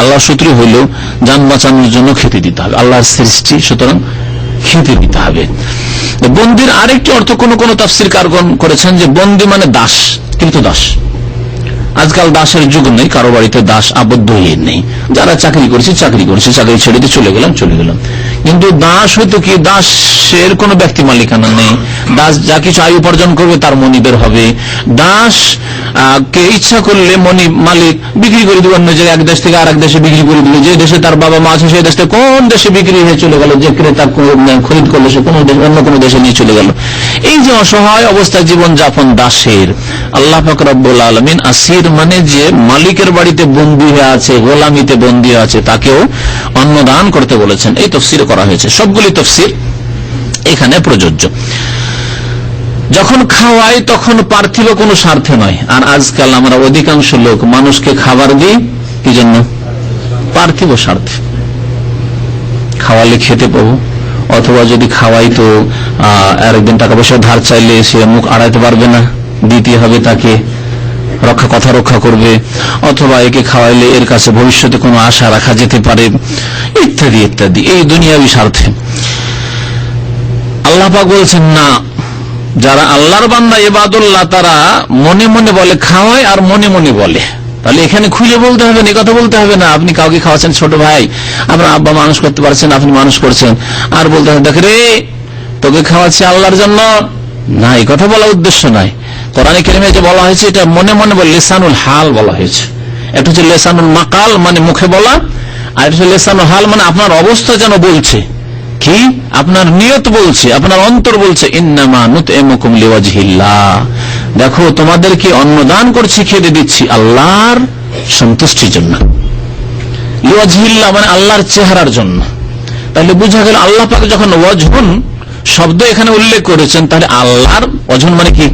আল্লাহর শত্রু হলেও জান বাঁচানোর জন্য খেতে দিতে হবে, আল্লাহর সৃষ্টি, সুতরাং খেতে দিতে হবে। বন্দীর আরেকটি অর্থ কোন কোন তাফসীরকারগণ করেছেন যে বন্দী মানে দাস, কিন্তু দাস। আজকাল দাসের যুগ নেই, কারো বাড়িতে দাস আবদ্ধ হয়ে নেই। যারা চাকরি করেছে, চাকরি ছেড়ে দিয়ে চলে গেলাম। কিন্তু দাস হয়তো কি, দাসের কোন ব্যক্তি মালিকানা নেই। দাস যা কিছু আয় উপার্জন করবে তার মনিবের হবে। দাস কে ইচ্ছা করলে মালিক বিক্রি করে দিবে অন্য জায়গায়, এক দেশ থেকে আর এক দেশে বিক্রি করে দিবে। যে দেশে তার বাবা মা আছে সেই দেশে কোন দেশে বিক্রি হয়ে চলে গেল, যে ক্রেতা খরিদ করলো সে অন্য কোনো দেশে নিয়ে চলে গেল। এই যে অসহায় অবস্থায় জীবন যাপন দাসের, আল্লাহ পাক রব্বুল আলামিন আসির মানে যে মালিকের বাড়িতে বন্দী হয়ে আছে, গোলামিতে বন্দী আছে, তাকেও অন্নদান করতে বলেছেন। এই তাফসীর করা হয়েছে। সবগুলি তাফসীর এখানে প্রযোজ্য। যখন খাওয়াই তখন পার্থিব কোনো স্বার্থে নয়। আর আজকাল আমরা অধিকাংশ লোক মানুষকে খাবার দিই কি জন্য? পার্থিব স্বার্থে। খাওয়ালে খেতে পাবো, অথবা যদি খাওয়াই তো আরেকদিন টাকা পয়সা ধার চাইলে সে মুখ আড়াইতে পারবে না, দিতে হবে তাকে, কথা রক্ষা করবে, অথবা একে খাওয়াইলে এর কাছে ভবিষ্যতে কোনো আশা রাখা যেতে পারে, ইত্যাদি ইত্যাদি, এই দুনিয়াবি স্বার্থে। আল্লাহ পাক বলছেন না, যারা আল্লাহর বান্দা ইবাদুল্লাহ তারা মনে মনে বলে খাওয়ায় আর মনে মনে বলে। তাহলে এখানে খুলে বলতে হবে না, কথা বলতে হবে না আপনি কাউকে খাওয়াচ্ছেন, ছোট ভাই আপনার আব্বা মানুষ করতে পারছেন, আপনি মানুষ করছেন, আর বলতে হবে দেখ রে তোকে খাওয়াচ্ছি আল্লাহর জন্য, না, এই কথা বলা উদ্দেশ্য নয়। কোরআনে কারিমে যে বলা হয়েছে এটা মনে মনে বলে, লিসানুল হাল বলা হয়েছে। এটা হচ্ছে লিসানুল মাকাল, মানে মুখে বলা, আর এটা হচ্ছে লিসানুল হাল, মানে আপনার অবস্থা যেন বলছে, কি আপনার নিয়ত বলছে, আপনার অন্তর বলছে ইন্নামা নুতইমুকুম লিওয়াজহিল্লাহ, দেখো তোমাদেরকে অন্নদান করছি, খেতে দিচ্ছি আল্লাহর সন্তুষ্টির জন্য। লিওয়াজহিল্লাহ মানে আল্লাহর চেহারার জন্য। তাহলে বুঝা গেল আল্লাহ পাক যখন ওয়াজহুন শব্দ এখানে উল্লেখ করেছেন, তাহলে আল্লাহর ওয়াজহুন মানে কি?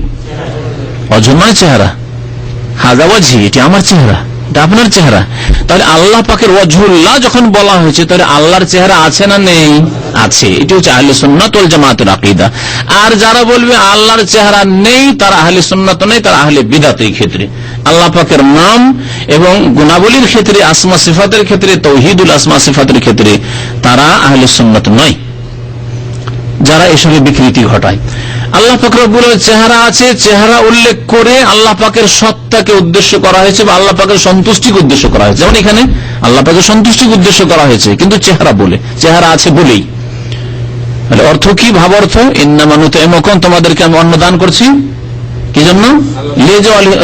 ওয়াজহুন মানে চেহারা। হাযা ওয়াজহি, এটি আমার চেহারা, এটা আপনার চেহারা। তাহলে আল্লাহ পাকের ওয়াজহুল্লাহ যখন বলা হয়েছে, তাহলে আল্লাহর চেহারা আছে না নেই? আছে। এটি হচ্ছে আহলে সুন্নাত ওয়াল জামাতের আকীদা। আর যারা বলবে আল্লাহর চেহারা নেই, তারা আহলে সুন্নাত নেই, তারা আহলে বিদআত। এই ক্ষেত্রে আল্লাহ পাকের নাম এবং গুণাবলীর ক্ষেত্রে, আসমা সিফাতের ক্ষেত্রে, তাওহীদুল আসমা সিফাতের ক্ষেত্রে তারা আহলে সুন্নাত নয়, যারা এসবে বিকৃতি ঘটায়। আল্লাহ পাক রব্বুল আলামিন চেহারা আছে, চেহারা উল্লেখ করে আল্লাহ পাকের সত্তাকে উদ্দেশ্য করা হয়েছে বা আল্লাহ পাকের সন্তুষ্টিকে উদ্দেশ্য করা হয়েছে। যেমন এখানে আল্লাহ পাকের সন্তুষ্টিকে উদ্দেশ্য করা হয়েছে, কিন্তু চেহারা বলে, চেহারা আছে বলেই। অর্থ কি? ভাব অর্থ, ইন্নামা নুতইমুকুম, তোমাদেরকে আমি অন্নদান করছি কি জন্য?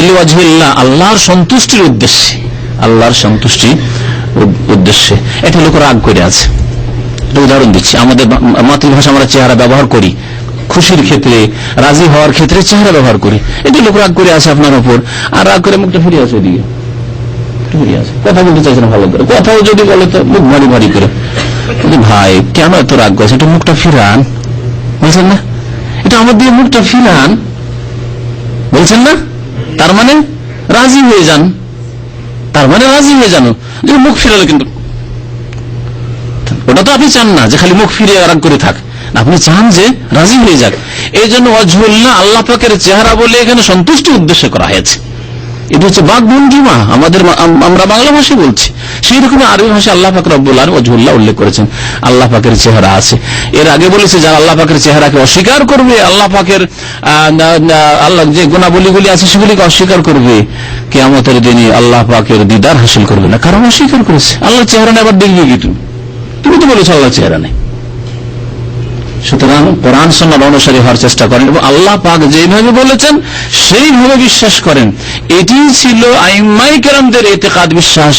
লিওয়াজহিল্লাহ, আল্লাহর সন্তুষ্টির উদ্দেশ্যে, আল্লাহর সন্তুষ্টির উদ্দেশ্যে। এটা লোক রাগ করে আছে। উদাহরণ দিচ্ছি, আমাদের মাতৃভাষা আমরা চেহারা ব্যবহার করি, খুশির ক্ষেত্রে, রাজি হওয়ার ক্ষেত্রে চেহারা ব্যবহার করি। এটা লোক রাগ করে আছে আপনার উপর, আর রাগ করে মুখটা ফিরে আছে ওদিকে, ফিরে আছে, কথা বলতে চাইছে না ভালো করে, কথাও যদি বলে তো মুখ ভারী ভারী করে। ভাই কেন এত রাগ করছে, এটা মুখটা ফিরান, বলছেন না? এটা আমার দিয়ে মুখটা ফিরান বলছেন না? তার মানে রাজি হয়ে যান, তার মানে রাজি হয়ে যান। যে মুখ ফিরালে কিন্তু ওটা তো আপনি চান না যে খালি মুখ ফিরে রাগ করে থাক, আপনি চান যে রাজি হয়ে যাক। এই জন্য ওয়াজহুল্লাহ আল্লাহ পাকের চেহারা বলে এখানে সন্তুষ্টি উদ্দেশ্য করা হয়েছে। এটা হচ্ছে বাক ভঙ্গিমা, আমরা বাংলা ভাষায় বলছি, সেই রকম আরবি ভাষায় আল্লাহ পাক রব্বুল আলামিন ওয়াজহুল্লাহ উল্লেখ করেছেন, আল্লাহ পাকের চেহারা আছে। এর আগে বলেছে যারা আল্লাহ পাকের চেহারাকে অস্বীকার করবে, আল্লাহ পাকের আল্লাহ যে গুণাবলীগুলি আছে সেগুলিকে অস্বীকার করবে, কিয়ামতের দিনে আল্লাহ পাকের দিদার হাসিল করবে না, কারণ অস্বীকার করেছে। আল্লাহর চেহারা নেই, আবার দেখবে কি তুমি তো বলেছো আল্লাহর চেহারা নেই। সুতরাং কোরআন সুন্নাহর অনুসারী হওয়ার চেষ্টা করেন এবং আল্লাহ পাক যেভাবে বলেছেন সেইভাবে বিশ্বাস করেন। এটি ছিল আইম্মায়ে কেরামদের ইতিকাদ, বিশ্বাস।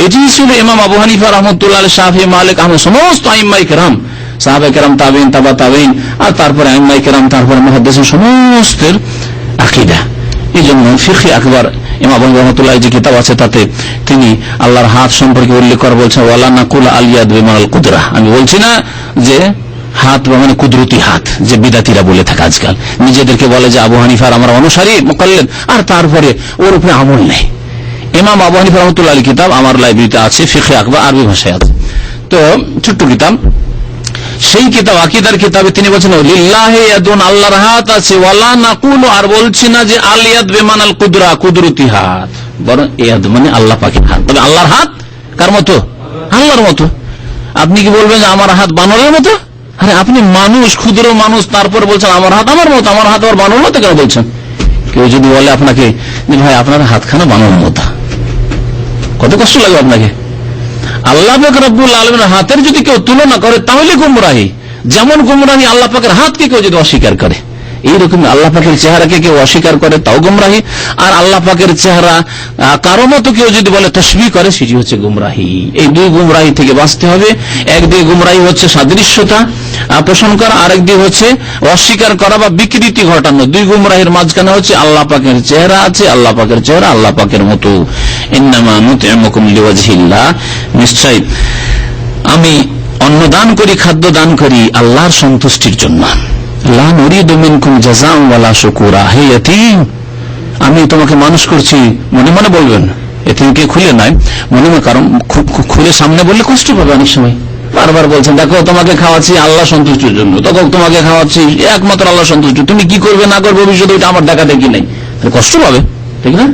এটি ছিল ইমাম আবু হানিফা রাহমাতুল্লাহ আলাইহি, শাফিঈ, মালিক, আহমদ, সমস্ত আইম্মায়ে কেরাম, সাহাবায়ে কেরাম, তাবেঈন, তাবা তাবেঈন, আর তারপরে আইম্মায়ে কেরাম, তারপরে মুহাদ্দিসিন, সমস্তের আকীদা। এই জন্য ফিকহে আকবর ইমাম আবু হানিফা রাহমাতুল্লাহ যে কিতাব আছে তাতে তিনি আল্লাহর হাত সম্পর্কে উল্লেখ করে বলছেন, ওয়ালা নাকুল আল ইয়াদ বিমানাল কুদরা, আমি বলছি না যে হাত মানে কুদরতি হাত, যে বিদাতিরা বলে থাকে আজকাল, নিজেদেরকে বলে যে আবু হানিফার আমরা অনুসারী, মুকাল্লিদ, আর তারপরে ওর উপরে আমল নেই। ইমাম আবু হানিফা রাহমাতুল্লাহ আলাইহি কিতাব আমার লাইব্রেরিতে আছে, ফিকহে আকবর, আরবি ভাষায় আছে, তো ছোট্ট কিতাব। সেই কিতাব আকীদার কিতাবে তিনি বলেছেন লিল্লাহি ইয়াদুন, আল্লাহর হাত আছে, ওয়ালা নাকুলু, আর বলছি না যে আল ইয়াদ বিমানাল কুদরা, কুদরতি হাত, বরং ইয়াদ মানে আল্লাহ পাকের হাত। তবে আল্লাহর হাত কার মতো? আল্লাহর মতো। আপনি কি বলবেন যে আমার হাত বানরের মতো? আরে আপনি মানুষ, ক্ষুদ্র মানুষ, তারপর বলছেন আমার হাত আমার মতো, আমার হাত আবার বানরের মতো কেন বলছেন? কেউ যদি বলে আপনাকে যে ভাই আপনার হাতখানা বানরের মতো, কত কষ্ট লাগবে আপনাকে? আল্লাহ পাক রব্বুল আলামিনের হাতের যদি কেউ তুলনা করে তাহলে গুমরাহি। যেমন গুমরাহি আল্লাহ পাকের হাতকে কেউ যদি অস্বীকার করে, এইরকম আল্লাহ পাকের চেহারাকে কেউ অস্বীকার করে তাও গুমরাহি। আর আল্লাহ পাকের চেহারা কারো মতো কেউ যদি বলে তাশবিহ করে, সেটি হচ্ছে গুমরাহি। এই দুই গুমরাহি থেকে বাঁচতে হবে। একদিকে গুমরাহি হচ্ছে সাদৃশ্যতা পোষণ করা, আরেকদিকে হচ্ছে অস্বীকার করা বা বিকৃতি ঘটানো। দুই গুমরাহির মাঝখানে হচ্ছে আল্লাহ পাকের চেহারা আছে, আল্লাহ পাকের চেহারা আল্লাহ পাকের মতো। ইন্নামা নুতইমুকুম লিওয়াজহিল্লাহ, নিশ্চয় আমি অন্ন দান করি, খাদ্য দান করি আল্লাহর সন্তুষ্টির জন্য। লা নুরিদু মিনকুম জাযাআন ওয়ালা শুকুরা। হে ইতিম, আমি তোমাকে মানুষ করছি, মনে মনে বলবেন, এতিমকে খুলে নয়, মনে মনে, কারণ খুলে সামনে বললে কষ্ট পাবে অনেক সময়। বারবার বলছেন, দেখো তোমাকে খাওয়াচ্ছি আল্লাহ সন্তুষ্টির জন্য, তখন তোমাকে খাওয়াচ্ছি একমাত্র আল্লাহ সন্তুষ্টি, তুমি কি করবে না করবে ভবিষ্যতে ওইটা আমার দেখা দেখি নাই, কষ্ট পাবে, ঠিক না?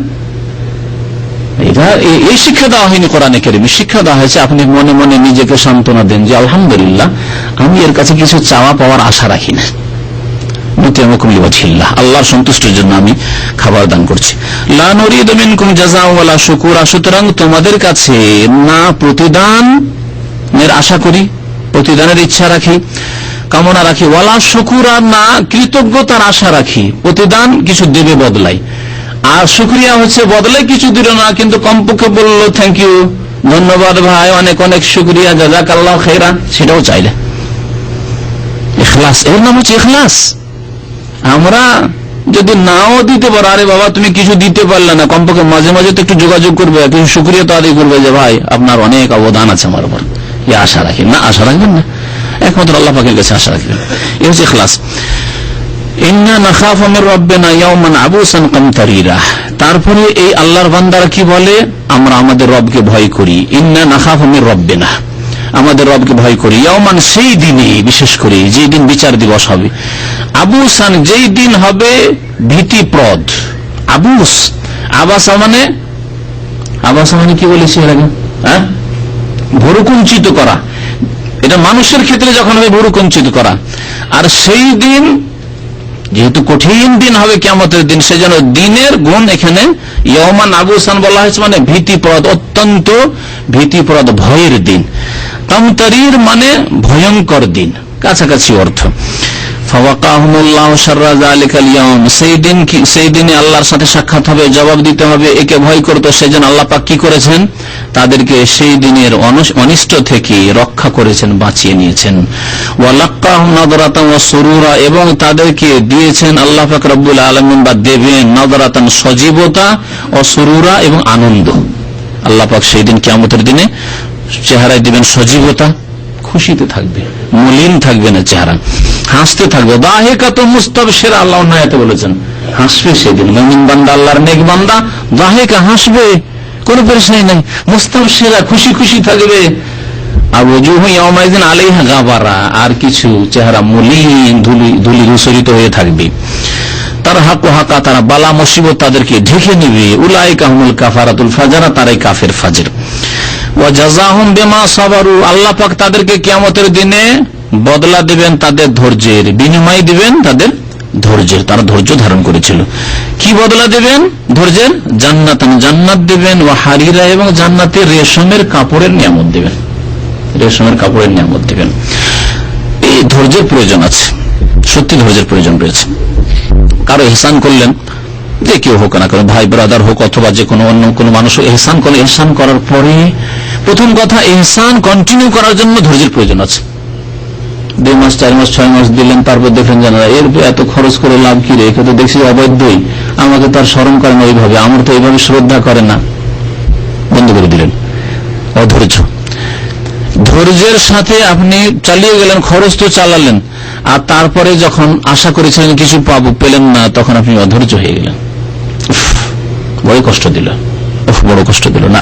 এটা এই শিক্ষা দেওয়া হয়নি কোরআনে কারিমে। শিক্ষা দেওয়া হয়েছে আপনি মনে মনে নিজেকে সান্ত্বনা দেন যে আলহামদুলিল্লাহ, আমি এর কাছে কিছু চাওয়া পাওয়ার আশা রাখি না, আল্লাহর সন্তুষ্টির জন্য আমি খাবার দান করছি। লা নুরিদু মিনকুম জাযাআন ওয়ালা শুকুরা। সুতরাং তোমাদের কাছে না প্রতিদানের আশা করি, প্রতিদানের ইচ্ছা রাখি, কামনা রাখি, ওয়ালা শুকুরা, না কৃতজ্ঞতার আশা রাখি, প্রতিদান কিছু দেবে বদলাই, আর শুকরিয়া হচ্ছে বদলাই কিছু দিল না, কিন্তু কমপক্ষে বললো থ্যাংক ইউ, ধন্যবাদ ভাই, অনেক অনেক শুকরিয়া, জাযাকাল্লাহু খাইরান, সেটাও চাইলে। ইখলাস, এর নাম হচ্ছে ইখলাস। আমরা যদি নাও দিতে পারো, আরে বাবা তুমি কিছু দিতে পারলে না, কমপক্ষে মাঝে মাঝে তো একটু যোগাযোগ করবে, কিছু শুকরিয়া তো আদায় করবে যে ভাই আপনার অনেক অবদান আছে আমার উপর, আশা রাখি না, আশা রাখবেন না, একমাত্র আল্লাহ পাকের কাছে আশা রাখবেন, এই হচ্ছে ইখলাস। ইন্না নাখাফু মির রাব্বিনা ইয়াওমান আবুসান কামতারিরা। তারপরে এই আল্লাহর বান্দারা কি বলে, আমরা আমাদের রবকে ভয় করি। ইন্না নাখাফু মির রাব্বিনা, আমাদের রবকে ভয় করি, ইয়াওমান, সেই দিনে, বিশেষ করে যেই দিন বিচার দিবস হবে, আবুসান, যেই দিন হবে ভীতিপ্রদ। আবুস, আবাসা মানে কি বলেছি এর আগে, হ্যাঁ, ভুরুকুঞ্চিত করা, এটা মানুষের ক্ষেত্রে যখন হবে ভুরুকুঞ্চিত করা। আর সেই দিন যেহেতু কঠিন দিন হবে কিয়ামতের দিন, সেজন্য দিনের গুণ এখানে ইয়াওমান আবুসান বলা হয়েছে, মানে ভীতিপ্রদ, অত্যন্ত ভীতিপ্রদ, ভয়ের দিন। কামতারির মানে ভয়ঙ্কর দিন, কাছাকাছি অর্থ। ফাওয়াকাহুমুল্লাহু শাররা যালিকাল ইয়াওম, সেই দিনে আল্লাহর সাথে সাক্ষাৎ হবে, জবাব দিতে হবে, একে ভয় করতো, সেজন্য আল্লাহ পাক কি করেছেন, তাদেরকে সেই দিনের অনিষ্ট থেকে রক্ষা করেছেন, বাঁচিয়ে নিয়েছেন। ওয়ালাক্কাহুম নাদরাতান ওয়া সুরুরা, এবং তাদেরকে দিয়েছেন আল্লাহ পাক রব্বুল আলামিন, বা দেবেন, নাদরাতান, সজীবতা, ও সুরুরা, এবং আনন্দ। আল্লাহ পাক সেই দিন কিয়ামতের দিনে চেহারায় দিবেন সজীবতা, খুশিতে থাকবে, মলিন থাকবে না চেহারা, হাসতে থাকবে। দাহিকাতু মুস্তাবশিরা, আল্লাহ আয়াতে বলেছেন হাসবে সেদিন মুমিন বান্দা, আল্লাহর নেক বান্দা, দাহিকা, হাসবে, কোন পরেশানি নাই, মুস্তাবশিরা, খুশি খুশি থাকবে। আর ওয়াজুহু ইয়াওমাইযিন আলাইহা গাবারা, আর কিছু চেহারা মলিন, ধুলি ধূসরিত হয়ে থাকবে। তার হাকা, তারা বালা মুসিবত তাদেরকে ঢেকে নিবে। উলাইকা হুমুল কাফারাতুল ফাজরা, তারাই কাফের ফাজির। ওয়া জাযাহুম বিমা সাবারু, আল্লাহ পাক তাদেরকে কিয়ামতের দিনে বদলা দিবেন তাদের ধৈর্যের, বিনিময় দিবেন তাদের ধৈর্যের, তারা ধৈর্য ধারণ করেছিল। কি বদলা দিবেন ধৈর্যের? জান্নাতান, জান্নাত দিবেন, ওয়া হারিরা, এবং জান্নাতে রেশমের কাপড়ের নিয়ামত দিবেন, রেশমের কাপড়ের নিয়ামত দিবেন। এই ধৈর্যের প্রয়োজন আছে, সত্যি ধৈর্যের প্রয়োজন রয়েছে। কারো ইহসান করলেন, যে কেউ হোক না, কোনো ভাই ব্রাদার হোক, অথবা যে কোনো অন্য কোনো মানুষ ইহসান করলে, ইহসান করার পরে প্রথম কথা, ইহসান কন্টিনিউ করার জন্য ধৈর্যের প্রয়োজন আছে। 2 মাস 4 মাস 6 মাস দিলেন, তারপর দেখেন জানা এর এত খরচ করে লাভ কি রে, একে তো দেখছি অবৈধই, আমাকে তার স্মরণ করে না ওইভাবে, আমার তো এইভাবে শ্রদ্ধা করে না, বন্ধ করে দিলেন, অধৈর্য। ধৈর্যের সাথে আপনি চালিয়ে গেলেন, খরচ তো চালালেন, আর তারপরে যখন আশা করেছিলেন কিছু পাবো, পেলেন না, তখন আপনি অধৈর্য হয়ে গেলেন, বড় কষ্ট দিল, বড় কষ্ট দিল না।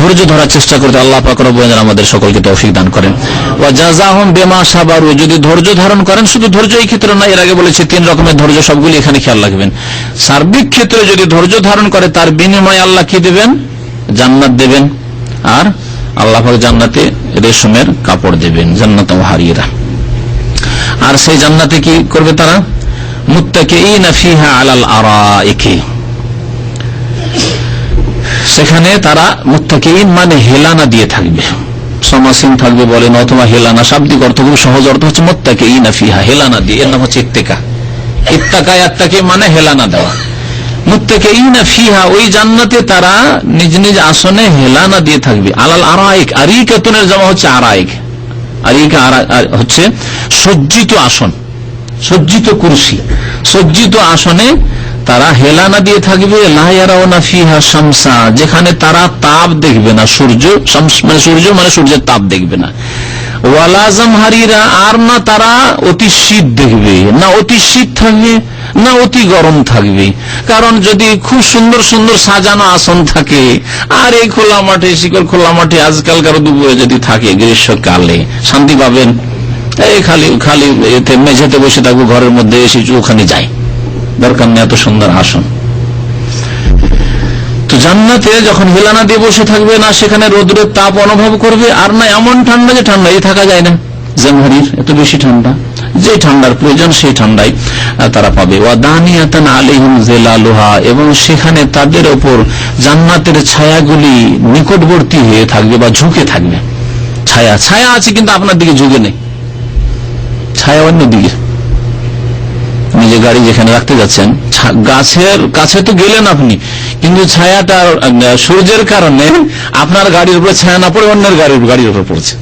ধৈর্য ধরার চেষ্টা করতে আল্লাহ পাক রব্বুল আলামিন আমাদের সকলকে তৌফিক দান করেন। ওয়া জাযাহুম বিমা সাবারু, যদি ধৈর্য ধারণ করেন, শুধু ধৈর্য এই ক্ষেত্রে না, এর আগে বলেছি 3 রকমের ধৈর্য, সবগুলি এখানে খেয়াল রাখবেন। সার্বিক ক্ষেত্রে যদি ধৈর্য ধারণ করে, তার বিনিময়ে আল্লাহ কি দেবেন? জান্নাত দেবেন, আর আল্লাহ পাক জান্নাতে রেশমের কাপড় দেবেন, জান্নাত ওয়া হারিরা। আর সেই জান্নাতে কি করবে তারা? মুত্তাকিইনা ফিহা আলাল আরাইকি, সেখানে তারা মুত্তাকিইন মানে হেলানা দিয়ে থাকবে, সমাসীন থাকবে বলেন, অথবা হেলানা, শাব্দিক অর্থ, খুব সহজ অর্থ হচ্ছে মুত্তাকিইনা ফিহা, হেলানা দিয়ে, এর নাম হচ্ছে ইত্তেকা। ইত্তাকা, ইত্তাকি মানে হেলানা দেওয়া। মুত্তাকিইনা ফিহা, ওই জান্নাতে তারা নিজ নিজ আসনে হেলানা দিয়ে থাকবে। আলাল আরাইক, আরিকাতুনের জামা হচ্ছে আরাইক, আরিকা হচ্ছে সজ্জিত আসন, সজ্জিত কুরসি, সজ্জিত আসনে তারা হেলানা দিয়ে থাকবে লা ইয়ারাউনা ফিহা শামসা, যেখানে তারা তাপ দেখবে না, সূর্য মানে সূর্যের তাপ দেখবে না। ওয়ালা জামহারিরা, আর না তারা অতি শীত দেখবে, না অতি শীত থাকবে না অতি গরম থাকবে। কারণ যদি খুব সুন্দর সুন্দর সাজানো আসন থাকে আর এই খোলা মাঠে, শিকড় খোলা মাঠে আজকালকার দুপুরে যদি থাকে গ্রীষ্মকালে, শান্তি পাবেন? এই খালি খালি মেঝেতে বসে থাকবো, ঘরের মধ্যে এসে ওখানে যাই, দরকার নেই এত সুন্দর আসন। তো জান্নাতে যখন হেলানা দিয়ে বসে থাকবে, না সেখানে রোদ্রের তাপ অনুভব করবে, আর না এমন ঠান্ডা যে ঠান্ডায় থাকা যায় না, জামহারির এত বেশি ঠান্ডা, যে ঠান্ডার প্রয়োজন সেই ঠান্ডায় তারা পাবে। ওয়াদানিয়াতান আলাইহিম জিলালুহা, এবং সেখানে তাদের ওপর জান্নাতের ছায়াগুলি নিকটবর্তী হয়ে থাকবে বা ঝুঁকে থাকবে। ছায়া ছায়া আছে কিন্তু আপনার দিকে ঝুঁকে নেই, ছায়া অন্য দিকে। নিজে গাড়ি যেখানে রাখতে যাচ্ছেন, গাছের কাছে তো গেলেন আপনি, কিন্তু ছায়াটা সূর্যের কারণে আপনার গাড়ির উপরে ছায়া না পড়ে অন্যের গাড়ির উপর পড়ছে,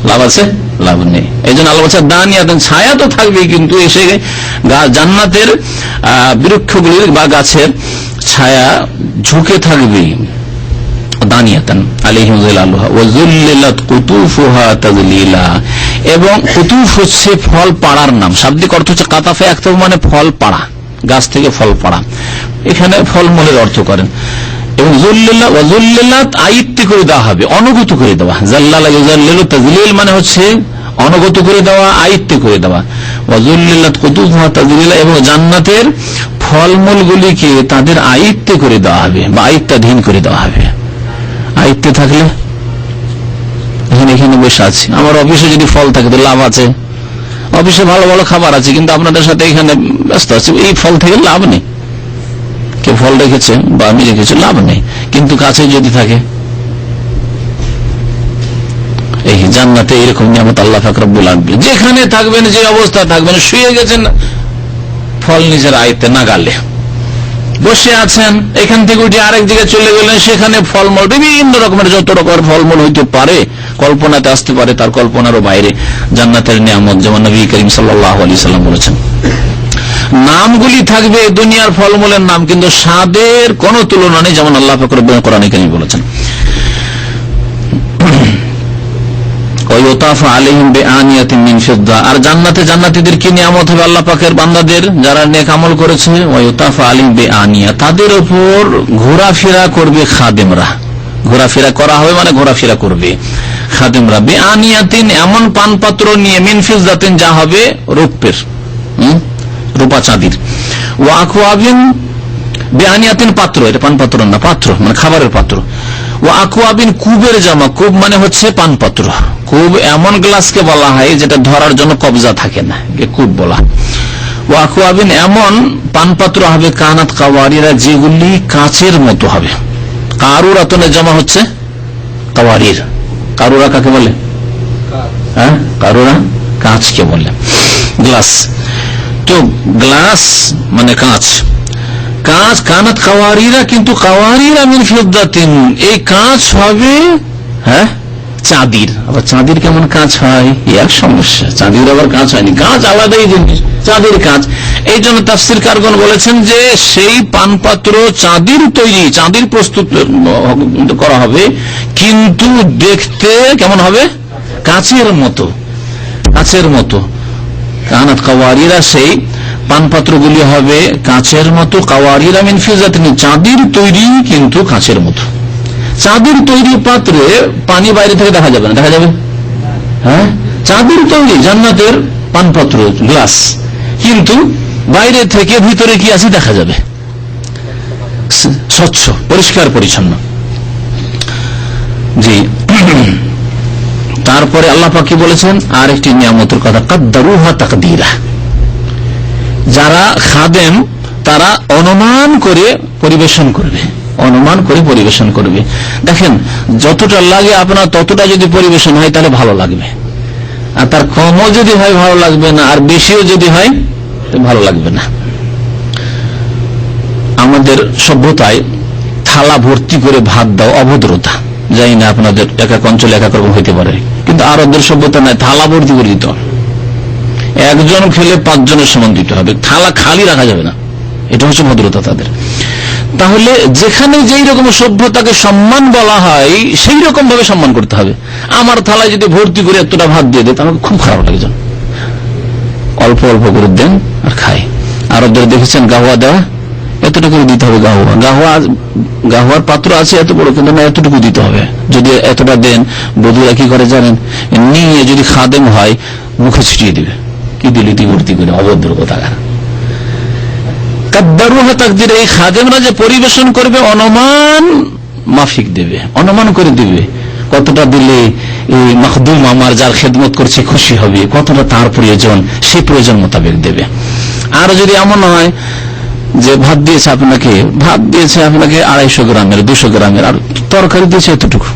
লাভ আছে? লাভ নেই। এই জন্য আল্লাহ বলছে দানিয়াতান, ছায়া তো থাকবেই, কিন্তু এসে জান্নাতের বৃক্ষগুলির বা গাছের ছায়া ঝুঁকে থাকবে। দানিয়াতান আলাইহিম জিলালুহা ওয়া যুল্লিলাত কুতুফুহা তাযলিলা, এবং কুতুফ হচ্ছে ফল পাড়ার নাম, শাব্দিক অর্থ হচ্ছে কাতাফে একতব মানে ফল পাড়া, গাছ থেকে ফল পাড়া, এখানে ফলমূলের অর্থ করেন। এবং যুল্লিলাত আয়ত্ত করে দেওয়া হবে, অনুগত করে দেওয়া। জাল্লালা ইউজাল্লিলু তাযলিল মানে হচ্ছে অনুগত করে দেওয়া, আয়ত্ত করে দেওয়া। ওয়া যুল্লিলাত কুতুফুহা তাযলিলা, এবং জান্নাতের ফলমূলগুলিকে তাদের আয়ত্ত করে দেওয়া হবে বা আয়ত্তাধীন করে দেওয়া হবে। আয়ত্তে থাকলে এখানে বসে আছি, আমার অফিসে যদি ফল থাকে তো লাভ আছে, অফিসে ভালো ভালো খাবার আছে, কিন্তু আপনাদের সাথে এখানে ব্যস্ত আছি, এই ফল থেকে লাভ নেই। কেউ ফল রেখেছে বা আমি রেখেছি, লাভ নেই। কিন্তু কাছে যদি থাকে, এই জান্নাতে এরকম নিয়ামত আল্লাহ পাক রব্বুল আলামিন, যেখানে থাকবেন, যে অবস্থা থাকবেন, শুয়ে গেছেন, ফল নিজের আয়ত্তে নাগালে, বসে আছেন, এখান থেকে উঠে আরেক জায়গায় চলে গেলেন, সেখানে ফলমূল বিভিন্ন রকমের, যত রকমের ফলমূল হইতে পারে, কল্পনাতে আসতে পারে, তার কল্পনারও বাইরে জান্নাতের নিয়ামত, যেমন নবী করিম সাল্লাল্লাহু আলাইহি সাল্লাম বলেছেন। নামগুলি থাকবে দুনিয়ার ফলমূলের নাম, কিন্তু স্বাদের কোনো তুলনা নেই, যেমন আল্লাহ পাক রব্বুল কোরআনে কারীমে বলেছেন। আর জান্নাতে জান্নাতীদের কি নিয়ামত হবে? আল্লাহ পাকের বান্দাদের যারা নেক আমল করেছে, ওয়ায়ুতাফা আলাইহিম বিআনিয়া, তাদের উপর ঘোরাফেরা করবে খাদেমরা, ঘোরাফেরা করা হবে মানে ঘোরাফেরা করবে খাদেমরা। বিআনিয়াতিন, এমন পানপাত্র নিয়ে, মিন ফিজ্জাতিন, যা হবে রূপের, রূপা চাঁদির। ওয়া আকওয়াবিন, বিআনিয়াতিন পাত্র, এটা পানপাত্র না, পাত্র মানে খাবারের পাত্র। ও আকওয়াবিন, কুবের জামা, কুব মানে হচ্ছে পানপাত্র। কুব এমন গ্লাসকে বলা হয় যেটা ধরার জন্য কবজা থাকে না, কুব বলা। ও আকওয়াবিন, এমন পানপাত্র হবে, কানাত কাওয়ারিরা, যেগুলি কাচের মতো হবে। কারুরাতনের জামা হচ্ছে কাওয়ারির। কারুরা কাকে বলে? হ্যাঁ, কারুরা কাঁচকে বলে, গ্লাস। তো গ্লাস মানে কাঁচ, কাঁচ। কানাত কাওয়ারিরা, কিন্তু কাওয়ারিরা মিন ফিদ্দাতিন, এই কাঁচ হবে হ্যাঁ চাঁদির। আবার চাঁদির কেমন কাঁচ হয়, এক সমস্যা, চাঁদির আবার কাঁচ হয়নি, কাঁচ আলাদাই জিনিস, চাঁদির কাঁচ। এই জন্য তাফসীরকারগণ বলেছেন যে সেই পানপাত্র চাঁদির তৈরি, চাঁদির প্রস্তুত করা হবে, কিন্তু দেখতে কেমন হবে? কাঁচের মতো, কাঁচের মতো। কানাত কাওয়ারিরা, সেই পানপাত্রগুলি হবে কাঁচের মতো। কাওয়ারিরা মিন ফিজ্জাতিন, চাঁদির তৈরি কিন্তু কাঁচের মতো। চাঁদির তৈরি পাত্রে পানি বাইরে থেকে দেখা যাবে না, দেখা যাবে? হ্যাঁ, চাঁদির তৈরি জান্নাতের পানপাত্র, গ্লাস, কিন্তু বাইরে থেকে ভিতরে কি আছে দেখা যাবে, স্বচ্ছ, পরিষ্কার পরিচ্ছন্ন। জি। তারপরে আল্লাহ পাক কি বলেছেন? আর একটি নিয়ামতের কথা, কাদ্দারুহা তাকদীরা, যারা খাদেম তারা অনুমান করে পরিবেশন করবে, অনুমান করে পরিবেশন করবে। দেখেন, যতটা লাগে আপনার ততটা যদি পরিবেশন হয় তাহলে ভালো লাগবে, আর তার কমও যদি হয় ভালো লাগবে না, আর বেশিও যদি হয় ভালো লাগবে না। আমাদের সভ্যতায় থালা ভর্তি করে ভাত দাও অভদ্রতা, জানি না আপনাদের এক এক অঞ্চলে এক এক রকম হইতে পারে, কিন্তু আরবদের সভ্যতা নয়, থালা ভর্তি করে দিত। একজন খেলে 5 জনের সমান দিতে হবে, থালা খালি রাখা যাবে না। এটা হচ্ছে ভদ্রতা তাদের। তাহলে যেখানে যেই রকম সভ্যতাকে সম্মান বলা হয় সেই রকম ভাবে সম্মান করতে হবে। আমার থালায় যদি ভর্তি করে এতটা ভাত দিয়ে দেয় আমাকে খুব খারাপ লাগে, অল্প অল্প করে দেন আর খাই। আরবদের দেখেছেন গাহুয়া দেওয়া, এতটা করে দিতে হবে। গাহুয়ার পাত্র আছে এত বড়, কিন্তু না এতটুকু দিতে হবে। যদি এতটা দেন, বধুরা কি করে জানেন, নিয়ে যদি খাদেম হয় মুখে ছিটিয়ে দিবে, কি দিলি তুই ভর্তি করে, অভদ্র কোথাকার। কাদ্দারুহা তাকদির, এই খাদেমরা যে পরিবেশন করবে অনুমান মাফিক দেবে, অনুমান করে দিবে কতটা দিলে এই মাখদুম আমার যার খেদমত করছে খুশি হবে, কতটা তার প্রয়োজন সেই প্রয়োজন মোতাবেক দেবে। আর যদি এমন হয় যে ভাত দিয়েছে আপনাকে 250 গ্রামের 200 গ্রামের, আর তরকারি দিয়েছে এতটুকু,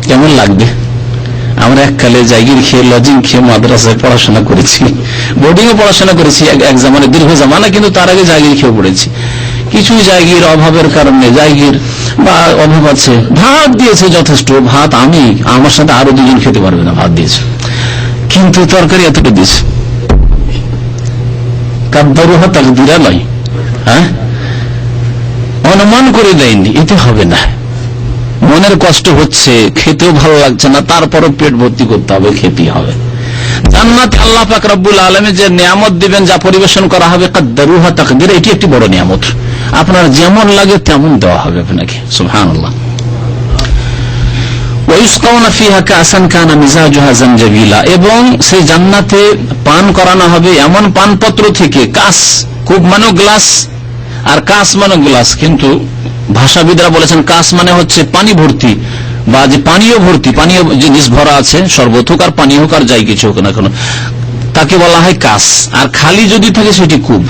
কেমন লাগবে? আমরা এককালে জায়গির খেয়ে লজিং খেয়ে মাদ্রাসায় পড়াশোনা করেছি, বোর্ডিং এ পড়াশোনা করেছি এক জামানে, দীর্ঘ জামানা, কিন্তু তার আগে জায়গির খেয়ে পড়েছি। কিছু জায়গির অভাবের কারণে, জায়গির বা অভাব আছে, ভাত দিয়েছে যথেষ্ট ভাত, আমি আমার সাথে আরো 2 জন খেতে পারবে না, ভাত দিয়েছে, কিন্তু তরকারি এতটা দিয়েছে। কাদ্দারুহা তাকদিরা নয়, হ্যাঁ, অনুমান করে দেয়নি, এতে হবে না। মনের কষ্ট হচ্ছে, খেতেও ভালো লাগছে না, তারপরও পেট ভর্তি করতে হবে, খেতেই হবে। জান্নাতে আল্লাহ পাক রব্বুল আলামিন যে নিয়ামত দিবেন, যা পরিবেশন করা হবে, কাদ্দারুহা তাকদিরা, এটি একটি বড় নিয়ামত। আপনার যেমন লাগে তেমন দেওয়া হবে আপনাকে, সুবহানাল্লাহ। ওয়ায়ুসকাউনা ফিহা কাসান কানা মিজাজুহা জানজাবিলা, এবং সেই জান্নাতে পান করানো হবে এমন পানপত্র থেকে, কাস খুব মানে গ্লাস, আর কাস মানে গ্লাস, কিন্তু ভাষাবিদরা বলেছেন কাস মানে হচ্ছে পানি ভর্তি, বা যে পানীয় ভর্তি, পানীয় জিনিস ভরা আছে, শরবত হোক আর পানি হোক আর যাই কিছু হোক না কেন, তাকে বলা হয় কাস। আর খালি যদি থাকে সেটি কুব।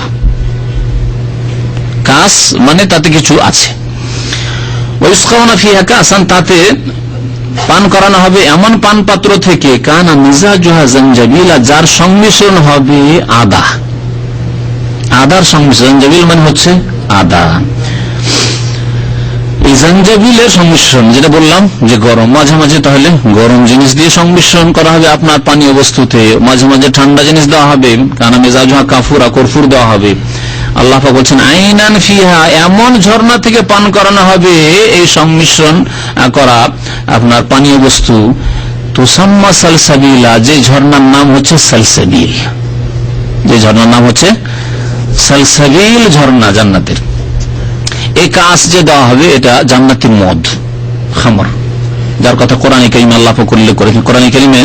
কাস মানে তাতে কিছু আছে। ওয়ায়ুসকাউনা ফিহা কাসান, তাতে পান করানো হবে এমন পান পাত্র থেকে, কানা মিজাজুহা জানজাবিলা, যার সংমিশ্রণ হবে আদা, আদার সংমিশ্রণ। জানজাবিল মানে হচ্ছে আদা। এই জানজাবিলের সংমিশ্রণ, যেটা বললাম যে গরম, মাঝে মাঝে তাহলে গরম জিনিস দিয়ে সংমিশ্রণ করা হবে আপনার পানীয় বস্তুতে, মাঝে মাঝে ঠান্ডা জিনিস দেওয়া হবে, কানা মিজাজুহা কাফুরা, কর্ফুর দেওয়া হবে। আল্লাহ পাক বলছেন আইনান ফিহা, এমন ঝর্ণা থেকে পান করানো হবে এই সংমিশ্রণ করা আপনার পানীয় বস্তু, তুসাম্মা সালসাবিলা, যে ঝর্ণার নাম হচ্ছে সালসাবিল, যে ঝর্ণার নাম হচ্ছে সালসাবিল ঝর্ণা জান্নাতের। এই কাস যে দেওয়া হবে এটা জান্নাতের মদ, খামর, যার কথা কোরআনে কারিমে আল্লাহ পাক উল্লেখ করেছেন। কোরআনে কারিমে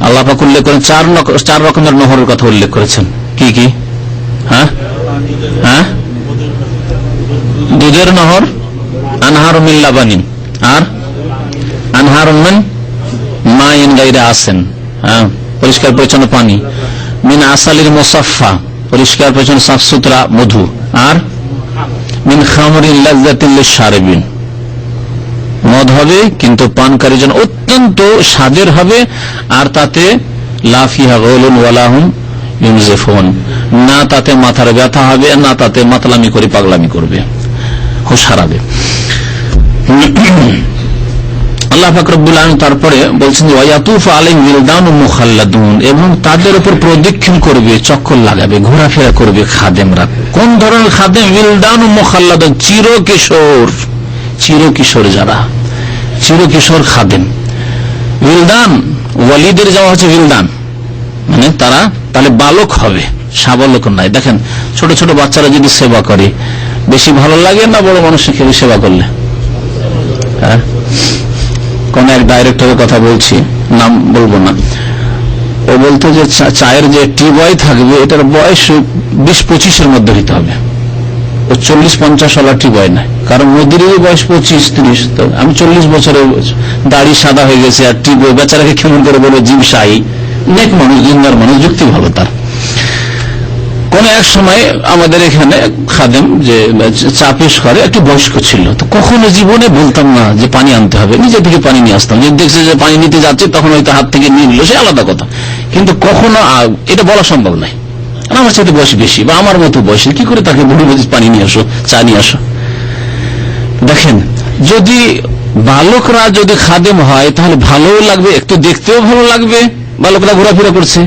আল্লাহ পাক উল্লেখ করেন 4 রকমের নহরের কথা উল্লেখ করেছেন। কি কি? হ্যাঁ, দুধের নহর, আনহারুম মিন লাবানিন, আর আনহারুম মিন মাইন গায়রি আসিন, পরিষ্কার পরিচ্ছন্ন পানি, মিন আসালির মুসাফফা, পরিষ্কার পরিচ্ছন্ন সাফ সুতরা মধু, আর মিন খামরিন লাযযাতিন লিশারিবিন, মদ হবে কিন্তু পানকারীর জন্য অত্যন্ত স্বাদের হবে, আর তাতে লা ফিহা গাউলুন ওয়ালা হুম ইউনজিফুন, না তাতে মাথার ব্যথা হবে, না তাতে মাতলামি করে পাগলামি করবে, হুঁশ হারাবে। আল্লাহ পাক রব্বুল আলামিন তারপরে বলছেন ওয়ায়াতুফু আলাইহিম ওয়ালদানুম মুখাল্লাদুন, এবং তাদের উপর প্রদক্ষিণ করবে, চক্কর লাগাবে, ঘোরাফেরা করবে খাদেমরা। কোন ধরনের খাদেম? ওয়ালদানুম মুখাল্লাদুন, চিরকিশোর, চিরকিশোর যারা, চিরকিশোর খাদেম। ওয়ালদান ওয়ালিদের যাওয়া হচ্ছে ওয়ালদান, মানে তারা তাহলে বালক হবে, সাবালক নাই। দেখেন ছোট ছোট বাচ্চারা যদি সেবা করে বেশি ভালো লাগে না বড় মানুষের সেবা করলে? হ্যাঁ, কোন এক ডাইরেক্টরের কথা বলছি, নাম বলবো না, ও বলতো যে চায়ের যে টি বয় থাকবে এটার বয়স 20-25 মধ্যে হইতে হবে, ও 40-50 ওয়ালা টি বয় নাই, কারণ মোদির বয়স 25-30, তো আমি 40 বছরের দাড়ি সাদা হয়ে গেছে, আর টি বয় বেচারাকে কেমন করে বলবো জিম শাহী, নেক মানুষ, দিনদার মানুষ, যুক্তি ভালো তার। কোন এক সময় আমাদের এখানে খাদেম যে চা পেশ করে একটু বয়স্ক ছিল, তো কখনো জীবনে বলতাম না যে পানি আনতে হবে, নিজে থেকে পানি নিয়ে আসতাম, যদি দেখছে যে পানি নিতে যাচ্ছে তখন হয়তো হাত থেকে নিয়ে নিল, সে আলাদা কথা, কিন্তু কখনো এটা বলা সম্ভব নয়, আমার সাথে বয়স বেশি বা আমার মতো বয়সে কি করে তাকে বলে বলছি পানি নিয়ে আসো, চা নিয়ে আসো। দেখেন, যদি বালকরা যদি খাদেম হয় তাহলে ভালোও লাগবে, একটু দেখতেও ভালো লাগবে, বালকরা ঘোরাফেরা করছে,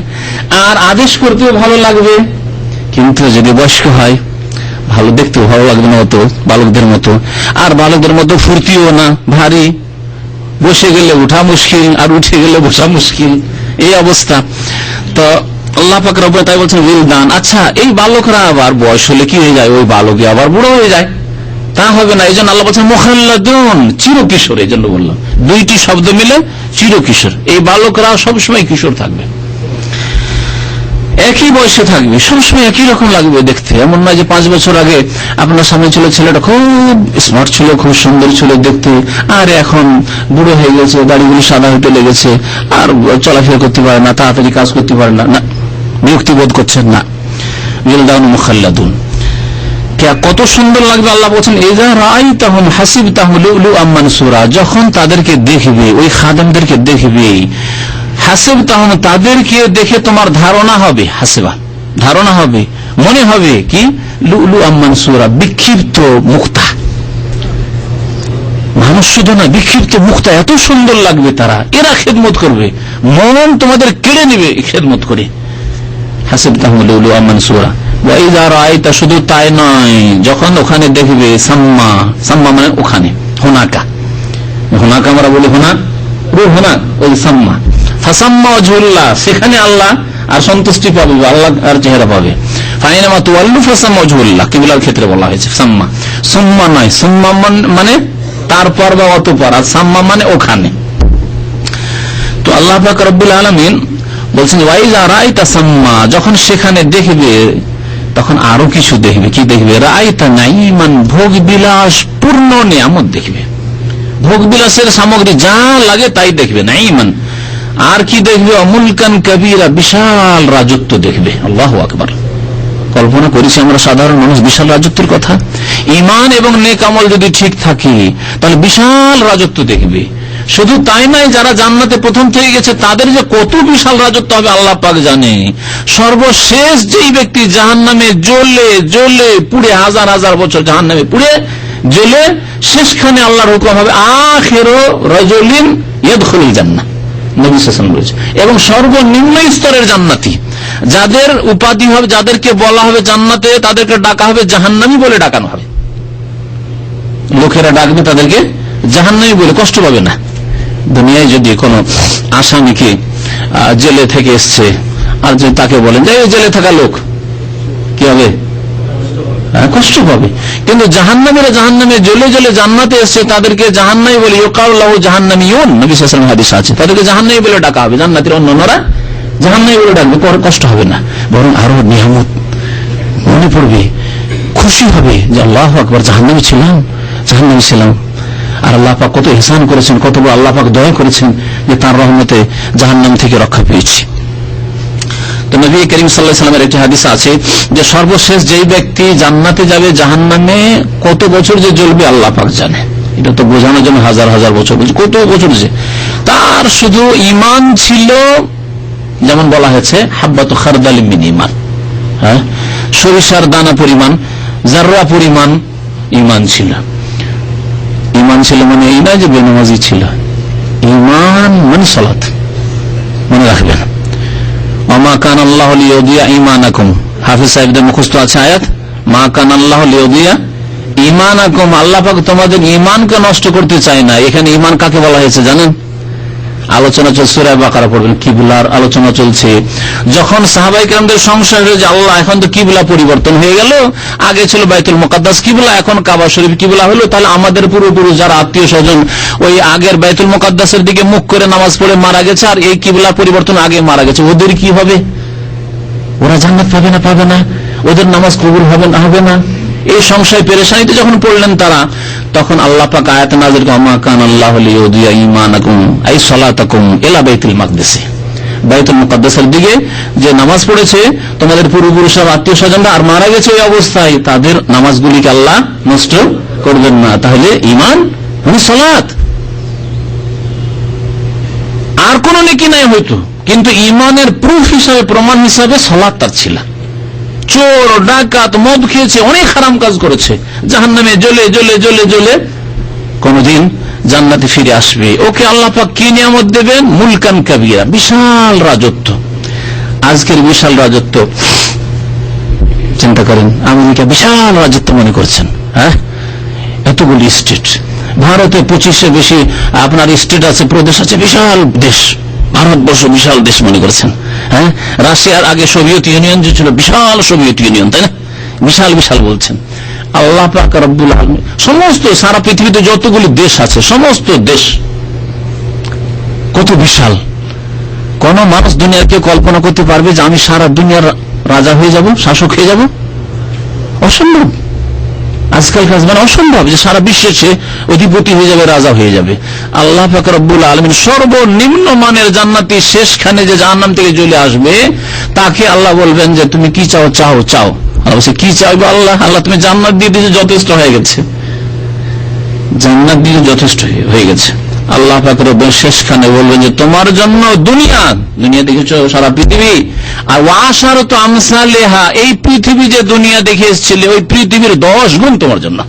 আর আদেশ করতেও ভালো লাগবে। কিন্তু যদি বয়স্ক হয়, ভালো দেখতেও ভালো লাগবে না অত বালকদের মতো, আর বালকদের মতো ফুর্তিও না, ভারী, বসে গেলে উঠা মুশকিল আর উঠে গেলে বসা মুশকিল, এই অবস্থা। তো আল্লাহ পাক রব্বুল তাই বলছেন উইলদান। আচ্ছা, এই বালকরা আবার বয়স হলে কি হয়ে যায়? ওই বালকই আবার বুড়ো হয়ে যায়, তা হবে না। এই জন্য আল্লাহ বলছেন মুখাল্লাদুন, চিরকিশোর। এই জন্য বললাম দুইটি শব্দ মিলে চিরকিশোর। এই বালকরা সবসময় কিশোর থাকবে, একই বয়সে থাকবে, সবসময় একই রকম লাগবে দেখতে। এমন নয় যে 5 বছর আগে আপনার সামনে ছিল ছেলেটা খুব স্মার্ট ছিল, খুব সুন্দর ছিল দেখতে, আর এখন বুড়ো হয়ে গেছে, দাড়িগুলো সাদা হতে লেগেছে, আর চলাফেরা করতে পারে না, তাড়াতাড়ি কাজ করতে পারে না, বিরক্তি বোধ করছেন না। উইলদান মুখাল্লাদুন, কত সুন্দর লাগবে। আল্লাহ বলছেন ইযা রাআইতাহুম হাসিবতাহুম লুলুআম মানসুরা, যখন তাদেরকে দেখবে, ওই খাদেমদেরকে দেখবে, হাসিবতাহুম তাদেরকে দেখে তোমার ধারণা হবে, হাসিবা ধারণা হবে, মনে হবে কি লুলুআম মানসুরা, বিক্ষিপ্ত মুক্তা। মানুষ শুধু না, বিক্ষিপ্ত মুক্তা, এত সুন্দর লাগবে তারা, এরা খেদমত করবে, মন তোমাদের কেড়ে নেবে খেদমত করে। হাসিবতাহুম লুলুআম মানসুরা। শুধু তাই নয়, যখন ওখানে দেখবে সাম্মা, সাম্মা মানে ওখানে, হোনাকা, হোনাকা আমরা বলি হোনা, ওই সাম্মা, ফাসাম্মা ওয়াজহুল্লাহ, সেখানে আল্লাহ আর সন্তুষ্টি পাবে, আল্লাহ আর চেহারা পাবে। ফাইনামা তুওয়াল্লু ফাসাম্মা ওয়াজহুল্লাহ, কিবলার ক্ষেত্রে বলা হয়েছে সাম্মা। সাম্মা নয়, সাম্মা মানে তারপর বা অতঃপর, আর সাম্মা মানে ওখানে। তো আল্লাহ পাক রব্বুল আলামিন বলছেন ওয়াইজা রাআইতা সাম্মা, যখন সেখানে দেখবে তখন আরো কিছু দেখবে। কি দেখবে? রাআইতা নাঈমান, ভোগ বিলাস পূর্ণ নিয়ামত দেখবে, ভোগ বিলাসের সামগ্রী যা লাগে তাই দেখবে, নাঈমান। আর কি দেখবে? মুলকান কবীরা, বিশাল রাজত্ব দেখবে। আল্লাহু আকবার। কল্পনা করেছি আমরা সাধারণ মানুষ বিশাল রাজত্বের কথা। ঈমান এবং নেক আমল যদি ঠিক থাকে তাহলে বিশাল রাজত্ব দেখবে। শুধু তাই নয়, যারা জান্নাতে প্রথম থেকে গেছে তাদের যে কত বিশাল রাজত্ব হবে আল্লাহ পাক জানে। সর্বশেষ যেই ব্যক্তি জাহান্নামে জ্বলে জ্বলে পুড়ে, হাজার হাজার বছর জাহান্নামে পুড়ে জ্বলে, শেষখানে আল্লাহর হুকুম হবে আখিরু রাজুলিন ইয়াদখুলুল জান্নাহ, নবী সাল্লাল্লাহু আলাইহি ওয়াসাল্লাম বলেছেন। এবং সর্বনিম্ন স্তরের জান্নাতি, যাদের উপাধি হবে, যাদেরকে বলা হবে জান্নাতে, তাদেরকে ডাকা হবে জাহান্নামী বলে ডাকানো হবে। লোকেরা ডাকবে তাদেরকে জাহান্নামী বলে, কষ্ট পাবে না। দুনিয়ায় যদি কোনো আসামিকে জেলে থেকে এসছে আর যদি তাকে বলেন যে জেলে থাকা লোক, কি হবে? কষ্ট পাবে। কিন্তু জাহান্নামীরা জাহান্নামে জ্বলে জ্বলে জান্নাতে এসছে, তাদেরকে জাহান্নামী বলে, ইউকালু লাহু জাহান্নামিয়ুন, নবী সাল্লাল্লাহু আলাইহি ওয়াসাল্লাম হাদিস আছে, তাদেরকে জাহান্নামী বলে ডাকা হবে। জান্নাতের অন্যরা জাহান্নামী বলে ডাকবে, কষ্ট হবে না, বরং আরো নিয়ামত মনে পড়বে, খুশি হবে যে আল্লাহু আকবার, জাহান্নামী ছিলাম। আর আল্লাহ পাক কত ইহসান করেছেন, কত বড় আল্লাহ পাক দয়া করেছেন যে তার রহমতে জাহান্নাম থেকে রক্ষা পেয়েছি। তো নবী করিম সাল্লাল্লাহু আলাইহি ওয়াসাল্লামের একটি হাদিস আছে যে সর্বশেষ যেই ব্যক্তি জান্নাতে যাবে, জাহান্নামে কত বছর যে জ্বলবে আল্লাহ পাক জানে। এটা তো বোঝানোর জন্য হাজার হাজার বছর, কত বছর যে তার শুধু ঈমান ছিল, যেমন বলা হয়েছে হাব্বাতু খারদালিন মিন ঈমান, সরিষার দানা পরিমাণ, জাররা পরিমাণ ঈমান ছিল। ঈমান ছিল মানে এই না যে বেনামাজি ছিল, ঈমান মানে সালাত, মনে রাখবেন। ওমা কানা আল্লাহু লিইউদিয়া ঈমানাকুম, হাফেজ সাহেবদের মুখস্থ আছে আয়াত, মা কানা আল্লাহু লিইউদিয়া ঈমানাকুম, আল্লাহ পাক তোমাদের ঈমানকে নষ্ট করতে চায় না। এখানে ঈমান কাকে বলা হয়েছে জানেন? আলোচনা চলছে, সূরা বাকারা পড়বেন, কিবলার আলোচনা চলছে। যখন সাহাবায়ে কেরামদের সংশয় হয়ে যে আল্লাহ এখন তো কিবলা পরিবর্তন হয়ে গেল, আগে ছিল বাইতুল মুকাদ্দাস কিবলা, এখন কাবা শরীফ কিবলা হলো, তাহলে আমাদের পূর্বপুরুষ যারা আত্মীয় স্বজন ওই আগের বাইতুল মুকাদ্দাসের দিকে মুখ করে নামাজ পড়ে মারা গেছে, আর এই কিবলা পরিবর্তন আগে মারা গেছে, ওদের কি হবে? ওরা জান্নাত পাবে না, ওদের নামাজ কবুল হবে না। এই সংশয় পেরেশানিতে যখন পড়লেন তারা, তখন আল্লাহ পাক আয়াত নাযিল করেন, মা কানা আল্লাহু লিইউদিয়া ঈমানাকুম আই সালাতাকুম ইলা বাইতুল মাকদিস, বাইতুল মুকাদ্দাসের দিকে যে নামাজ পড়েছে তোমাদের পূর্বপুরুষরা, আত্মীয় স্বজনরা, আর মারা গেছে ওই অবস্থায়, তাদের নামাজগুলিকে আল্লাহ নষ্ট করবেন না। তাহলে ঈমান মানে সালাত, আর কোন নেকি নাই হয়তো, কিন্তু ঈমানের প্রুফ হিসাবে, প্রমাণ হিসাবে সালাত তার ছিল। চোর, ডাকাত, মদ খেয়েছে, অনেক হারাম কাজ করেছে, জাহান্নামে জ্বলে জ্বলে জ্বলে জ্বলে কোনদিন জান্নাতে ফিরে আসবে, ওকে আল্লাহ পাক কি নিয়ামত দেবেন? মুলকান কাবীরা, বিশাল রাজত্ব। আজকের বিশাল রাজত্ব চিন্তা করেন, আমেরিকা বিশাল রাজত্ব মনে করছেন, হ্যাঁ, এতগুলি স্টেট। ভারতে 25-এর বেশি আপনার স্টেট আছে, প্রদেশ আছে, বিশাল দেশ। ভারতবর্ষ বিশাল দেশ মনে করছেন, হ্যাঁ। রাশিয়ার আগে সোভিয়েত ইউনিয়ন যে ছিল, বিশাল সোভিয়েত ইউনিয়ন, তাই না? বিশাল বিশাল বলছেন। আল্লাহ পাক রব্বুল আলামিন সমস্ত সারা পৃথিবীতে যতগুলি দেশ আছে, সমস্ত দেশ কত বিশাল। কোন মানুষ দুনিয়ার কেউ কল্পনা করতে পারবে যে আমি সারা দুনিয়ার রাজা হয়ে যাব, শাসক হয়ে যাব? অসম্ভব। আজকালকার মানে অসম্ভব যে সারা বিশ্বের সে অধিপতি হয়ে যাবে, রাজা হয়ে যাবে। আল্লাহ পাক রব্বুল আলামিন সর্বনিম্ন মানের জান্নাতি শেষখানে যে জাহান্নাম থেকে চলে আসবে, তাকে আল্লাহ বলবেন যে তুমি কি চাও? চাও চাও। কি চাইবে আল্লাহ? আল্লাহ তুমি জান্নাত দিয়ে দিয়েছো, যথেষ্ট হয়ে গেছে, জান্নাত দিয়ে যথেষ্ট হয়ে গেছে। আল্লাহ পাক রব্বুল শেষখানে বলবেন যে তোমার জন্য দুনিয়া দেখেছো, সারা পৃথিবী, আর ওয়াশারাতু আমসালিহা, এই পৃথিবী যে দুনিয়া দেখে এসেছিলে, ওই পৃথিবীর 10 গুণ তোমার জন্য।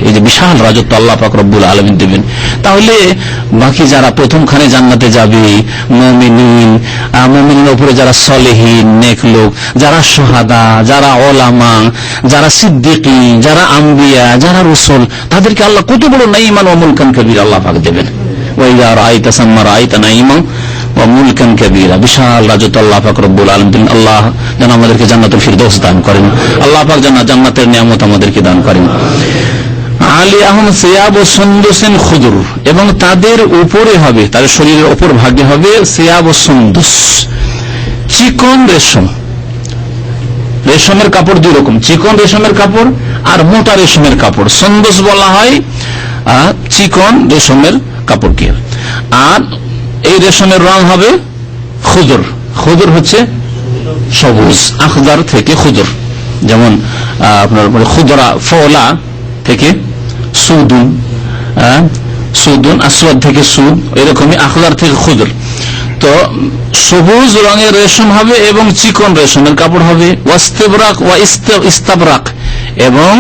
এই যে বিশাল রাজত্ব আল্লাহ পাক রব্বুল আলামিন দেবেন। তাহলে বাকি যারা প্রথমখানে জান্নাতে যাবে, মুমিনের উপরে যারা সলেহিন নেক লোক, যারা সুহাদা, যারা ওলামা, যারা সিদ্দিকিন, যারা আম্বিয়া, যারা রাসূল, তাদেরকে আল্লাহ কত বড় নাঈমান ওয়া মুলকান কাবীরা আল্লাহ পাক দেবেন। বিশাল রাজত্ব আল্লাহ পাক রব্বুল আলামিন। আল্লাহ যেন আমাদেরকে জান্নাতুল ফিরদৌস দান করেন, আল্লাহ পাক যেন জান্নাতের নিয়ামত আমাদেরকে দান করেন। আলিয়াহুম সিয়াবু সুন্দুসিন খুদুর, এবং তাদের উপরে হবে, তাদের শরীরের উপর ভাগে হবে সিয়াবু সুন্দুস, চিকন রেশম। রেশমের কাপড় দুই রকম, চিকন রেশমের কাপড় আর মোটা রেশমের কাপড়। সুন্দুস বলা হয় চিকন রেশমের কাপড়কে। আর এই রেশমের রং হবে খুদুর। খুদুর হচ্ছে সবুজ, আখদার থেকে খুদুর, যেমন আপনার খুদরা ফওলা থেকে সুদুন, সুদুন আসওয়াদ থেকে সুদ, এরকমই আখদার থেকে খুদুর। তো সবুজ রঙের রেশম হবে এবং চিকন রেশমের কাপড় হবে। ওয়াস্তিবরাক ওয়া ইস্তাবরাক, এবং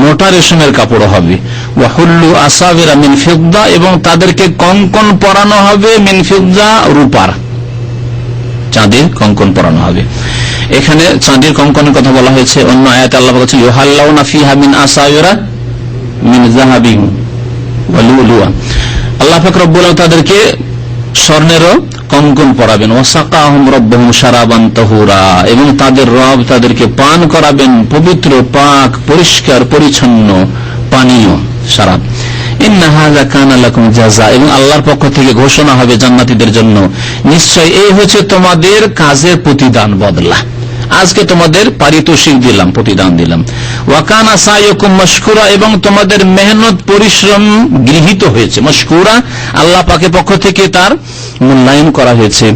মোটা রেশমের কাপড় হবে। ওয়াহুল্লু আসাবিরা মিন ফিদ্দা, এবং তাদেরকে কঙ্কন পরানো হবে মিন ফিদ্দা, রূপার, চাঁদের কঙ্কন পরানো হবে। এখানে চাঁদের কঙ্কনের কথা বলা হয়েছে। অন্য আয়াতে আল্লাহ বলেছেন ইউহাল্লাউনা ফিহা মিন আসাবিরা মিন যাহাবিন ওয়া লুলুয়া। আল্লাহ পাক রব্বুল আলামিন তাদেরকে স্বর্ণেরও কঙ্কন পরাবেন। ওয়াসাকাহুম রাব্বুহুম শারাবান তাহুরা, এবং তাদের রব তাদেরকে পান করাবেন পবিত্র, পাক, পরিষ্কার, পরিচ্ছন্ন পানীয়, শারাব। ইন্না হাযা কানা লাকুম জাযা, এবং আল্লাহর পক্ষ থেকে ঘোষণা হবে জান্নাতীদের জন্য, নিশ্চয় এই হচ্ছে তোমাদের কাজের প্রতিদান, বদলা। আজকে তোমাদের পারিতোষিক দিলাম, প্রতিদান দিলাম। ওয়া কানা সায়ুকুম মাশকুরা, এবং তোমাদের মেহনত পরিশ্রম গৃহীত হয়েছে। মাশকুরা, আল্লাহ পাকের পক্ষ থেকে তার মূল্যায়ন করা হয়েছে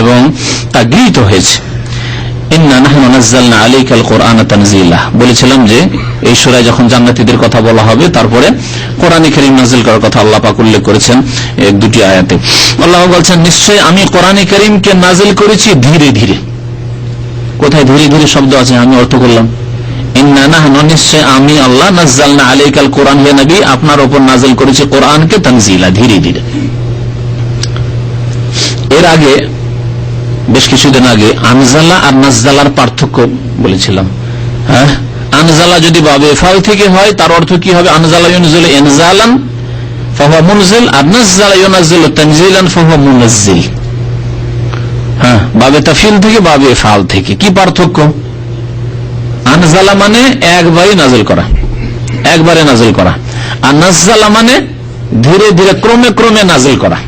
এবং তা গৃহীত হয়েছে। ইন্না নাহনু নাযালনা আলাইকাল কুরআনা তানজিলা, বলেছিলাম যে এই সূরায় যখন জান্নাতীদের কথা বলা হবে, তারপরে কোরআন কারীম নাযিল করার কথা আল্লাহ পাক উল্লেখ করেছেন এক দুটি আয়াতে। আল্লাহ বলছেন নিশ্চয় আমি কোরআন কারীমকে নাযিল করেছি ধীরে ধীরে। কোথায় ধীরে ধীরে শব্দ আছে? আমি অর্থ করলাম ইন্না নাহনু, নিশ্চয় আমি আল্লাহ, নাযালনা আলাইকাল কুরআন, হে নবী আপনার উপর নাযিল করেছি কোরআনকে তানজিলা, ধীরে ধীরে। এর আগে বেশ কিছুদিন আগে আনজালা আর নাজ্জালার পার্থক্য বলেছিলাম। হ্যাঁ, আনজালা যদি বাবে ফাল থেকে হয় তার অর্থ কি হবে? আনজালা ইউনজিলু ইনজালান ফাহুয়া মুনজিল, আর নাজ্জালা ইউনজিলু তানজিলান ফাহুয়া মুনাজ্জিল। হ্যাঁ, বাবে তাফিল থেকে, বাবে ফাল থেকে কি পার্থক্য? আনজালা মানে একবারে নাজিল করা, একবারে নাজিল করা, আর নাজ্জালা মানে ধীরে ধীরে ক্রমে ক্রমে নাজিল করা,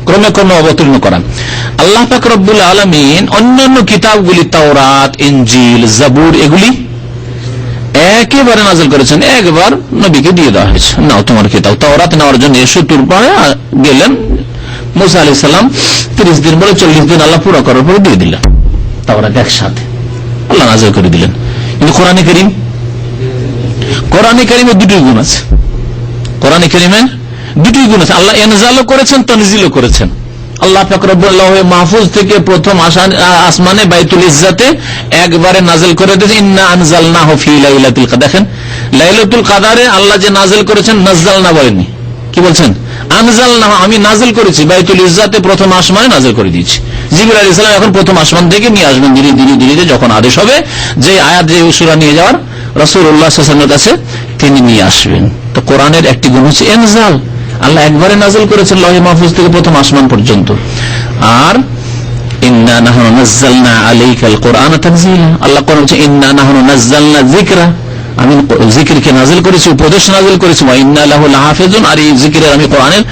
ক্রমে ক্রমে অবতীর্ণ করা। আল্লাহ পাক রব্বুল আলামিন অন্যান্য কিতাবগুলি, তাওরাত, ইনজিল, জাবুর, এগুলি একেবারে নাজিল করেছেন, একবার নবীকে দিয়ে দেওয়া হয়েছে। নাও তোমার কিতাব। তাওরাত নেওয়ার জন্য এসে তুর পাড়ে গেলেন মুসা আলাইহিস সালাম, 30 দিন বলে 40 দিন আল্লাহ পুরো করার পরে দিয়ে দিলেন তাওরাত একসাথে, আল্লাহ নাজিল করে দিলেন। কিন্তু কোরআনে কারীম, কোরআনে কারীমের দুটি গুণ আছে, কোরআনে কারীমের দুটি গুণ আছে। আল্লাহ ইনজালও করেছেন, তানজিলও করেছেন। আল্লাহ পাক রব্বুল লাওহে মাহফুজ থেকে প্রথম আসমানে বাইতুল ইজ্জাতে একবারে নাজিল করে দিয়েছেন, ইন্না আনজালনাহু ফি লাইলাতুল কদর। দেখেন লাইলাতুল কদরে আল্লাহ যে নাজিল করেছেন নাজ্জালনা বলেননি, কি বলছেন? আনজালনা, আমি নাজিল করেছি, বাইতুল ইজ্জাতে প্রথম আসমানে নাজিল করে দিয়েছি। জিবরাইল আলাইহিস সালাম এখন প্রথম আসমান থেকে নিয়ে আসবেন ধীরে ধীরে ধীরে, যখন আদেশ হবে যে আয়াত যে সূরা নিয়ে যাওয়ার রাসূলুল্লাহ সাল্লাল্লাহু আলাইহি ওয়াসাল্লামের কাছে তিনি নিয়ে আসবেন। তো কোরআনের একটি গুণ হচ্ছে ইনজাল, আল্লাহ একবারে নাজিল করেছেন লৌহে মাহফুজ থেকে প্রথম আসমান পর্যন্ত। আর ইন্না নাহনু নাযালনা আলাইকাল কুরআনা তানজিলা, আল্লাহ কোরআন বলছে ইন্না নাহনু নাযালনা যিকরা, আমি জিকিরকে নাজিল করেছি, উপদেশ নাজিল করেছি, ওয়া ইন্না লাহু লাহাফিজুন, আর এই জিকিরের আমি কোরআনের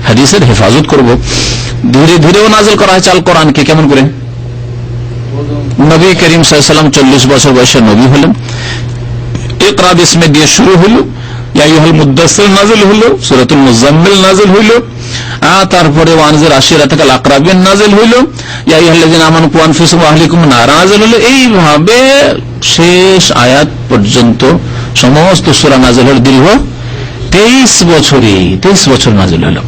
হাদিসের হেফাজত করব। ধীরে ধীরেও নাজিল করা হয়েছে আল কোরআনকে। কেমন করে? নবী করিম সাল্লাল্লাহু আলাইহি ওয়াসাল্লাম 40 বছর বয়সে নবী হলেন, ইকরা বিসমে দিয়ে শুরু হলো, ইয়া আইয়ুহাল মুদ্দাসসির নাজিল হলো, সূরাতুল মুজাম্মিল নাজিল হলো, তারপরে ওয়ানজির আশিরাতাকাল আকরাবিন নাজিল হলো, ইয়া আইয়ুহাল্লাযিনা আমানু কু আনফুসাকুম ওয়া আহলিকুম নারা নাজিল হলো। এইভাবে শেষ আয়াত পর্যন্ত সমস্ত সূরা নাজিল হলো দীর্ঘ 23 বছর নাজিল হলো।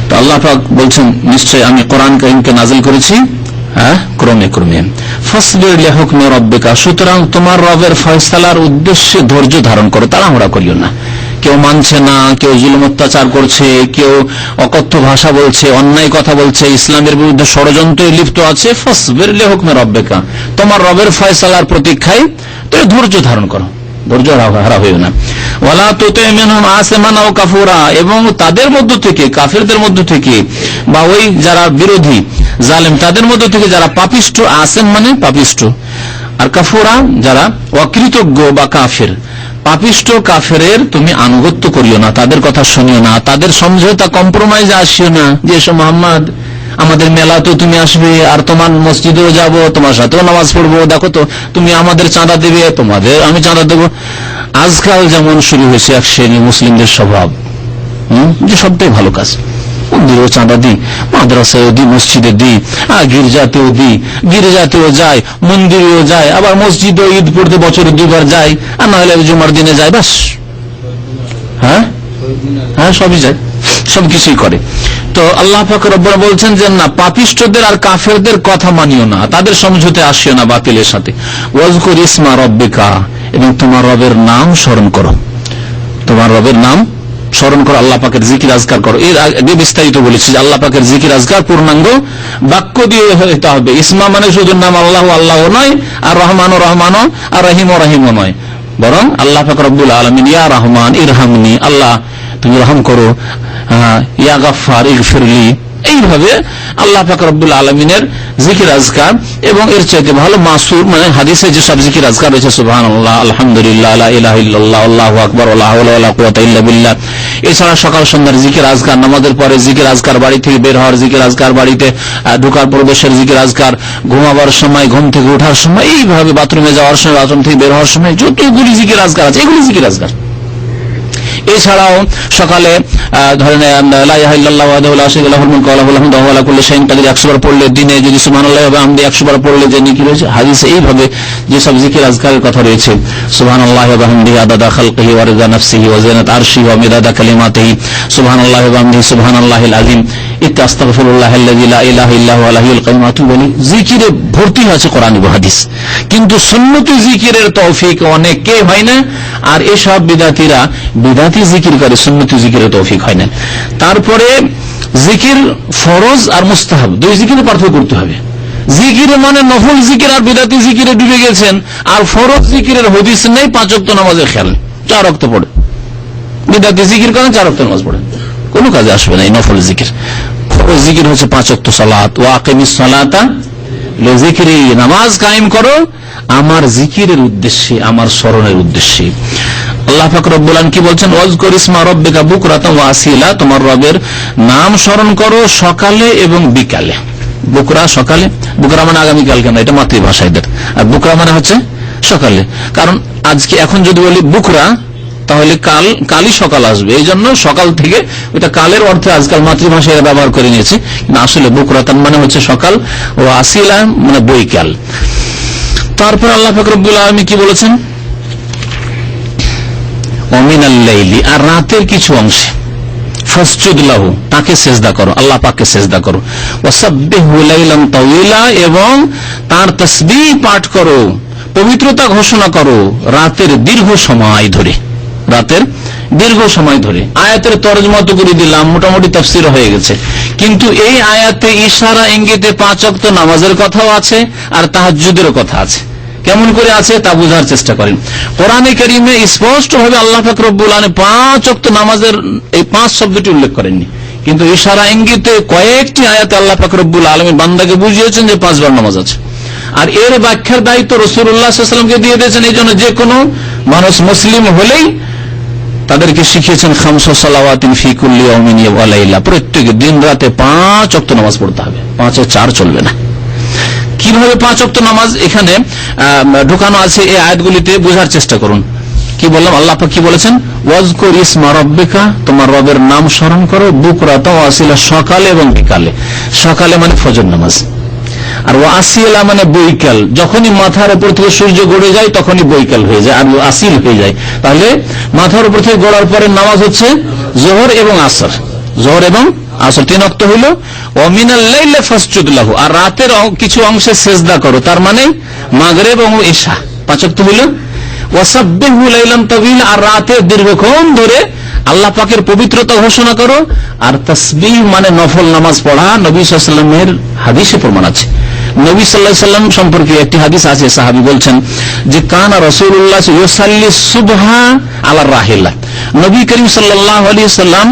তো আল্লাহ পাক বলছেন নিশ্চয় আমি কোরআন কারীমকে নাজিল করেছি ক্রমে ক্রমে। ফাসবির লিহুকমি রাব্বিকা, সুতরাং তোমার রবের ফয়সালার উদ্দেশ্যে ধৈর্য ধারণ করো, তাড়াহুড়া করিও না। কেউ মানছে না, কেউ জুলুম অত্যাচার করছে, কেউ অকথ্য ভাষা বলছে, অন্যায় কথা বলছে, ইসলামের বিরুদ্ধে ষড়যন্ত্রে লিপ্ত আছে। ফাসবির লিহুকমি রাব্বিকা, তোমার রবের ফয়সালার প্রতীক্ষায় তুমি ধৈর্য ধারণ করো, ধৈর্য হারা হইও না। ওয়ালা তুতি মিনহুম আসিমান আও কাফুরা, এবং তাদের মধ্য থেকে, কাফেরদের মধ্য থেকে, বা ওই যারা বিরোধী জালেম তাদের মধ্য থেকে যারা পাপিষ্ঠ, আসেম মানে পাপিষ্ঠ, আর কাফুরা যারা অকৃতজ্ঞ বা কাফের, পাপিষ্ঠ কাফেরের তুমি আনুগত্য করিও না, তাদের কথা শুনিও না, তাদের সমঝোতা কম্প্রোমাইজে আসিও না। যে মোহাম্মদ আমাদের মেলাতেও তুমি আসবে, আর তোমার মসজিদেও যাব, তোমার সাথেও নামাজ পড়বো, দেখো তো তুমি আমাদের চাঁদা দেবে, তোমাদের আমি চাঁদা দেবো। আজকাল যেমন শুরু হয়েছে এক শ্রেণী মুসলিমদের স্বভাব, যে সবটাই ভালো কাজ, মন্দিরেও চাঁদা দিই, মাদ্রাসায়ও দিই, মসজিদে দিই, গির্জাতেও দিই, গির্জাতেও যায়, মন্দিরেও যায়, আবার মসজিদেও ঈদ পড়তে বছরে 2 বার যায়, আর না হলে জুমার দিনে যায়, ব্যাস। হ্যাঁ, সবই যায়, সবকিছুই করে। তো আল্লাহ পাক রব্বুল বলছেন যে না, পাপিষ্ঠদের আর কাফেরদের কথা মানিও না, তাদের সমঝোতে আসিও না বাতিলের সাথে। ওয়াজকুর ইসমা রব্বিকা, এবং তোমার রবের নাম স্মরণ করো, তোমার রবের নাম স্মরণ করো, আল্লাহ পাকের জিকির আজকার করো। এর আগে বিস্তারিত বলেছি যে আল্লাহ পাকের জিকির আজকার পূর্ণাঙ্গ বাক্য দিয়ে হতে হবে। ইসমা মানে শুধু নাম আল্লাহ আল্লাহ নয়, আর রহমান ও রহমান, আর রহিম ও রহিম নয়, বরং আল্লাহ পাক রব্বুল আলামিন ইয়া রহমান ইরহামনি, আল্লাহ তুমি রহম করো, ইয়া গাফফার ইগফিরলি, এইভাবে আল্লাহ পাক রব্বুল আলামিনের জিকির আজকার। এবং এর চাইতে ভালো মাসুর মানে হাদিসে যে সব জিকির আজকার রয়েছে, সুবহানাল্লাহ, আলহামদুলিল্লাহ, লা ইলাহা ইল্লাল্লাহ, আল্লাহু আকবার, লা হাওলা ওয়ালা কুওয়াতা ইল্লা বিল্লাহ। এছাড়া সকাল সন্ধ্যার জিকির আজকার, নামাজের পরে জিকির আজকার, বাড়ি থেকে বের হওয়ার জিকির আজকার, বাড়িতে ঢোকার প্রবেশের জিকির আজকার, ঘুমাবার সময়, ঘুম থেকে ওঠার সময়, এইভাবে বাথরুমে যাওয়ার সময়, বাথরুম থেকে বের হওয়ার সময় যতগুলি জিকির আজকার আছে এগুলি জিকির আজকার। এছাড়াও সকালে ধরেন লা ইলাহা ইল্লাল্লাহু ওয়াহদাহু লা শারীকা লাহু মুলকু ওয়া লাহুল হামদু ওয়া হুয়া আলা কুল্লি শাইইন কাদির 100 বার পড়লে, দিনে যদি সুবহানাল্লাহি ওয়া বিহামদিহি 100 বার পড়লে যে নেকি রয়েছে। হাদিসে এইভাবে যে সব জিকির আজকারের কথা রয়েছে, সুবহানাল্লাহি ওয়া বিহামদিহি আদাদা খালকিহি ওয়া রিদা নাফসিহি ওয়া জিনাত আরশিহি ওয়া মিদাদা কালিমাতিহি, সুবহানাল্লাহি ওয়া বিহামদিহি সুবহানাল্লাহিল আযীম, ইত্তা আস্তাগফিরুল্লাহাল্লাযী লা ইলাহা ইল্লা হুয়া আল হাইয়ুল কাইয়্যুম ওয়া আতুবু ইলাইহি। জিকিরে ভর্তি আছে কোরআন এবং হাদিস, কিন্তু সুন্নতি জিকিরের তৌফিক অনেকে হয় না, আর এসব বিদাতীরা বিদাতি জিকির করে, সুন্নতি জিকিরের তৌফিক হয় না। তারপরে জিকির ফরজ আর মুস্তাহাব, দুই জিকিরে পার্থক্য করতে হবে। জিকির মানে নফল জিকির আর বিদাতি জিকিরে ডুবে গেছেন, আর ফরজ জিকিরের হদিস নেই, 5 ওয়াক্ত নামাজের খেয়াল, 4 ওয়াক্ত পড়ে, বিদাতি জিকির করেন 4 ওয়াক্ত নামাজ পড়েন, কোনো কাজে আসবে না এই নফল জিকির। ফরজ জিকির হচ্ছে 5 ওয়াক্ত সালাত, ওয়া আকিমিস সালাতা লিযিকরি, নামাজ কায়েম করো আমার জিকিরের উদ্দেশ্যে, আমার স্মরণের উদ্দেশ্যে। আল্লাহ পাক রব্বুল আলামিন কি বলছেন? ওয়াজকুর ইসমা রাব্বিকা বুকরাতান ওয়া আসিলা, তোমার রবের নাম স্মরণ করো সকালে এবং বিকালে। বুকরা সকালে, বুকরা মানে আগামীকাল, কেন এটা মাতৃভাষা এদের, আর বুকরা মানে হচ্ছে সকালে। কারণ আজকে এখন যদি বলি বুকরা, তাহলে কালই সকাল আসবে, এই জন্য সকাল থেকে ওইটা কালের অর্থে আজকাল মাতৃভাষায় ব্যবহার করে নিয়েছে, কিন্তু আসলে বুকরাতান মানে হচ্ছে সকাল, ও আসিলা মানে বৈকাল। তারপর আল্লাহ পাক রব্বুল আলামিন কি বলেছেন? ওমিনাল লাইলি, আর রাতের কিছু অংশে, ফাসজুদ লাহু, তাকে সিজদা করো, আল্লাহ পাককে সিজদা করো, ওয়াসাব্বিহু লাইলান তাওয়িলা, এবং তার তাসবিহ পাঠ করো পবিত্রতা ঘোষণা করো রাতের দীর্ঘ সময় ধরে। রাতের দীর্ঘ সময় ধরে আয়াতের তরজমা তো করে দিলাম, মোটামুটি তাফসীর হয়ে গেছে। কিন্তু এই আয়াতে ইশারা ইঙ্গিতে 5 ওয়াক্ত নামাজের কথাও আছে আর তাহাজ্জুদের কথা আছে। কেমন করে আছে তা বোঝার চেষ্টা করেন। কোরআনে কারীমে স্পষ্ট ভাবে আল্লাহ পাক রব্বুল আলামিন 5 ওয়াক্ত নামাজের এই 5 শব্দটি উল্লেখ করেননি, কিন্তু ইশারা ইঙ্গিতে কয়েকটি আয়াতে আল্লাহ পাক রব্বুল আলামিন বান্দাকে বুঝিয়েছেন যে 5 বার নামাজ আছে। আর এর ব্যাখ্যার দায়িত্ব রাসূলুল্লাহ সাল্লাল্লাহু আলাইহি ওয়াসাল্লামকে দিয়ে দিয়েছেন। এই জন্য যে কোনো মানুষ মুসলিম হলেই তাদেরকে শিখিয়েছেন খামসু সালাওয়াতিন ফি কুল্লি ইয়াউমিন ওয়া লাইলা, প্রত্যেক দিন রাতে 5 ওয়াক্ত নামাজ পড়তে হবে, 5-এ 4 চলবে না। কিভাবে 5 ওয়াক্ত নামাজ এখানে ঢোকানো আছে এই আয়াতগুলিতে বোঝার চেষ্টা করুন। কি বললাম, আল্লাহ পাক কি বলেছেন, ওয়াজকুর ইসমা রাব্বিকা, তোমার রবের নাম স্মরণ করো, বুকরাতা ওয়া আসিলা, সকালে এবং বিকালে। সকালে মানে ফজর নামাজ, আর ওয়াসিলা মানে বৈকাল, যখনই মাথার উপর থেকে সূর্য গড়ে যায় তখনই বৈকাল হয়ে যায় আর আসিল হয়ে যায়। তাহলে মাথার উপর থেকে গড়ার পরে নামাজ হচ্ছে যোহর এবং আসর, যোহর এবং আসর 3 ওয়াক্ত হইল। ওয়া মিনাল লাইলি ফাসজুদ লাহু, আর রাতের কিছু অংশে সিজদা করো, তার মানে মাগরিব এবং ইশা 5 ওয়াক্ত হইল। ওয়াসাব্বিহু লাইলান তাওয়িলা, আর রাতে দীর্ঘক্ষণ ধরে আল্লাহ পাকের পবিত্রতা ঘোষণা করো। আর তাসবিহ মানে নফল নামাজ পড়া, নবী সাল্লাল্লাহু আলাইহি ওয়াসাল্লামের হাদিসে প্রমাণ আছে। নবী সাল্লাল্লাহু আলাইহি ওয়াসাল্লাম সম্পর্কে একটি হাদিস আছে, সাহাবী বলছেন যে কানা রাসূলুল্লাহ ইউসাল্লি সুবহা আলা রাহিলা, নবী করিম সাল্লাল্লাহু আলাইহি ওয়াসাল্লাম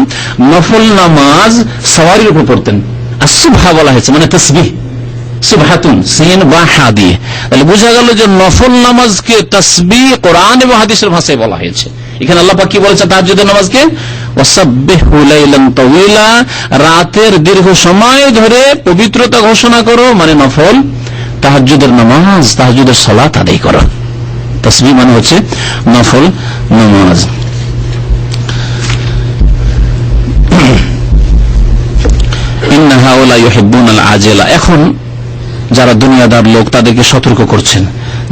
নফল নামাজ সওয়ারির উপর পড়তেন। আর সুবহা বলা হয়েছে মানে তাসবিহ, সুবহাতুন সিন বা হা দিয়ে। তাহলে বোঝা গেল যে নফল নামাজকে তাসবিহ কোরআন এবং হাদিসের ভাষায় বলা হয়েছে। এখানে আল্লাহ পাক কি বলেছে তাহাজ্জুদের নামাজকে, ওয়াসাব্বিহু লাইলান তাওয়িলা, রাতের দীর্ঘ সময় ধরে পবিত্রতা ঘোষণা করো, মানে নফল তাহাজ্জুদের নামাজ, তাহাজ্জুদের সালাত আদায় করো। তাসবিহ মানে হচ্ছে নফল নামাজ। ইন্না হাউলা ইউহিব্বুনাল আজিলা, এখন যারা দুনিয়াদার লোক তাদেরকে সতর্ক করছেন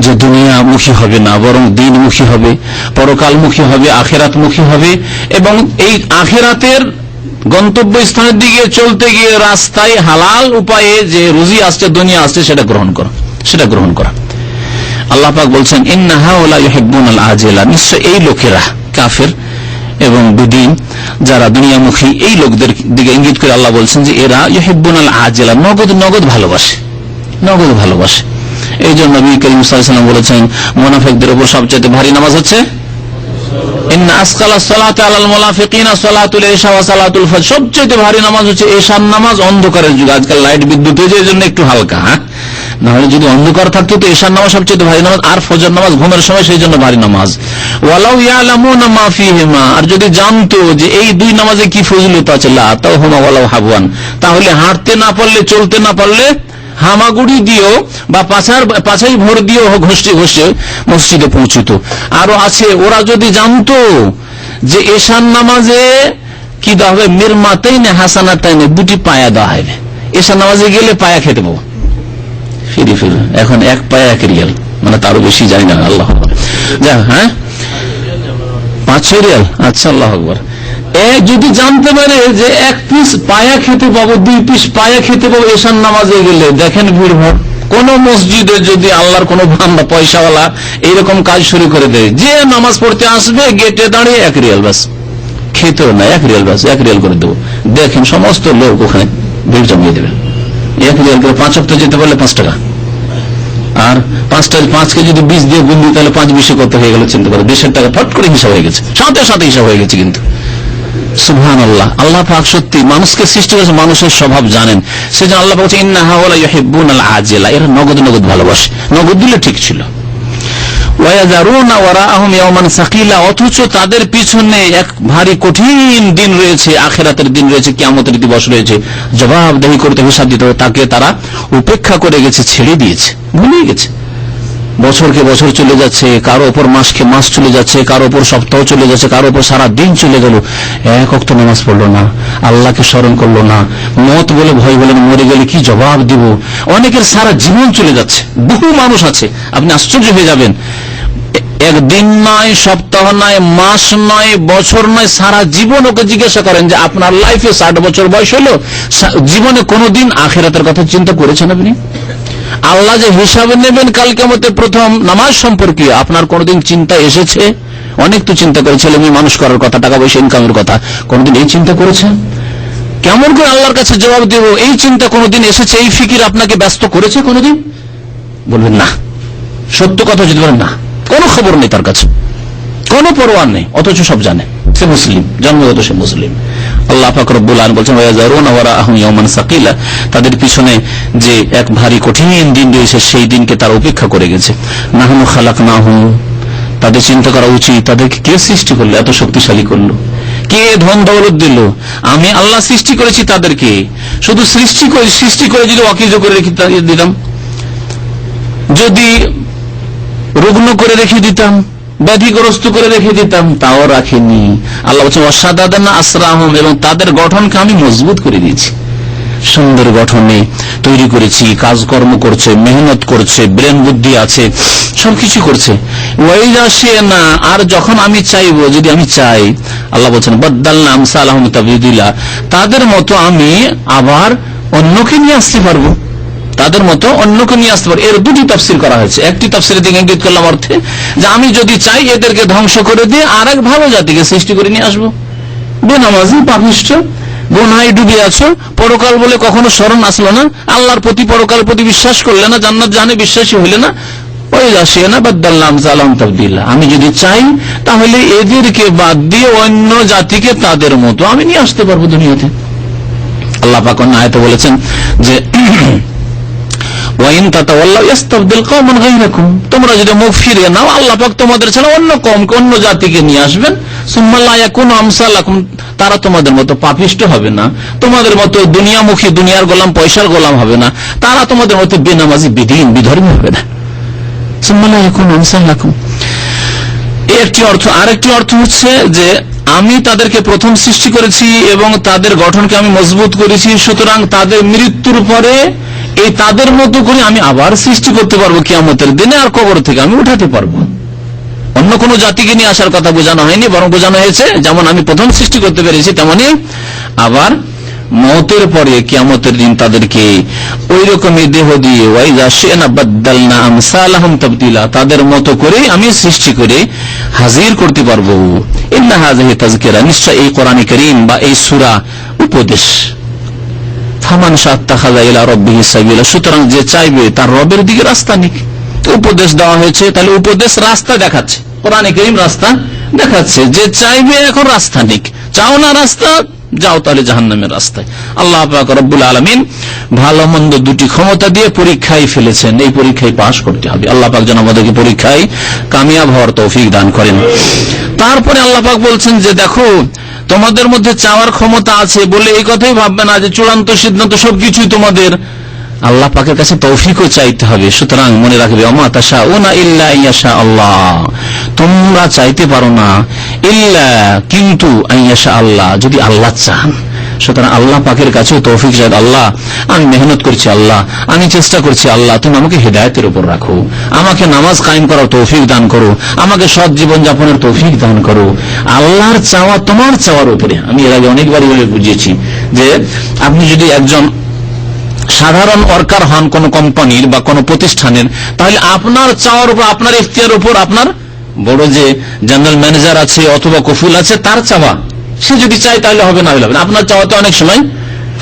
যে দুনিয়ামুখী হবে না, বরং দিনমুখী হবে, পরকালমুখী হবে, আখিরাতমুখী হবে, এবং এই আখিরাতের গন্তব্য স্থানের দিকে চলতে গিয়ে রাস্তায় হালাল উপায়ে যে রুজি আসছে, দুনিয়া আসছে, সেটা গ্রহণ করা, সেটা গ্রহণ করা। আল্লাহ পাক বলছেন ইন্না হাউলা ইউহিব্বুনাল আজিলা, নিশ্চয় এই লোকেরা কাফের এবং বেদিন যারা দুনিয়ামুখী, এই লোকদের দিকে ইঙ্গিত করে আল্লাহ বলছেন যে এরা ইউহিব্বুনাল আজিলা, নগদ নগদ ভালোবাসে, নগদ ভালোবাসে। এই জন্য নবী করিম সাল্লাল্লাহু আলাইহি ওয়াসাল্লাম বলেছেন মুনাফিকদের উপর সবচেয়ে ভারী নামাজ হচ্ছে ইন্না আসকালাস সালাতি আলাল মুনাফিকিনা সালাতুল ইশা ওয়া সালাতুল ফজর, সবচেয়ে ভারী নামাজ হচ্ছে ইশার নামাজ। অন্ধকারের যুগে, আজকাল লাইট বিদ্যুৎ হয়েছে, এই জন্য একটু হালকা, না হলে যদি অন্ধকার থাকতো তো ইশার নামাজ সবচেয়ে ভারী নামাজ, আর ফজর নামাজ ঘুমের সময়, সেই জন্য ভারী নামাজ। ওয়ালাউ ইয়ালামুনা মা ফিহিমা, আর যদি জানতো যে এই দুই নামাজে কি ফজিলত আছে, লা তাহুমা ওয়ালাউ হাবওয়ান, তাহলে হাঁটতে না পারলে, চলতে না পারলে হামাগুড়ি দিয়েও বা পাছাই ভোর দিয়েও ঘষে ঘষে মসজিদে পৌঁছিত। আরো আছে, ওরা যদি জানতো যে এশার নামাজে কি দেওয়া হবে, মিরমাতাইনে হাসানাতাইনে, 2টি পায়া দেওয়া হবে। এশার নামাজে গেলে পায়া খেতে পাবো, ফিরি ফিরি, এখন 1 পায়া 1 রিয়াল, মানে তারও বেশি জানি না, আল্লাহ যা, 5-6 রিয়াল, আচ্ছা, আল্লাহ আকবার। যদি জানতে পারে যে 1 পিস পায়া খেতে পাবো, 2 পিস পায়া খেতে পাবো এশার নামাজে গেলে, দেখেন ভিড় ভাড়। কোন মসজিদে যদি আল্লাহর কোন বান্দা পয়সাওয়ালা এইরকম কাজ শুরু করে দেয়, যে নামাজ পড়তে আসবে গেটে দাঁড়িয়ে 1 রিয়াল ব্যাস, খেতেও না, 1 রিয়াল ব্যাস, 1 রিয়াল করে দেবো, দেখেন সমস্ত লোক ওখানে ভিড় জমিয়ে দেবে। 1 রিয়াল করে 5 ওয়াক্ত যেতে পারলে 5 টাকা, আর 5কে যদি 20 দিয়ে গুণ দিই তাহলে 5-20 কত হয়ে গেল চিন্তা করে, 20 টাকা ফট করে হিসাব হয়ে গেছে, সাথে সাথে হিসাব হয়ে গেছে। কিন্তু সুবহানাল্লাহ, আল্লাহ পাক সত্যি মানুষকে সৃষ্টি করেছে, মানুষের স্বভাব জানেন, সেজন্য আল্লাহ বলছেন ইন্না হাওলা ইউহিব্বুনাল আজিলা, এরা নগদ নগদ ভালোবাসে। নগদ দিলে ঠিক ছিল। ওয়ায়াজারুনা ওয়ারাআহুম ইয়াওমান সাকিলা, অথচ তাদের পিছনে এক ভারী কঠিন দিন রয়েছে, আখিরাতের দিন রয়েছে, কিয়ামতের দিবস রয়েছে, জবাবদিহি করতে, হিসাব দিতে হবে, তাকে তারা উপেক্ষা করে গেছে, ছেড়ে দিয়েছে, ভুলে গেছে। বছরকে বছর চলে যাচ্ছে, কারো ওপর মাসকে মাস চলে যাচ্ছে, কারো ওপর সপ্তাহ চলে যাচ্ছে, কারো ওপর সারা দিন চলে গেল, 1 ওয়াক্ত নামাজ পড়লো না, আল্লাহকে স্মরণ করলো না, মত বলে ভয় বলেন, মরে গেলে কি জবাব দিব। অনেকের সারা জীবন চলে যাচ্ছে, বহু মানুষ আছে, আপনি আশ্চর্য হয়ে যাবেন, 1 দিন নয়, সপ্তাহ নয়, মাস নয়, বছর নয়, সারা জীবন ওকে জিজ্ঞাসা করেন যে আপনার লাইফে 60 বছর বয়স হলো, জীবনে কোনোদিন আখিরাতের কথা চিন্তা করেছেন আপনি? আল্লাহ যে হিসাবে নেবেন কাল কিয়ামতে প্রথম নামাজ সম্পর্কে আপনার কোনদিন চিন্তা এসেছে? অনেক তো চিন্তা করে ছেলে মেয়ে মানুষ করার কথা, টাকা পয়সা ইনকামের কথা, কোনদিন এই চিন্তা করেছেন কেমন করে আল্লাহর কাছে জবাব দেব? এই চিন্তা কোনদিন এসেছে? এই ফিকির আপনাকে ব্যস্ত করেছে কোনদিন? বলবেন না। সত্য কথা যদি বলেন না, কোনো খবর নেই তার কাছে, কোনো পরোয়া নেই, অথচ সব জানে। সে মুসলিম, জন্মগত সে মুসলিম। আল্লাহ পাক রব্বুল আলামিন বলছেন ওয়াযারুনা ওয়ারাআহুম ইয়াওমান সাকিলা, তাদের পিছনে যে এক ভারী কঠিন দিন রয়েছে সেই দিনকে তারা উপেক্ষা করে গেছে। নাহনু খালাকনাহুম, তাদের চিন্তা করা উচিত তাদেরকে কে সৃষ্টি করলো, এত শক্তিশালী করলো, কে ধন দৌলত দিল? আমি আল্লাহ সৃষ্টি করেছি তাদেরকে। শুধু সৃষ্টি করে যদি অকেজো করে রেখে দিতাম, যদি রুগ্ন করে রেখে দিতাম, ব্যাধিগ্রস্ত করে রেখে দিতাম, তাও রাখিনি। আল্লাহ বলছেন ওয়াসাদাদানা আসরাহুম, এবং তাদের গঠনকে আমি মজবুত করে দিয়েছি। সুন্দর গঠনে তৈরি করেছি, কাজকর্ম করছে, মেহনত করছে, ব্রেন বুদ্ধি আছে, সবকিছু করছে। ওয়াইজা সে না, আর যখন আমি চাইবো, যদি আমি চাই, আল্লাহ বলছেন বাদদালনা আমসালাহুম তাবদীলা, তাদের মতো আমি আবার অন্যকে নিয়ে আসতে পারবো, তাদের মতো অন্যকে নিয়ে আসতে পারবো। এর দুটি তাফসীর করা হয়েছে। একটি তাফসীরের দিকে ইঙ্গিত করলাম অর্থে যে আমি যদি চাই এদেরকে ধ্বংস করে দিয়ে আর এক ভালো জাতিকে সৃষ্টি করে নিয়ে আসবো। বেনামাজি, পাপিষ্ঠ, গুনাহে ডুবে আছো, পরকাল বলে কখনো স্মরণ আসলো না, আল্লাহর প্রতি পরকালের প্রতি বিশ্বাস করলে না, জান্নাত জাহান্নামে বিশ্বাসী হইলে না, ওই আসিয়া না বাদদাল্লাহ আমসালাহুম তাবদীলা, আমি যদি চাই তাহলে এদেরকে বাদ দিয়ে অন্য জাতিকে তাদের মতো আমি নিয়ে আসতে পারবো দুনিয়াতে। আল্লাহ পাক অন্য আয়াতে বলেছেন যে ওয়াইন তাতাওয়াল্লাউ ইস্তাবদিল কওমান গায়রাকুম, তোমরা যদি মুখ ফিরিয়ে নাও আল্লাহ পাক তোমাদের ছাড়া অন্য কওমকে, অন্য জাতিকে নিয়ে আসবেন। সুম্মা লা ইয়াকুনু আমসালাকুম, তারা তোমাদের মতো পাপিষ্ট হবে না, তোমাদের মতো দুনিয়ামুখী, দুনিয়ার গোলাম, পয়সার গোলাম হবে না, তারা তোমাদের মতো বেনামাজি, বিদীন, বিধর্মী হবে না। সুম্মা লা ইয়াকুনু আমসালাকুম, এই একটি অর্থ। আরেকটি অর্থ হচ্ছে যে আমি তাদেরকে প্রথম সৃষ্টি করেছি এবং তাদের গঠনকে আমি মজবুত করেছি, সুতরাং তাদের মৃত্যুর পরে এই তাদের মতো করে আমি আবার সৃষ্টি করতে পারবো কিয়ামতের দিনে, আর কবর থেকে আমি উঠাতে পারবো। অন্য কোন জাতিকে নিয়ে আসার কথা বোঝানো হয়নি, বরং বোঝানো হয়েছে যেমন আমি প্রথম সৃষ্টি করতে পেরেছি তেমনি আবার মওতের পরে কিয়ামতের দিন তাদেরকে ওই রকমই দেহ দিয়ে ওয়াইজা শি'না বাদদালনা আমসালাহুম তাবদীলা, তাদের মতো করে আমি সৃষ্টি করে হাজির করতে পারবো। ইন্না হাযিহি তাযকিরা, নিশ্চয় এই কোরআনে কারীম বা এই সূরা উপদেশ। ফামান শাত্তাখাযা ইলা রাব্বিহি সাবিলা, সুতরাং যে চাইবে তার রবের দিকে রাস্তা নিক। উপদেশ দেওয়া হয়েছে, তাহলে উপদেশ রাস্তা দেখাচ্ছে, কোরআনে কারীম রাস্তা দেখাচ্ছে। যে চাইবে এখন রাস্তা নিক, চাও না রাস্তা, যাও তাহলে জাহান্নামের রাস্তায়। আল্লাহ পাক রব্বুল আলামিন ভালো মন্দ দুটি ক্ষমতা দিয়ে পরীক্ষায় ফেলেছেন, এই পরীক্ষায় পাশ করতে হবে। আল্লাহ পাক যেন আমাদেরকে পরীক্ষায় কামিয়াব হওয়ার তৌফিক দান করেন। তারপরে আল্লাহ পাক বলছেন যে দেখো তোমাদের মধ্যে চাওয়ার ক্ষমতা আছে বলে এই কথাই ভাববে না যে চূড়ান্ত সিদ্ধান্ত সবকিছুই তোমাদের। আল্লাহ পাকের কাছে তৌফিকও চাইতে হবে। সুতরাং মনে রাখবে ওমা তাশাউনা ইল্লা আইয়াশা আল্লাহ, তোমরা চাইতে পারো না ইল্লা কিন্তু আইয়াশা আল্লাহ, যদি আল্লাহ চান। সুতরাং আল্লাহ পাকের কাছেও তৌফিক চাই। আল্লাহ আমি মেহনত করছি, আল্লাহ আমি চেষ্টা করছি, আল্লাহ তুমি আমাকে হেদায়েতের উপর রাখো, আমাকে নামাজ কায়েম করার তৌফিক দান করো, আমাকে সৎ জীবন যাপনের তৌফিক দান করো। আল্লাহর চাওয়া তোমার চাওয়ার উপরে। আমি এর আগে অনেকবারই বুঝিয়েছি যে আপনি যদি একজন সাধারণ ওয়ার্কার হন কোন কোম্পানির বা কোন প্রতিষ্ঠানের, তাহলে আপনার চাওয়ার উপর, আপনার ইখতিয়ারের উপর আপনার বড় যে জেনারেল ম্যানেজার আছে অথবা কফিল আছে তার চাওয়া, সে যদি চায় তাহলে হবে, না হলে হবে না। আপনার চাওয়াতে অনেক সময়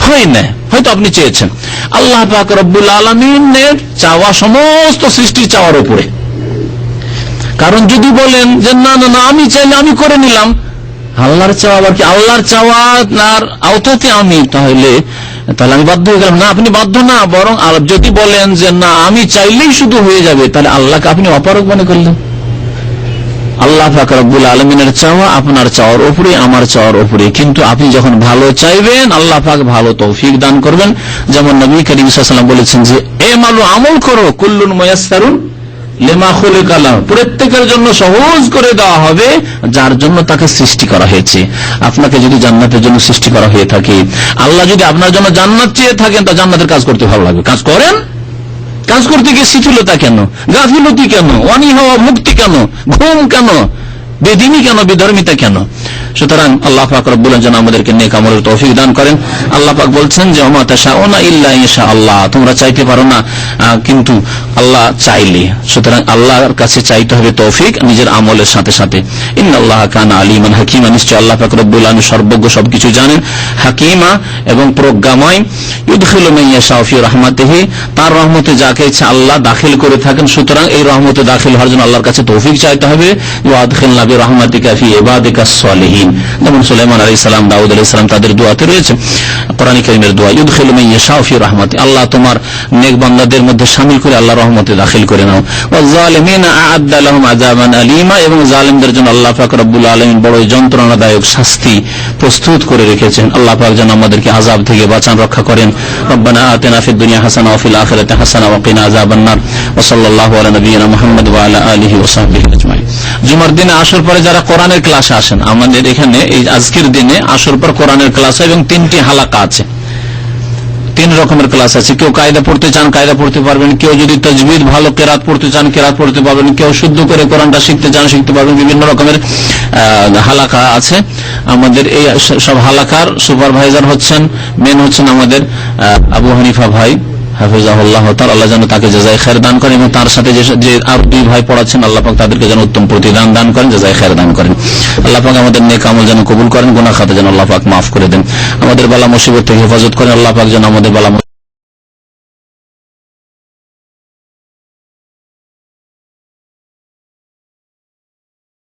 হয় না, হয়তো আপনি চেয়েছেন। আল্লাহ পাক রব্বুল আলামিনের চাওয়া সমস্ত সৃষ্টির চাওয়ার উপরে। কারণ যদি বলেন যে না না না আমি চাইলে আমি করে নিলাম, আল্লাহর চাওয়া আবার কি, আল্লাহর চাওয়া আর আওতাতে আমি, তাহলে আমি বাধ্য হয়ে গেলাম। না, আপনি বাধ্য না, বরং যদি বলেন যে না আমি চাইলেই শুধু হয়ে যাবে, তাহলে আল্লাহকে আপনি অপারগ মনে করলেন। আল্লাহ পাক রব্বুল আলামিনের চাওয়া আপনার চাওয়ার উপরে, আমার চাওয়ার উপরে। কিন্তু আপনি যখন ভালো চাইবেন আল্লাহ পাক ভালো তৌফিক দান করবেন। যেমন নবী করিম সাল্লাল্লাহু আলাইহি ওয়াসাল্লাম বলেছেন যে আমালু আমল করো, কুল্লুন মুয়াসসারুন লিমা খুলিকা লাহু, প্রত্যেকের জন্য সহজ করে দেওয়া হবে যার জন্য তাকে সৃষ্টি করা হয়েছে। আপনাকে যদি জান্নাতের জন্য সৃষ্টি করা হয়ে থাকে, আল্লাহ যদি আপনার জন্য জান্নাত চেয়ে থাকেন, তা জান্নাতের কাজ করতে ভালো লাগবে, কাজ করেন। কাজ করতে গিয়ে শিথিলতা কেন, গাফিলতি কেন, অনীহা মুক্তি কেন, ঘুম কেন, বেদিনী কেন, বিধর্মিতা কেন? সুতরাং আল্লাহ পাক রব্বুল আলামিন যেন আমাদেরকে নেক আমলের তৌফিক দান করেন। আল্লাহ পাক বলছেন যে ওয়া মা তাশাউনা ইল্লা ইনশা আল্লাহ, তোমরা চাইতে পারো না কিন্তু আল্লাহ চাইলে। সুতরাং আল্লাহর কাছে চাইতে হবে তৌফিক নিজের আমলের সাথে সাথে। ইন্নাল্লাহা কানা আলিমান হাকিমা, নিশ্চয় আল্লাহ পাক রব্বুল আলামিন সর্বজ্ঞ, সবকিছু জানেন। হাকিমা এবং প্রজ্ঞাময়। ইউদখিলু মান ইয়াশাউ ফি রাহমাতিহি, তার রহমতে যাকে ইচ্ছা আল্লাহ দাখিল করে থাকেন। সুতরাং এই রহমতে দাখিল হওয়ার জন্য আল্লাহর কাছে তৌফিক চাইতে হবে। ওয়াদখিলনা বিরহমাতিকা ফি ইবাদিকাস সালিহিন, যেমন সুলাইমান আলাইহিস সালাম, দাউদ আলাইহিস সালাম তাদের দোয়াতে রয়েছে, কোরআন কারীমের দোয়া। ইউদখিলু মান ইয়াশাউ ফি রাহমাতি, আল্লাহ তোমার নেক বান্দাদের মধ্যে শামিল করে আল্লাহ রহমতে দাখিল করে নাও। ওয়াজ-জালিমিনা আ'আদ্দা লাহুম আযাবান আলীমা, এবং জালিমদের জন্য আল্লাহ পাক রব্বুল আলামিন বড় যন্ত্রণাদায়ক শাস্তি প্রস্তুত করে রেখেছেন। আল্লাহ পাক যেন আমাদেরকে আযাব থেকে বাঁচান, রক্ষা করেন। রব্বানা আতিনা ফিদ দুনিয়া হাসানা ওয়া ফিল আখিরাতি হাসানা ওয়া কিনা আযাবান নার। ওয়া সাল্লাল্লাহু আলা নাবিয়িনা মুহাম্মদ ওয়া আলা আলিহি ওয়া সাহবিহি আজমাইন। জুমার দিনে আসর পরে যারা কোরআনের ক্লাসে আসেন, আমাদের এখানে এই আজকের দিনে আসর পর কোরআনের ক্লাস এবং 3টি হালাকা আছে, 3 রকমের ক্লাস আছে। কেউ কায়দা পড়তে চান কায়দা পড়তে পারবেন, কেউ যদি তাজবিদ ভালো কেরাত পড়তে চান কেরাত পড়তে পারবেন, কেউ শুদ্ধ করে কোরআনটা শিখতে চান শিখতে পারবেন। বিভিন্ন রকমের হালাকা আছে। আমাদের এই সব হালাকার সুপারভাইজার হচ্ছেন, মেন হচ্ছেন আমাদের আবু হানিফা ভাই হাফিজাহুল্লাহ তাআলা, আল্লাহ যেন তাকে জাযায়ে খায়ের দান করেন, এবং তার সাথে যে আর 2 ভাই পড়াচ্ছেন আল্লাহ পাক তাদেরকে যেন উত্তম প্রতিদান দান করেন, জাযায়ে খায়ের দান করেন। আল্লাহ পাক আমাদের নেক আমল যেন কবুল করেন, গুনাহ খাতা যেন আল্লাহ পাক মাফ করে দেন, আমাদের বালা মুসিবত থেকে হেফাজত করেন। আল্লাহ পাক যেন আমাদের বালা